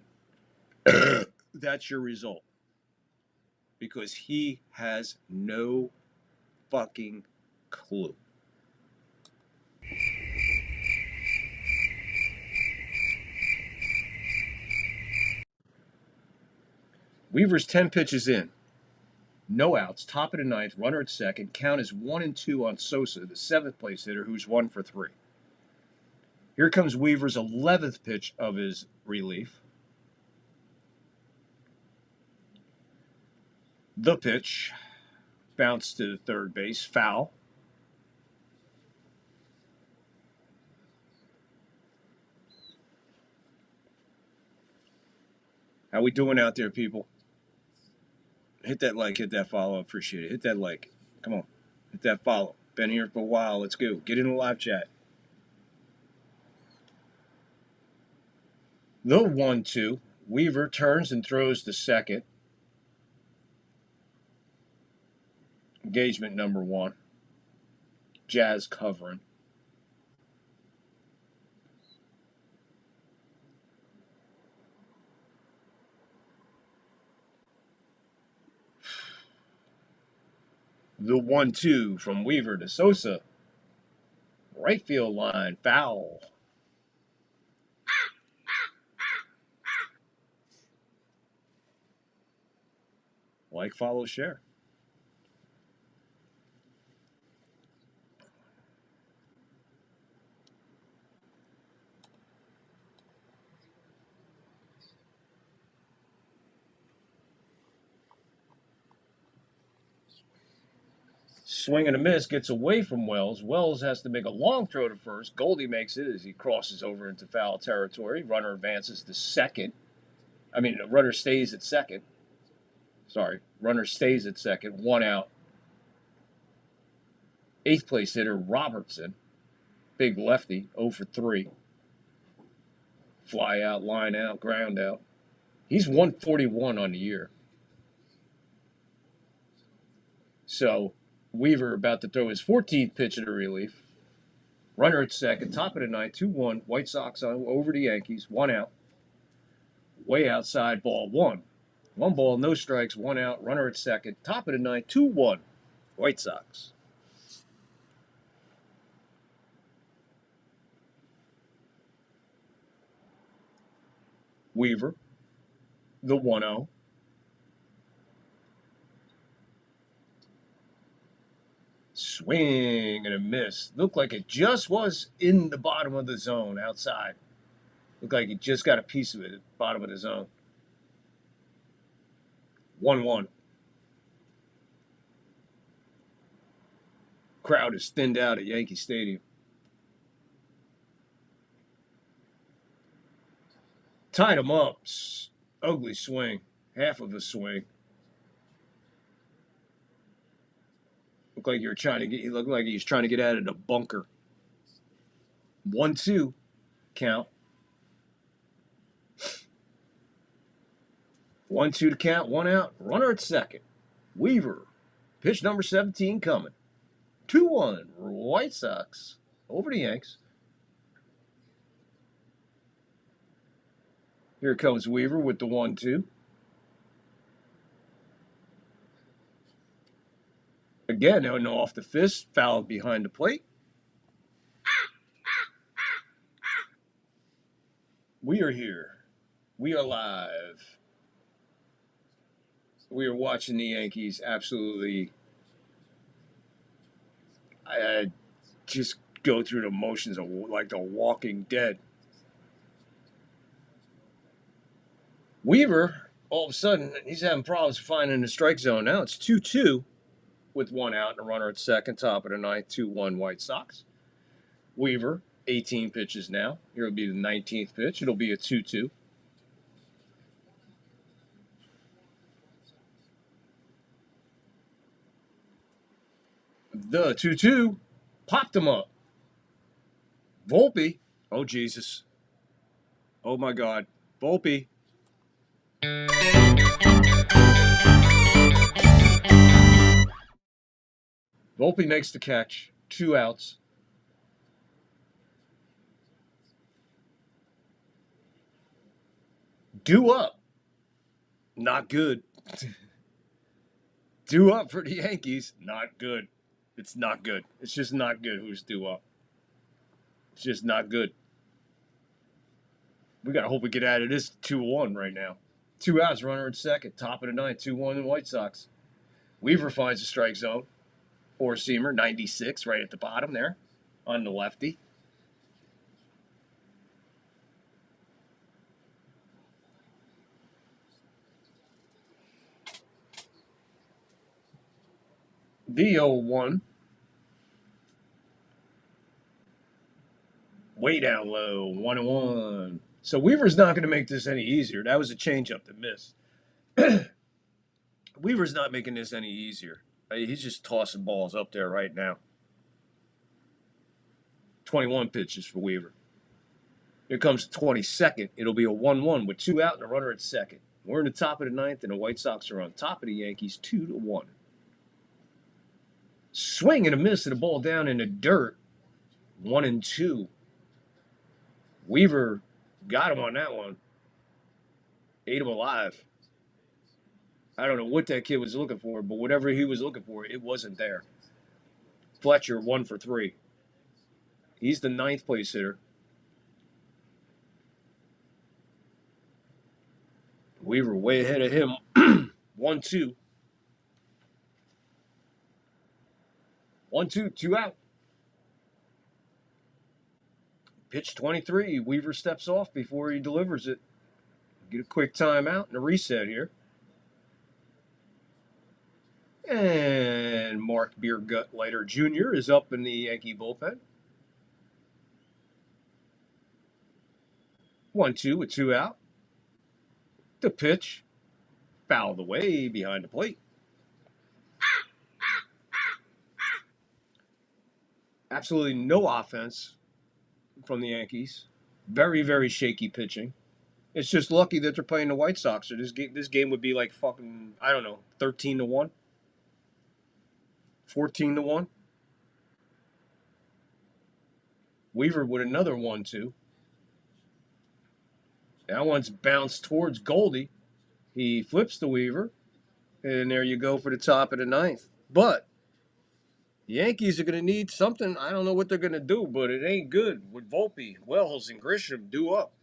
that's your result. Because he has no fucking clue. Weaver's 10 pitches in. No outs, top of the ninth, runner at second. Count is 1-2 on Sosa, the seventh place hitter, who's 1 for 3. Here comes Weaver's 11th pitch of his relief. The pitch bounced to third base, foul. How we doing out there, people? Hit that like, hit that follow. Appreciate it. Hit that like. Come on. Hit that follow. Been here for a while. Let's go. Get in the live chat. The 1-2. Weaver turns and throws to second. Engagement number 1. Jazz covering. The 1-2 from Weaver to Sosa. Right field line, foul. Like, follow, share. Swing and a miss, gets away from Wells. Wells has to make a long throw to first. Goldie makes it as he crosses over into foul territory. Runner advances to second. I mean, the runner stays at second. Sorry, runner stays at second. 1 out. 8th place hitter, Robertson. Big lefty, 0 for 3. Fly out, line out, ground out. He's 141 on the year. So, Weaver about to throw his 14th pitch of the relief. Runner at second, top of the ninth, 2-1. White Sox over the Yankees, 1 out. Way outside, ball 1. 1 ball, no strikes, 1 out. Runner at second, top of the ninth, 2-1. White Sox. Weaver, the 1-0. Swing and a miss. Looked like it just was in the bottom of the zone outside. Looked like he just got a piece of it at the bottom of the zone. 1-1. Crowd is thinned out at Yankee Stadium. Tied him up. Ugly swing. Half of a swing. Looked like he looked like he was trying to get out of the bunker. 1-2 count. 1-2 to count, 1 out. Runner at second. Weaver. Pitch number 17 coming. 2-1. White Sox over the Yanks. Here comes Weaver with the 1-2. Again, no off the fist, fouled behind the plate. We are here. We are live. We are watching the Yankees absolutely. I just go through the motions of like The Walking Dead. Weaver, all of a sudden, he's having problems finding the strike zone. Now it's 2-2 with 1 out and a runner at second, top of the ninth, 2-1 White Sox. Weaver, 18 pitches now. Here will be the 19th pitch. It'll be a 2-2. The 2-2 popped him up. Volpe. Oh, Jesus. Oh, my God. Volpe. Volpe makes the catch. 2 outs. Due up. Not good. Due up for the Yankees. Not good. It's not good. It's just not good who's due up. It's just not good. We got to hope we get out of this 2-1 right now. 2 outs, runner at second. Top of the ninth, 2-1 in White Sox. Weaver finds the strike zone. Four-seamer, 96, right at the bottom there on the lefty. The 0-1. Way down low, 1-1. So Weaver's not going to make this any easier. That was a changeup that missed. Weaver's not making this any easier. He's just tossing balls up there right now. 21 pitches for Weaver. Here comes the 22nd. It'll be a 1-1 with 2 out and a runner at second. We're in the top of the ninth, and the White Sox are on top of the Yankees 2-1. Swing and a miss and a ball down in the dirt. 1-2. Weaver got him on that one. Ate him alive. I don't know what that kid was looking for, but whatever he was looking for, it wasn't there. Fletcher, 1 for 3. He's the 9th place hitter. Weaver way ahead of him. 1-2. 1-2, 2 out. Pitch 23. Weaver steps off before he delivers it. Get a quick timeout and a reset here. And Mark Beergut-Leiter Jr. is up in the Yankee bullpen. 1-2 with 2 out. The pitch fouled away behind the plate. Absolutely no offense from the Yankees. Very, very shaky pitching. It's just lucky that they're playing the White Sox, or this game would be like fucking, I don't know, 13-1, 14-1. Weaver with another 1-2. That one's bounced towards Goldie. He flips the Weaver, and there you go for the top of the ninth. But the Yankees are going to need something. I don't know what they're going to do, but it ain't good with Volpe, Wells, and Grisham due up.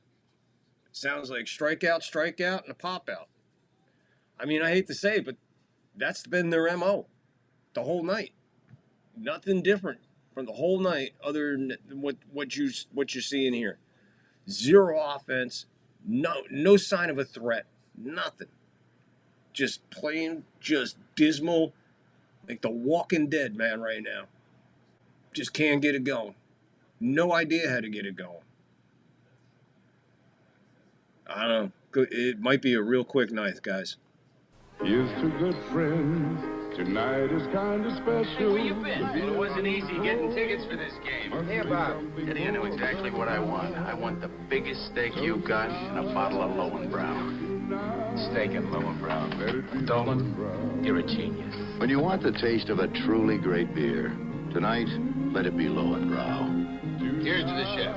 It sounds like strikeout, and a pop-out. I mean, I hate to say it, but that's been their MO the whole night. Nothing different from the whole night other than what you're seeing here. Zero offense, no sign of a threat, nothing. Just plain, just dismal, like the Walking Dead, man, right now. Just can't get it going. No idea how to get it going. I don't know. It might be a real quick night, guys. Here's to good friends. Tonight is kind of special. Hey, where you been? It wasn't easy getting tickets for this game. Hey, Bob. Eddie, I know exactly what I want. I want the biggest steak you've got and a bottle of Lowenbrow. Steak and Lowenbrow. Dolan, you're a genius. When you want the taste of a truly great beer, tonight, let it be Lowenbrow. Here's to the chef.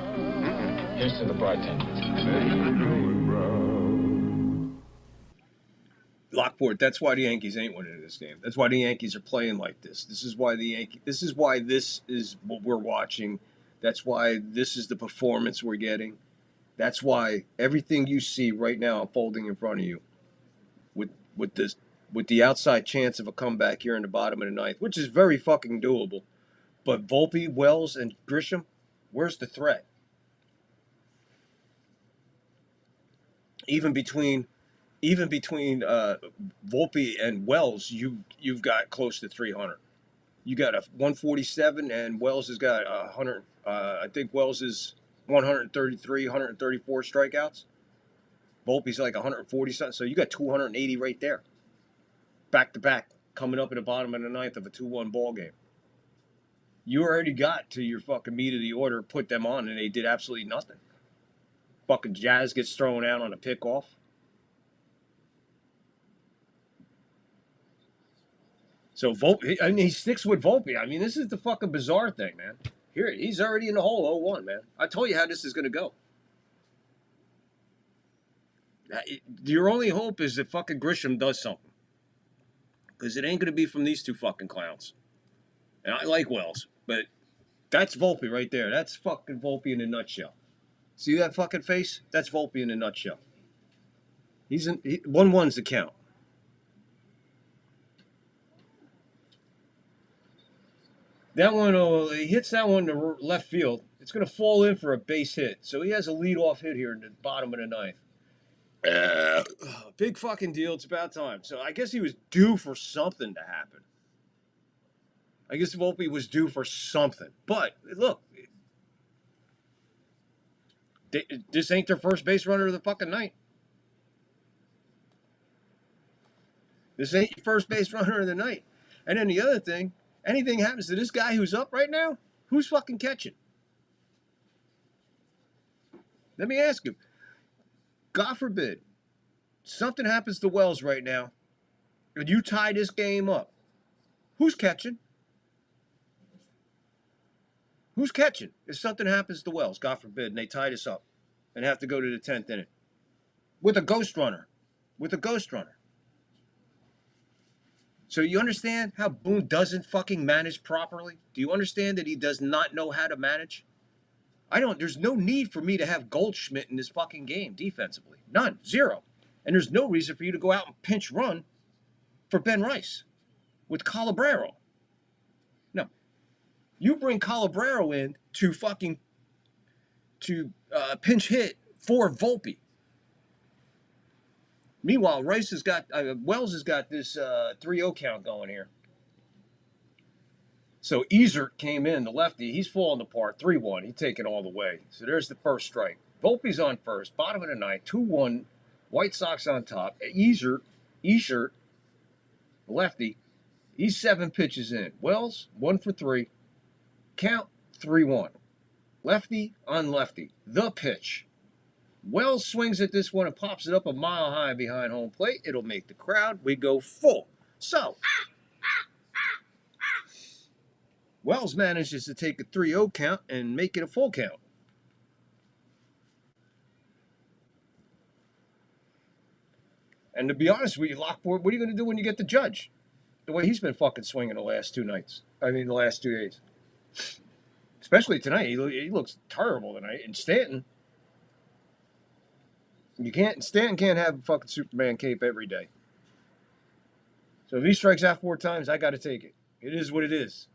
Here's to the bartender. Lockport, that's why the Yankees ain't winning this game. That's why the Yankees are playing like this. This is why this is what we're watching. That's why this is the performance we're getting. That's why everything you see right now unfolding in front of you with the outside chance of a comeback here in the bottom of the ninth, which is very fucking doable. But Volpe, Wells, and Grisham, where's the threat? Even between Volpe and Wells, you've got close to 300. You got a 147, and Wells has got 100. I think Wells is 133, 134 strikeouts. Volpe's like 140 something. So you got 280 right there, back to back, coming up in the bottom of the ninth of a 2-1 ball game. You already got to your fucking meat of the order, put them on, and they did absolutely nothing. Fucking Jazz gets thrown out on a pickoff. So Volpe, I mean, he sticks with Volpe. I mean, this is the fucking bizarre thing, man. Here, he's already in the hole 0-1, man. I told you how this is going to go. Your only hope is that fucking Grisham does something. Because it ain't going to be from these two fucking clowns. And I like Wells, but that's Volpe right there. That's fucking Volpe in a nutshell. See that fucking face? That's Volpe in a nutshell. 1-1's the count. That one, he hits that one to left field. It's going to fall in for a base hit. So he has a leadoff hit here in the bottom of the ninth. Big fucking deal. It's about time. So I guess he was due for something to happen. I guess Volpe was due for something. But, look, this ain't their first base runner of the fucking night. This ain't your first base runner of the night. And then the other thing, anything happens to this guy who's up right now, who's fucking catching? Let me ask you. God forbid, something happens to Wells right now, and you tie this game up. Who's catching? Who's catching if something happens to Wells, God forbid, and they tie this up and have to go to the 10th inning? With a ghost runner. So you understand how Boone doesn't fucking manage properly? Do you understand that he does not know how to manage? There's no need for me to have Goldschmidt in this fucking game defensively. None. Zero. And there's no reason for you to go out and pinch run for Ben Rice with Calabrero. No. You bring Calabrero in to pinch hit for Volpe. Meanwhile, Wells has got this 3-0 count going here. So Easert came in, the lefty. He's falling apart. 3-1. He's taking all the way. So there's the first strike. Volpe's on first. Bottom of the ninth. 2-1 White Sox on top. Easter, lefty. He's 7 pitches in. Wells, 1 for 3. Count, 3-1. Lefty on lefty. The pitch. Wells swings at this one and pops it up a mile high behind home plate. It'll make the crowd. We go full. So, Wells manages to take a 3-0 count and make it a full count. And to be honest with you, Lockport, what are you going to do when you get the Judge? The way he's been fucking swinging the last 2 nights. The last 2 days. Especially tonight. He looks terrible tonight. And Stanton. Stanton can't have a fucking Superman cape every day. So if he strikes out 4 times, I got to take it. It is what it is.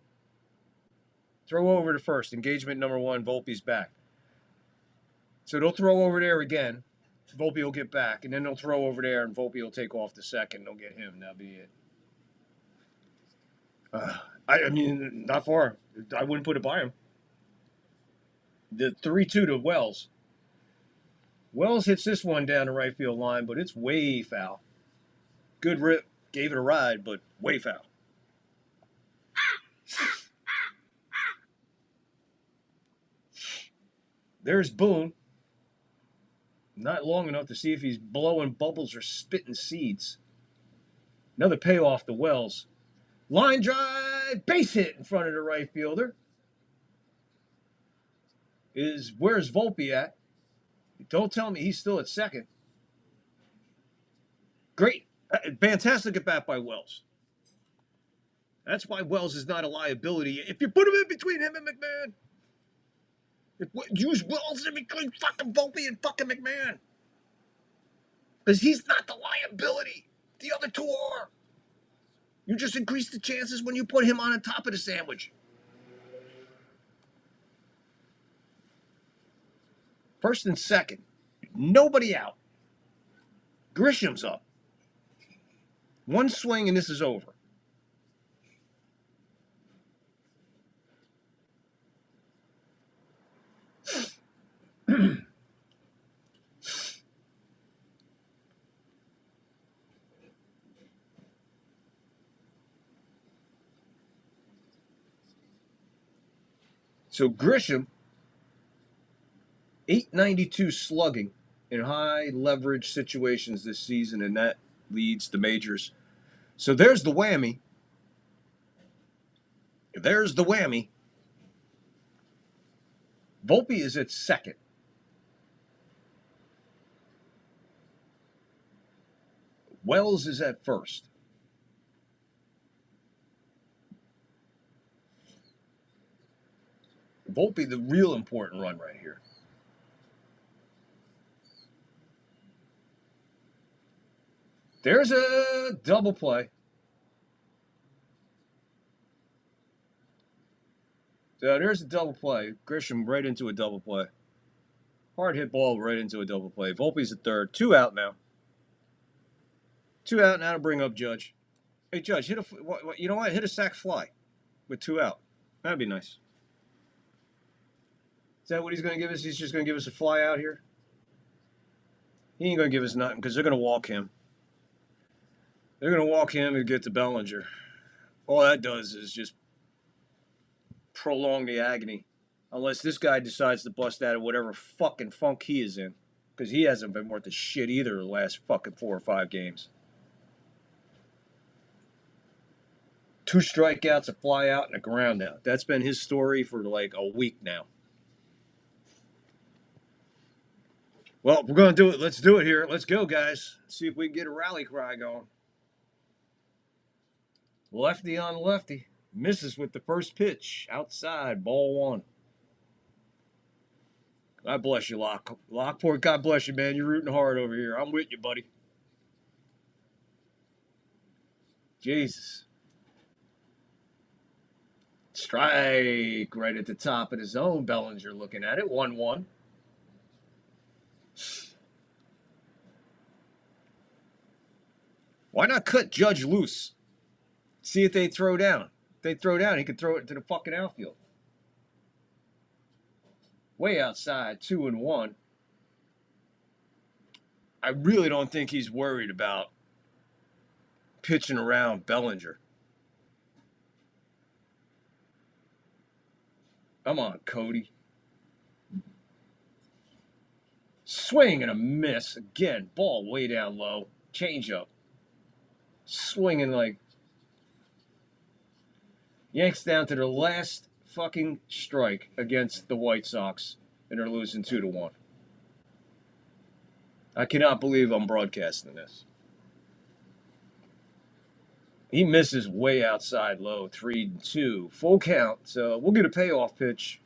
Throw over to first. Engagement number 1. Volpe's back. So they'll throw over there again. Volpe will get back. And then they'll throw over there, and Volpe will take off the second. They'll get him. That'll be it. I mean, not far. I wouldn't put it by him. The 3-2 to Wells. Wells hits this one down the right field line, but it's way foul. Good rip. Gave it a ride, but way foul. There's Boone. Not long enough to see if he's blowing bubbles or spitting seeds. Another payoff to Wells. Line drive, base hit in front of the right fielder. Where's Volpe at? Don't tell me he's still at second. Great. Fantastic at bat by Wells. That's why Wells is not a liability. If you put him in between him and McMahon, use Wells in between fucking Volpe and fucking McMahon. Because he's not the liability. The other two are. You just increase the chances when you put him on the top of the sandwich. First and second. Nobody out. Grisham's up. 1 swing and this is over. So Grisham, 892 slugging in high leverage situations this season, and that leads the majors. So there's the whammy. There's the whammy. Volpe is at second. Wells is at first. Volpe, the real important run right here. There's a double play. So there's a double play. Grisham right into a double play. Hard hit ball right into a double play. Volpe's at third. 2 out now. 2 out now to bring up Judge. Hey, Judge, you know what? Hit a sac fly with 2 out. That'd be nice. Is that what he's going to give us? He's just going to give us a fly out here? He ain't going to give us nothing because they're going to walk him. They're going to walk him and get to Bellinger. All that does is just prolong the agony. Unless this guy decides to bust out of whatever fucking funk he is in. Because he hasn't been worth a shit either the last fucking 4 or 5 games. 2 strikeouts, a fly out, and a ground out. That's been his story for like a week now. Well, we're going to do it. Let's do it here. Let's go, guys. See if we can get a rally cry going. Lefty on lefty. Misses with the first pitch. Outside. Ball 1. God bless you, Lockport. God bless you, man. You're rooting hard over here. I'm with you, buddy. Jesus. Strike right at the top of the zone. Bellinger looking at it. 1-1. Why not cut Judge loose? See if they throw down. If they throw down, he could throw it to the fucking outfield. Way outside, 2-1. I really don't think he's worried about pitching around Bellinger. Come on, Cody. Swing and a miss. Again, ball way down low. Change up. Swinging like... Yanks down to their last fucking strike against the White Sox, and they're losing 2-1. I cannot believe I'm broadcasting this. He misses way outside low, 3-2. Full count, so we'll get a payoff pitch.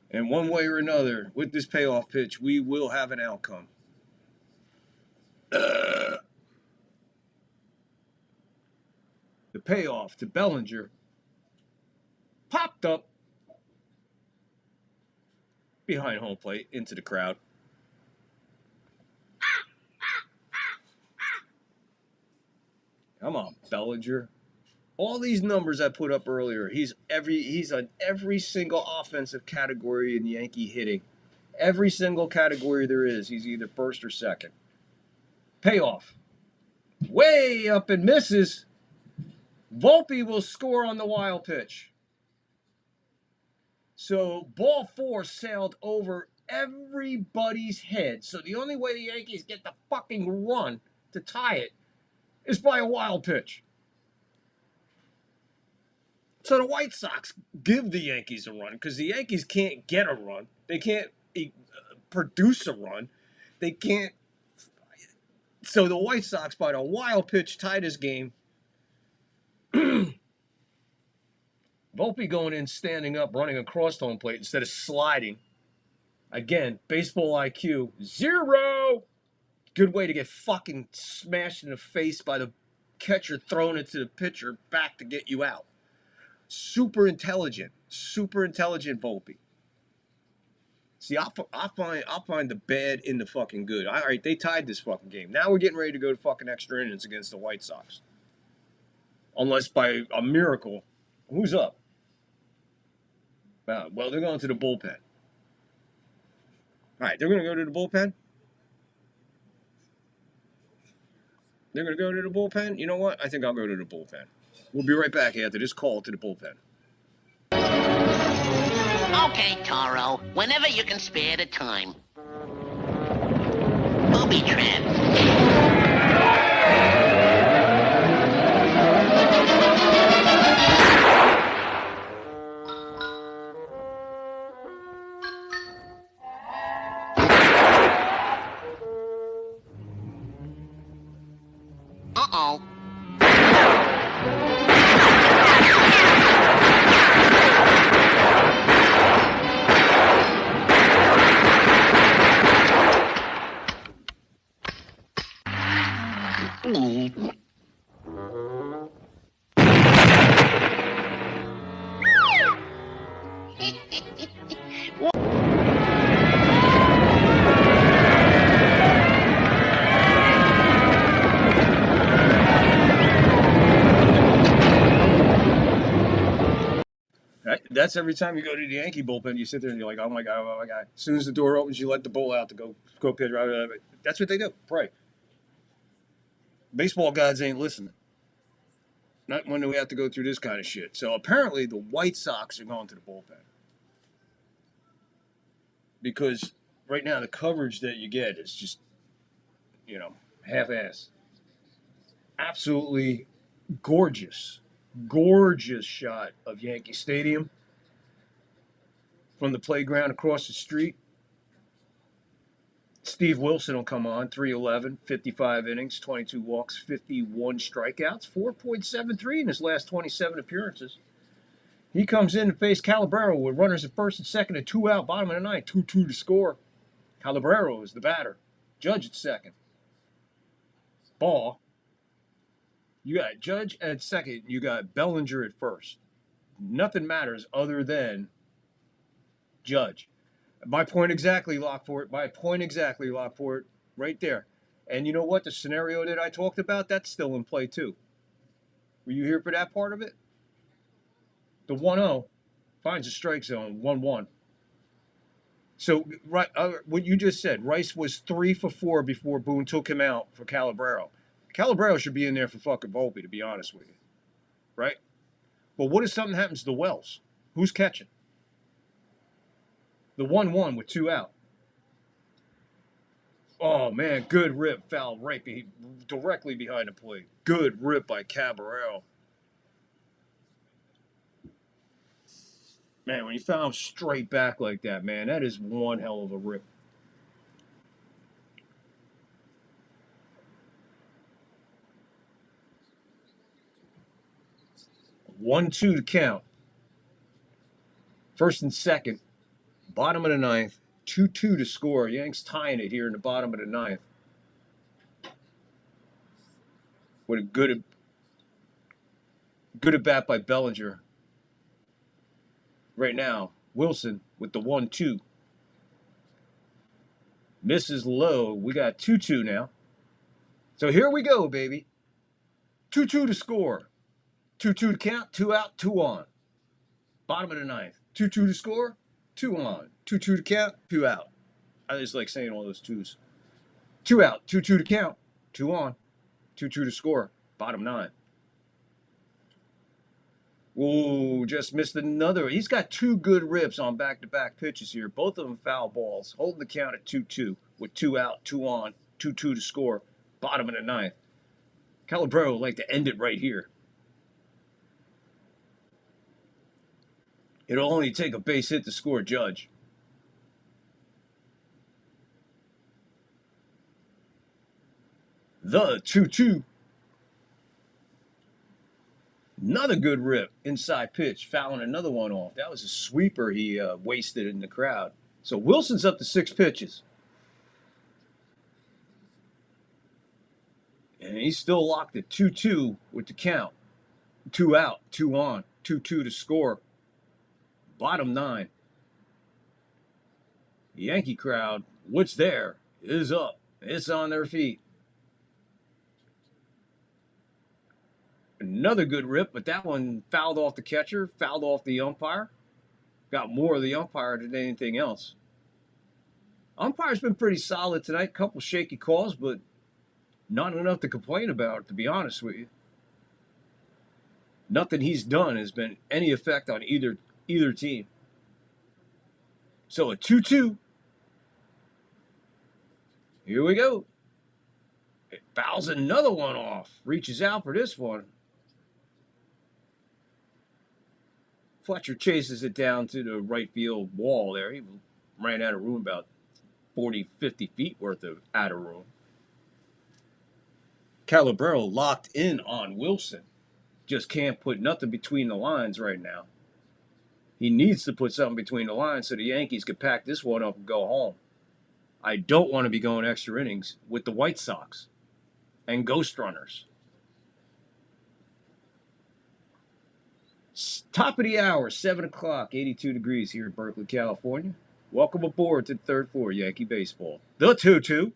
And one way or another, with this payoff pitch, we will have an outcome. The payoff to Bellinger popped up behind home plate into the crowd. Come on, Bellinger. All these numbers I put up earlier, he's on every single offensive category in Yankee hitting. Every single category there is, he's either first or second. Payoff. Way up and misses. Volpe will score on the wild pitch. So ball 4 sailed over everybody's head. So the only way the Yankees get the fucking run to tie it is by a wild pitch. So the White Sox give the Yankees a run because the Yankees can't get a run. They can't produce a run. They can't. So the White Sox, by the wild pitch, tie this game. Volpe going in, standing up, running across home plate instead of sliding. Again, baseball IQ, 0. Good way to get fucking smashed in the face by the catcher throwing it to the pitcher back to get you out. Super intelligent Volpe. See, I'll find the bad in the fucking good. All right, they tied this fucking game. Now we're getting ready to go to fucking extra innings against the White Sox. Unless by a miracle, who's up? Well, they're going to the bullpen. All right, they're going to go to the bullpen. They're going to go to the bullpen? You know what? I think I'll go to the bullpen. We'll be right back after this call to the bullpen. Okay, Toro. Whenever you can spare the time. Booby trap. Uh-oh. That's every time you go to the Yankee bullpen, you sit there and you're like, oh my God, oh my God. As soon as the door opens, you let the bull out to go pitch. That's what they do. Pray. Baseball gods ain't listening. Not when we have to go through this kind of shit. So apparently the White Sox are going to the bullpen. Because right now the coverage that you get is just, half-ass. Absolutely gorgeous shot of Yankee Stadium from the playground across the street. Steve Wilson will come on, 311, 55 innings, 22 walks, 51 strikeouts, 4.73 in his last 27 appearances. He comes in to face Calabrero with runners at first and second and 2 out, bottom of the ninth, 2-2 to score. Calabrero is the batter. Judge at second. Ball. You got Judge at second. You got Bellinger at first. Nothing matters other than Judge. My point exactly, Lockport. My point exactly, Lockport. Right there. And you know what? The scenario that I talked about, that's still in play too. Were you here for that part of it? The 1-0 finds a strike zone, 1-1. So, right, what you just said, Rice was 3 for 4 before Boone took him out for Calabrero. Calabrero should be in there for fucking Volpe, to be honest with you. Right? But what if something happens to Wells? Who's catching? The 1-1 with 2 out. Oh, man, good rip. Foul right directly behind the plate. Good rip by Caballero. Man, when you found him straight back like that, man, that is one hell of a rip. One-two to count. First and second. Bottom of the ninth. 2-2 to score. Yanks tying it here in the bottom of the ninth. What a good at bat by Bellinger. Right now, Wilson with the 1-2. Misses low. We got 2-2 now. So here we go, baby. 2-2 to score. 2-2 to count. 2 out, 2 on. Bottom of the ninth. 2-2 to score. 2 on. 2-2 to count. 2 out. I just like saying all those twos. 2 out. 2-2 to count. 2 on. 2-2 to score. Bottom 9. Ooh, just missed another. He's got 2 good rips on back-to-back pitches here. Both of them foul balls. Holding the count at 2-2 with 2 out, 2 on, 2-2 to score. Bottom of the ninth. Calabrero would like to end it right here. It'll only take a base hit to score Judge. The 2-2. Another good rip. Inside pitch. Fouling another one off. That was a sweeper he wasted in the crowd. So Wilson's up to 6 pitches. And he's still locked at 2-2 with the count. 2 out, 2 on, 2-2 to score. Bottom 9. The Yankee crowd, what's there, is up. It's on their feet. Another good rip, but that one fouled off the catcher, fouled off the umpire. Got more of the umpire than anything else. Umpire's been pretty solid tonight. Couple shaky calls, but not enough to complain about, to be honest with you. Nothing he's done has been any effect on either team. So a 2-2. Here we go. It fouls another one off. Reaches out for this one. Fletcher chases it down to the right field wall there. He ran out of room, about 40, 50 feet worth of out of room. Calabrero locked in on Wilson. Just can't put nothing between the lines right now. He needs to put something between the lines so the Yankees can pack this one up and go home. I don't want to be going extra innings with the White Sox and ghost runners. Top of the hour, 7 o'clock, 82 degrees here in Berkeley, California. Welcome aboard to the third floor, Yankee baseball. The 2-2.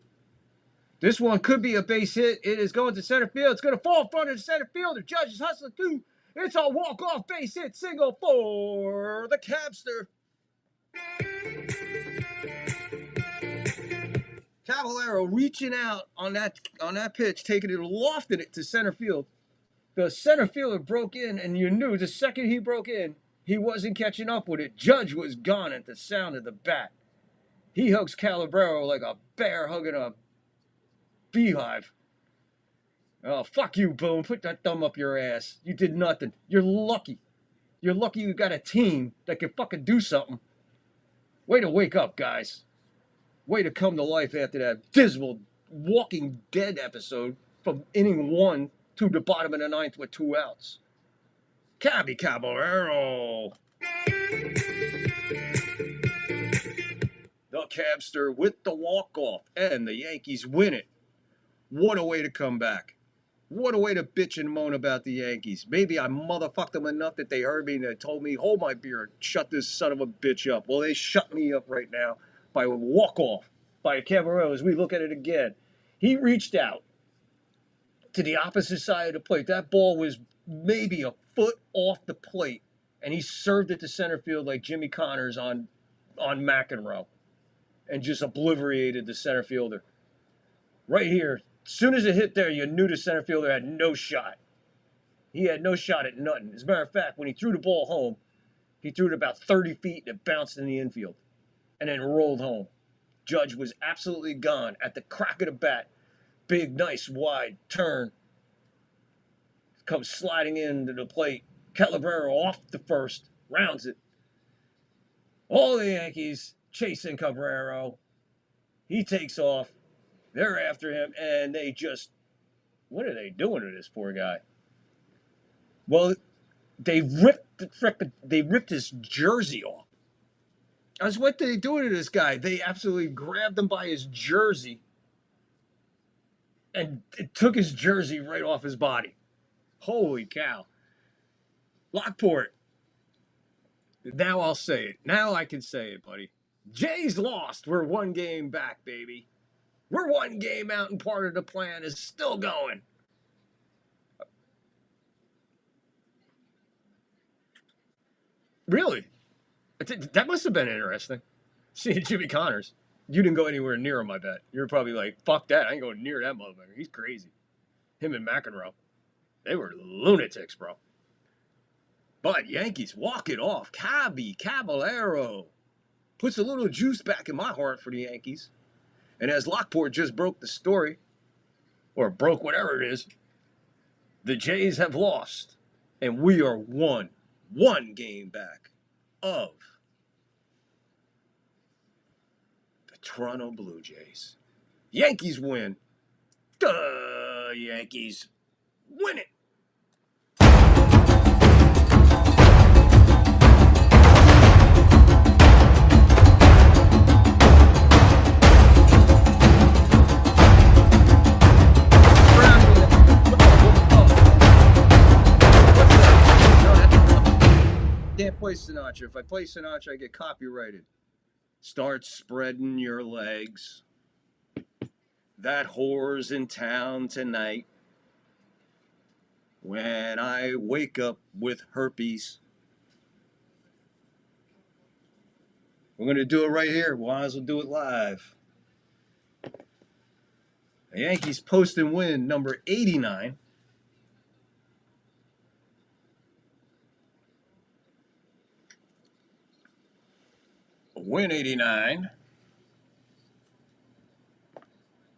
This one could be a base hit. It is going to center field. It's going to fall in front of the center field. The Judge is hustling through. It's a walk-off base hit single for the Cabster. Caballero reaching out on that pitch, taking it, lofted it to center field. The center fielder broke in, and you knew the second he broke in, he wasn't catching up with it. Judge was gone at the sound of the bat. He hugs Calabrero like a bear hugging a beehive. Oh, fuck you, Boone. Put that thumb up your ass. You did nothing. You're lucky. You're lucky you got a team that can fucking do something. Way to wake up, guys. Way to come to life after that dismal Walking Dead episode from inning 1 to the bottom of the ninth with 2 outs. Caballero. The Cabster with the walk-off, and the Yankees win it. What a way to come back. What a way to bitch and moan about the Yankees. Maybe I motherfucked them enough that they heard me and they told me, hold my beer, shut this son of a bitch up. Well, they shut me up right now by a walk-off by Caballero as we look at it again. He reached out to the opposite side of the plate. That ball was maybe a foot off the plate, and he served it to center field like Jimmy Connors on McEnroe. and just obliterated the center fielder. Right here, as soon as it hit there, you knew the center fielder had no shot. He had no shot at nothing. As a matter of fact, when he threw the ball home, he threw it about 30 feet and it bounced in the infield and then rolled home. Judge was absolutely gone at the crack of the bat. Big, nice, wide turn. Comes sliding into the plate. Calabrero off the first, rounds it. All the Yankees chasing Cabrera. He takes off. They're after him, and they just, what are they doing to this poor guy? Well, they ripped his jersey off. That's what they doing to this guy. They absolutely grabbed him by his jersey, and it took his jersey right off his body. Holy cow. Lockport. Now I'll say it. Now I can say it, buddy. Jays lost. We're 1 game back, baby. We're 1 game out, and part of the plan is still going. Really? That must have been interesting. Seeing Jimmy Connors. You didn't go anywhere near him, I bet. You're probably like, fuck that. I ain't going near that motherfucker. He's crazy. Him and McEnroe. They were lunatics, bro. But Yankees walk it off. Caballero puts a little juice back in my heart for the Yankees. And as Lockport just broke the story, or broke whatever it is, the Jays have lost. And we are one game back of the Toronto Blue Jays. Yankees win. Duh, Yankees win it. Can't play Sinatra. If I play Sinatra, I get copyrighted. Start spreading your legs. That whore's in town tonight. When I wake up with herpes. We're going to do it right here. Might as well do it live. The Yankees post and win number 89. Win 89.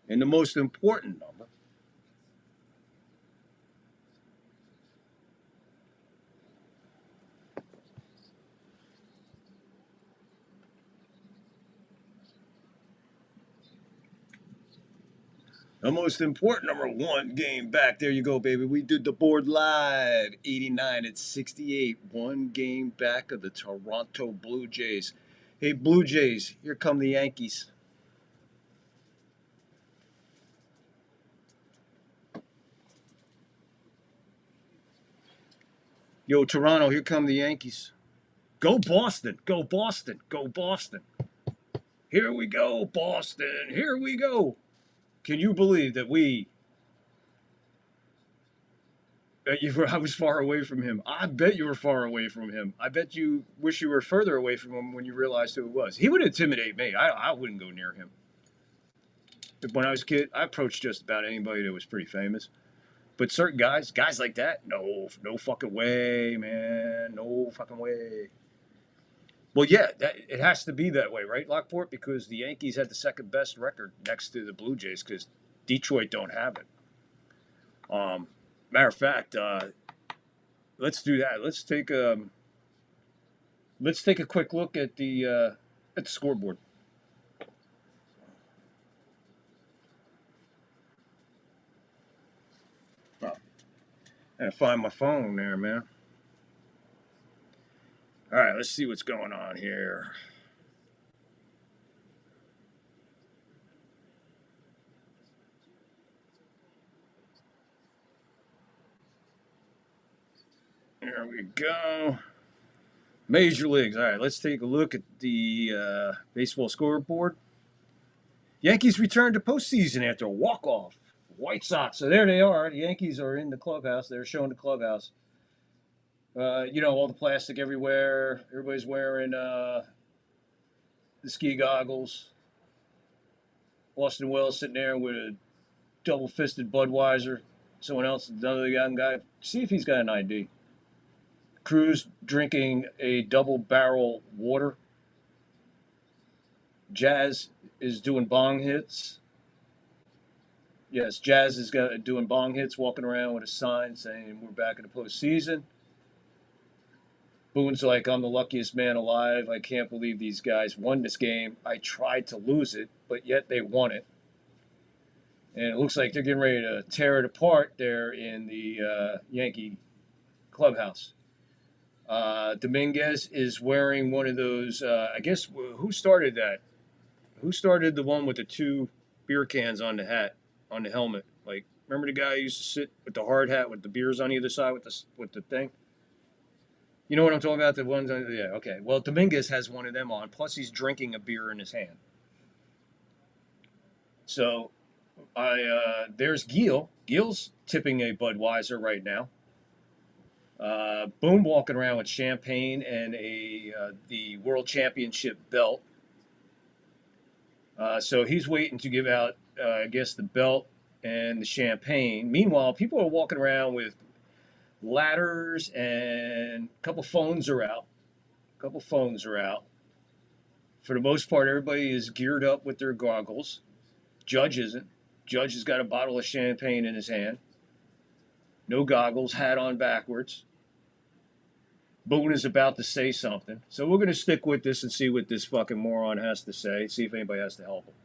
And the most important number. The most important number, 1 game back. There you go, baby. We did the board live. 89 at 68. 1 game back of the Toronto Blue Jays. Hey, Blue Jays, here come the Yankees. Yo, Toronto, here come the Yankees. Go Boston. Go Boston. Go Boston. Here we go, Boston. Here we go. Can you believe that I was far away from him. I bet you were far away from him. I bet you wish you were further away from him when you realized who it was. He would intimidate me. I wouldn't go near him. When I was a kid, I approached just about anybody that was pretty famous. But certain guys like that, no fucking way, man. No fucking way. Well, yeah, it has to be that way, right, Lockport? Because the Yankees had the second best record next to the Blue Jays because Detroit don't have it. Matter of fact, let's do that. Let's take a quick look at the scoreboard. Oh, I gotta find my phone there, man. All right, let's see what's going on here. There we go. Major leagues. All right, let's take a look at the baseball scoreboard. Yankees return to postseason after a walk-off. White Sox. So there they are. The Yankees are in the clubhouse. They're showing the clubhouse. All the plastic everywhere. Everybody's wearing the ski goggles. Austin Wells sitting there with a double-fisted Budweiser. Someone else, another young guy. See if he's got an ID. Cruz drinking a double-barrel water. Jazz is doing bong hits. Yes, Jazz is doing bong hits, walking around with a sign saying we're back in the postseason. Boone's like, I'm the luckiest man alive. I can't believe these guys won this game. I tried to lose it, but yet they won it. And it looks like they're getting ready to tear it apart there in the Yankee clubhouse. Dominguez is wearing one of those, I guess, who started that? Who started the one with the 2 beer cans on the hat, on the helmet? Like, remember the guy who used to sit with the hard hat with the beers on either side with the thing? You know what I'm talking about? The ones, yeah, okay. Well, Dominguez has one of them on, plus he's drinking a beer in his hand. So, there's Gil. Gil's tipping a Budweiser right now. Boone walking around with champagne and the World Championship belt. So he's waiting to give out, I guess, the belt and the champagne. Meanwhile, people are walking around with ladders and a couple phones are out. For the most part, everybody is geared up with their goggles. Judge isn't. Judge has got a bottle of champagne in his hand. No goggles, hat on backwards. Boone is about to say something. So we're going to stick with this and see what this fucking moron has to say. See if anybody has to help him.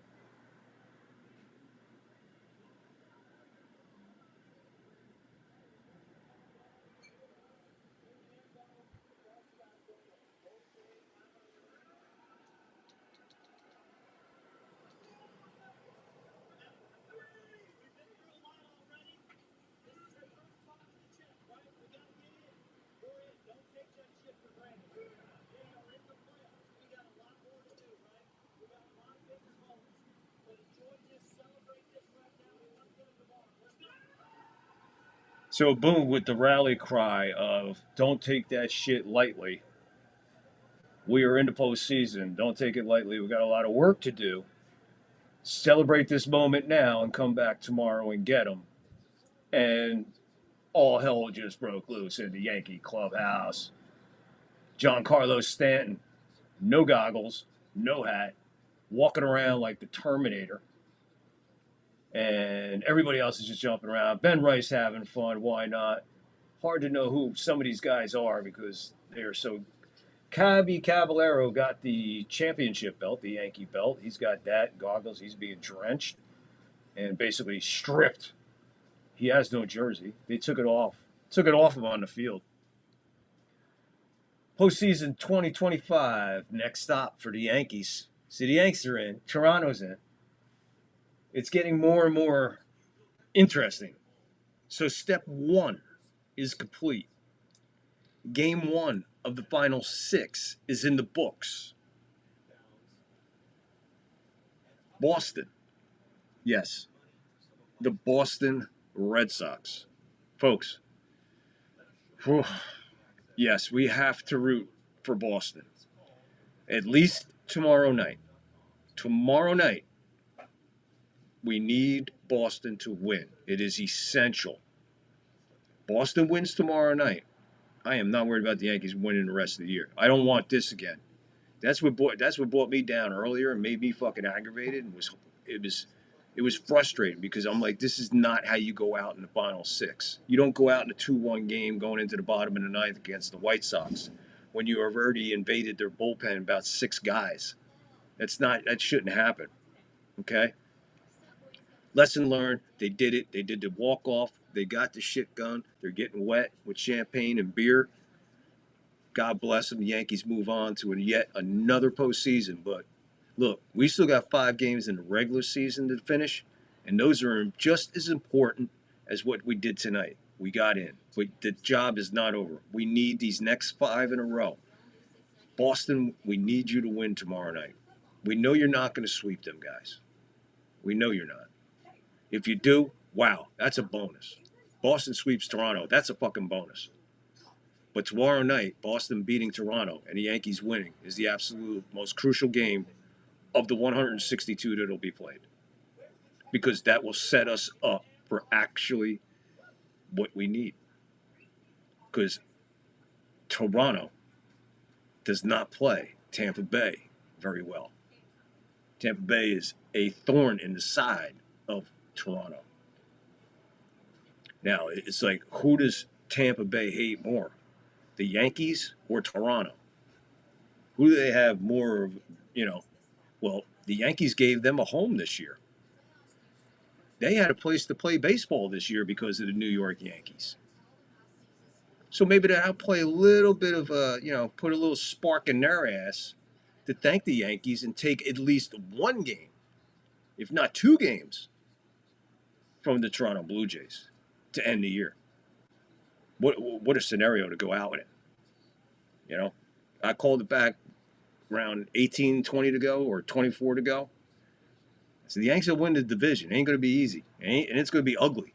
So Boone with the rally cry of don't take that shit lightly. We are in the postseason. Don't take it lightly. We got a lot of work to do. Celebrate this moment now and come back tomorrow and get them. And all hell just broke loose in the Yankee clubhouse. Giancarlo Stanton, no goggles, no hat, walking around like the Terminator. And everybody else is just jumping around. Ben Rice having fun. Why not? Hard to know who some of these guys are because they're so... Cabby Caballero got the championship belt, the Yankee belt. He's got that, goggles. He's being drenched and basically stripped. He has no jersey. They took it off. Took it off him on the field. Postseason 2025. Next stop for the Yankees. See, the Yankees are in. Toronto's in. It's getting more and more interesting. So step 1 is complete. Game 1 of the final 6 is in the books. Boston. Yes. The Boston Red Sox. Folks. Whew, yes, we have to root for Boston. At least tomorrow night. Tomorrow night. We need Boston to win. It is essential. Boston wins tomorrow night. I am not worried about the Yankees winning the rest of the year. I don't want this again. That's what brought me down earlier and made me fucking aggravated. And it was frustrating because I'm like, this is not how you go out in the final 6. You don't go out in a 2-1 game going into the bottom of the 9th against the White Sox when you have already invaded their bullpen about 6 guys. That shouldn't happen. Okay? Lesson learned. They did it. They did the walk-off. They got the shit done. They're getting wet with champagne and beer. God bless them. The Yankees move on to yet another postseason. But look, we still got 5 games in the regular season to finish, and those are just as important as what we did tonight. We got in. But the job is not over. We need these next 5 in a row. Boston, we need you to win tomorrow night. We know you're not going to sweep them guys. We know you're not. If you do, wow, that's a bonus. Boston sweeps Toronto. That's a fucking bonus. But tomorrow night, Boston beating Toronto and the Yankees winning is the absolute most crucial game of the 162 that will be played. because that will set us up for actually what we need. Because Toronto does not play Tampa Bay very well. Tampa Bay is a thorn in the side of Toronto. Now, it's like, who does Tampa Bay hate more? The Yankees or Toronto? Who do they have more of, Well, the Yankees gave them a home this year. They had a place to play baseball this year because of the New York Yankees. So maybe to outplay a little bit of, put a little spark in their ass to thank the Yankees and take at least one game, if not 2 games, from the Toronto Blue Jays to end the year. What a scenario to go out in it. I called it back around 18, 20 to go or 24 to go. So the Yanks will win the division. It ain't going to be easy. And it's going to be ugly.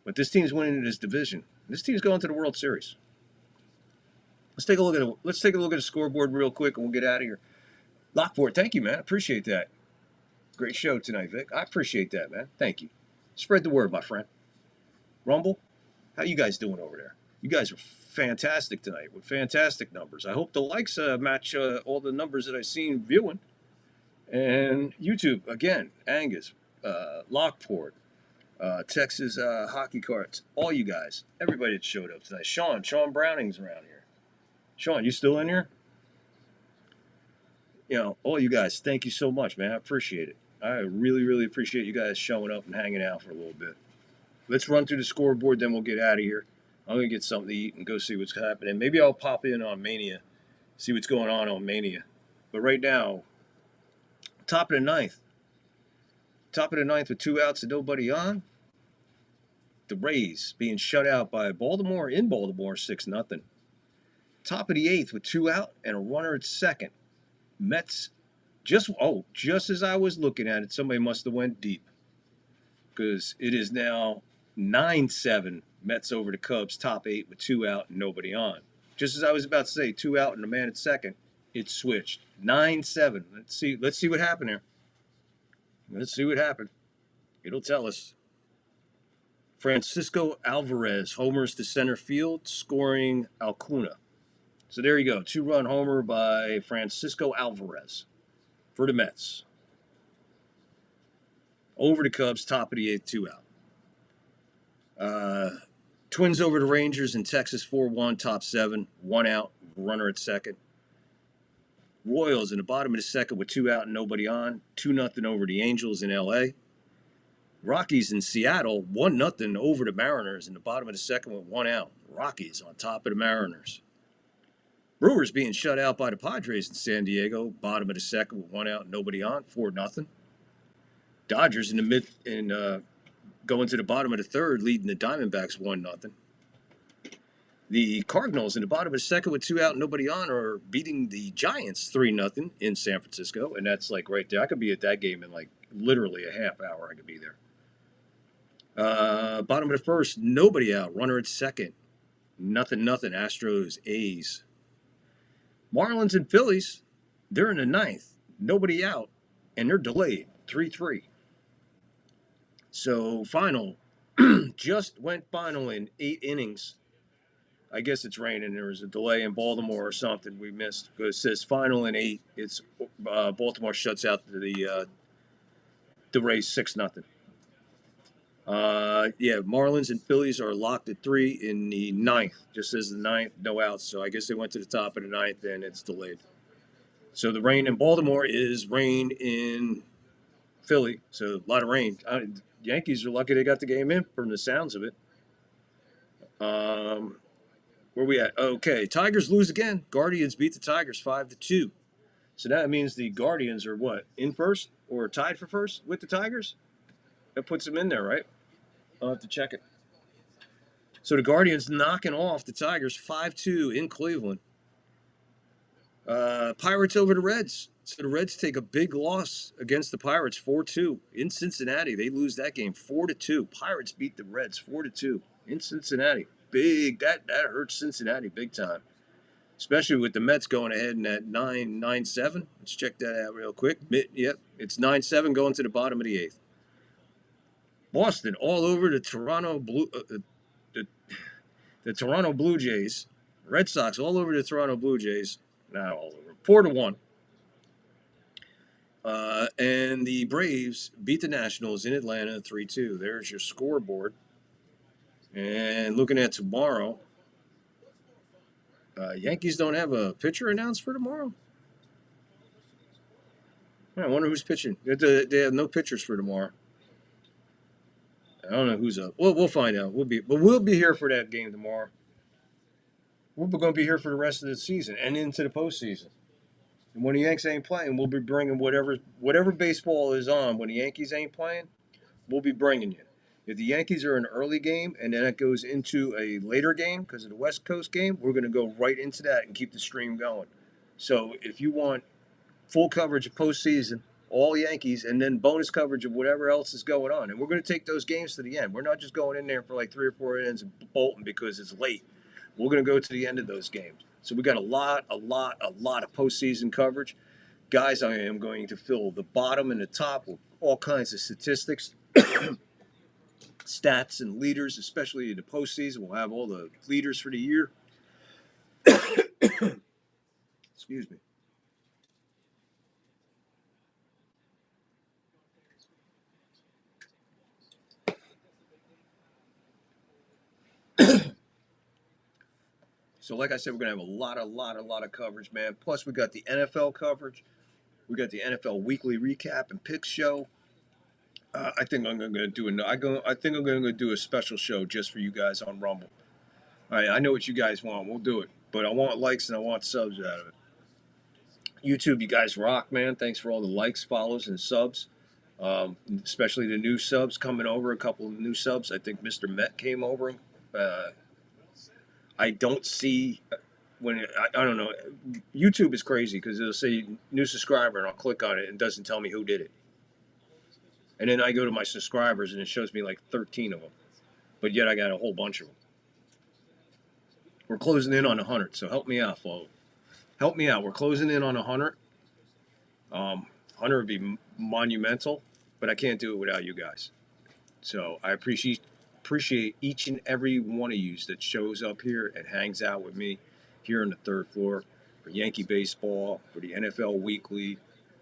But this team's winning this division. This team's going to the World Series. Let's take a look at the scoreboard real quick, and we'll get out of here. Lockport, thank you, man. I appreciate that. Great show tonight, Vic. I appreciate that, man. Thank you. Spread the word, my friend. Rumble, how you guys doing over there? You guys are fantastic tonight with fantastic numbers. I hope the likes match all the numbers that I've seen viewing. And YouTube, again, Angus, Lockport, Texas Hockey Cards, all you guys, everybody that showed up tonight. Sean Browning's around here. Sean, you still in here? All you guys, thank you so much, man. I appreciate it. I really, really appreciate you guys showing up and hanging out for a little bit. Let's run through the scoreboard, then we'll get out of here. I'm going to get something to eat and go see what's happening. Maybe I'll pop in on Mania, see what's going on Mania. But right now, top of the ninth with 2 outs and nobody on. The Rays being shut out by Baltimore in Baltimore, 6-0. Top of the 8th with 2 out and a runner at second. Mets, just as I was looking at it, somebody must have went deep. Because it is now 9-7 Mets over the Cubs, top 8 with 2 out and nobody on. Just as I was about to say, 2 out and a man at second, it switched. 9-7. Let's see what happened here. Let's see what happened. It'll tell us. Francisco Alvarez homers to center field, scoring Acuna. So there you go. 2-run homer by Francisco Alvarez for the Mets. Over the Cubs, top of the 8th, 2 out. Twins over the Rangers in Texas, 4-1, top 7, 1 out, runner at second. Royals in the bottom of the second with 2 out and nobody on, 2-0 over the Angels in L.A. Rockies in Seattle, 1-0 over the Mariners in the bottom of the second with 1 out. Rockies on top of the Mariners. Brewers being shut out by the Padres in San Diego, bottom of the second with 1 out, nobody on, 4-0. Dodgers going to the bottom of the third, leading the Diamondbacks 1-0. The Cardinals in the bottom of the second with 2 out, nobody on, are beating the Giants 3-0 in San Francisco, and that's like right there. I could be at that game in like literally a half hour. I could be there. Bottom of the first, nobody out, runner at second, 0-0. Astros, A's. Marlins and Phillies, they're in the 9th, nobody out, and they're delayed 3-3. So final, just went final in 8 innings. I guess it's raining. There was a delay in Baltimore or something we missed. It says final in 8. It's Baltimore shuts out the Rays 6-0. Marlins and Phillies are locked at 3 in the 9th. Just says the 9th, no outs. So I guess they went to the top of the 9th and it's delayed. So the rain in Baltimore is rain in Philly. So a lot of rain. Yankees are lucky they got the game in from the sounds of it. Where we at? Okay, Tigers lose again. Guardians beat the Tigers 5-2. So that means the Guardians are what? In first or tied for first with the Tigers? That puts them in there, right? I'll have to check it. So the Guardians knocking off the Tigers 5-2 in Cleveland. Pirates over the Reds. So the Reds take a big loss against the Pirates 4-2 in Cincinnati. They lose that game 4-2. Pirates beat the Reds 4-2 in Cincinnati. Big, that hurts Cincinnati big time, especially with the Mets going ahead in that 9-7. Let's check that out real quick. Yep, it's 9-7 going to the bottom of the 8th. Boston all over the Toronto the Toronto Blue Jays. Red Sox all over the Toronto Blue Jays. Not all over. 4-1. And the Braves beat the Nationals in Atlanta 3-2. There's your scoreboard. And looking at tomorrow, Yankees don't have a pitcher announced for tomorrow. I wonder who's pitching. They have no pitchers for tomorrow. I don't know who's up. We'll find out. We'll be here for that game tomorrow. We're going to be here for the rest of the season and into the postseason. And when the Yanks ain't playing, we'll be bringing whatever baseball is on. When the Yankees ain't playing, we'll be bringing you. If the Yankees are an early game and then it goes into a later game because of the West Coast game, we're going to go right into that and keep the stream going. So if you want full coverage of postseason, all Yankees, and then bonus coverage of whatever else is going on. And we're going to take those games to the end. We're not just going in there for like 3 or 4 innings and bolting because it's late. We're going to go to the end of those games. So we got a lot of postseason coverage. Guys, I am going to fill the bottom and the top with all kinds of statistics, stats, and leaders, especially in the postseason. We'll have all the leaders for the year. Excuse me. So like I said, we're going to have a lot of coverage, man. Plus, we got the NFL coverage. We got the NFL weekly recap and pick show. I think I'm going to do a special show just for you guys on Rumble. All right, I know what you guys want. We'll do it. But I want likes and I want subs out of it. YouTube, you guys rock, man. Thanks for all the likes, follows, and subs. Especially the new subs coming over. A couple of new subs. I think Mr. Met came over. I don't see I don't know. YouTube is crazy because it'll say new subscriber and I'll click on it and it doesn't tell me who did it. And then I go to my subscribers and it shows me like 13 of them. But yet I got a whole bunch of them. We're closing in on 100, so help me out, folks. Help me out. We're closing in on 100. 100 would be monumental, but I can't do it without you guys. So I appreciate each and every one of you that shows up here and hangs out with me here on the third floor for Yankee baseball, for the NFL Weekly,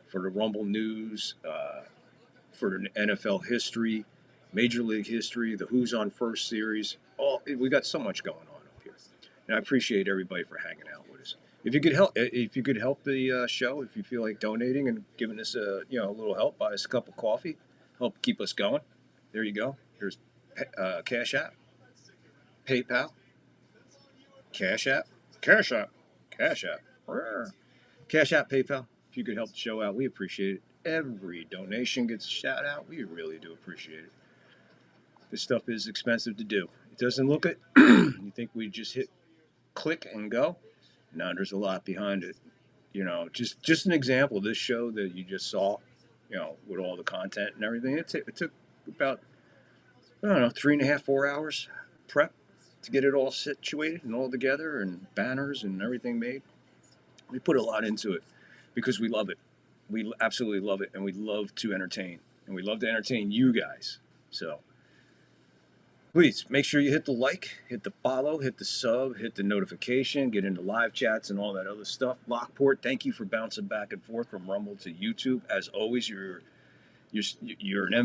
for the Rumble News, for the NFL history, Major League history, the Who's on First series. We got so much going on up here, and I appreciate everybody for hanging out with us. If you could help the show, if you feel like donating and giving us a little help, buy us a cup of coffee, help keep us going. There you go. There's Cash App, PayPal, Cash App, PayPal. If you could help the show out, we appreciate it. Every donation gets a shout out. We really do appreciate it. This stuff is expensive to do. It doesn't look it. You think we just hit click and go? No, there's a lot behind it. Just an example of this show that you just saw, with all the content and everything. It took about 3.5, 4 hours prep to get it all situated and all together and banners and everything made. We put a lot into it because we love it. We absolutely love it, and we love to entertain. And we love to entertain you guys. So please make sure you hit the like, hit the follow, hit the sub, hit the notification, get into live chats and all that other stuff. Lockport, thank you for bouncing back and forth from Rumble to YouTube. As always, you're an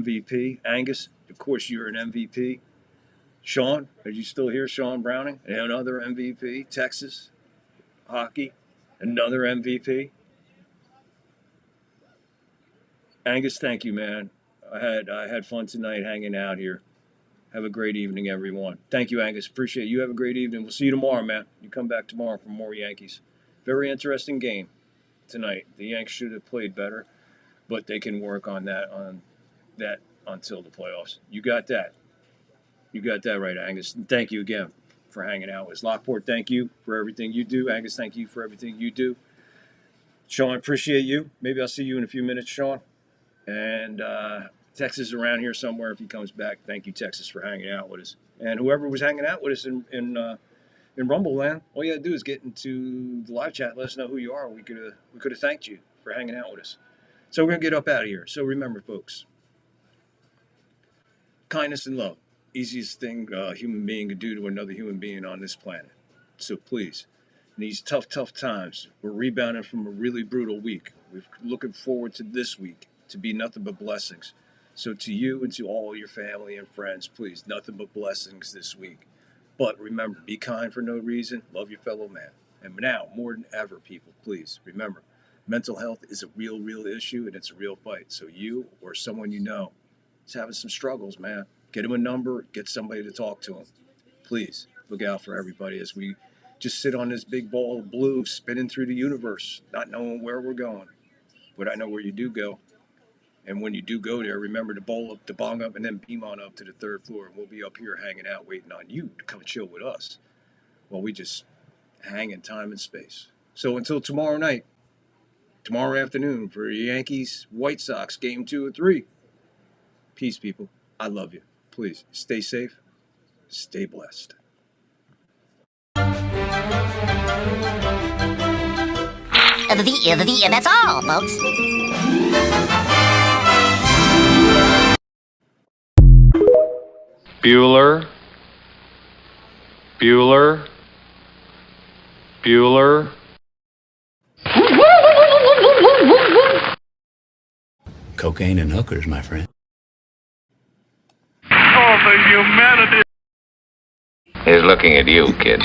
MVP. Angus, of course, you're an MVP. Sean, are you still here? Sean Browning, another MVP. Texas hockey, another MVP. Angus, thank you, man. I had fun tonight hanging out here. Have a great evening, everyone. Thank you, Angus. Appreciate it. You have a great evening. We'll see you tomorrow, man. You come back tomorrow for more Yankees. Very interesting game tonight. The Yanks should have played better, but they can work on that until the playoffs. You got that. You got that right, Angus. And thank you again for hanging out with us. Lockport, thank you for everything you do. Angus, thank you for everything you do. Sean, appreciate you. Maybe I'll see you in a few minutes, Sean. And Texas around here somewhere if he comes back. Thank you, Texas, for hanging out with us. And whoever was hanging out with us in Rumble Land, all you got to do is get into the live chat. Let us know who you are. We could have thanked you for hanging out with us. So we're going to get up out of here. So remember, folks, Kindness and love. Easiest thing a human being could do to another human being on this planet. So please, in these tough times, we're rebounding from a really brutal week. We're looking forward to this week to be nothing but blessings. So to you and to all your family and friends, please, nothing but blessings this week. But remember, be kind for no reason. Love your fellow man. And now, more than ever, people, please remember, mental health is a real issue, and it's a real fight. So you or someone you know is having some struggles, man. Get him a number, get somebody to talk to him. Please, look out for everybody as we just sit on this big ball of blue spinning through the universe, not knowing where we're going. But I know where you do go. And when you do go there, remember to bowl up, to bong up, and then beam on up to the 3rd floor. And we'll be up here hanging out, waiting on you to come chill with us while we just hang in time and space. So until tomorrow night, tomorrow afternoon for Yankees, White Sox, game 2 or 3. Peace, people. I love you. Please stay safe, stay blessed. That's all, folks. Bueller. Bueller. Bueller. Cocaine and hookers, my friend. Oh, the humanity. He's looking at you, kid.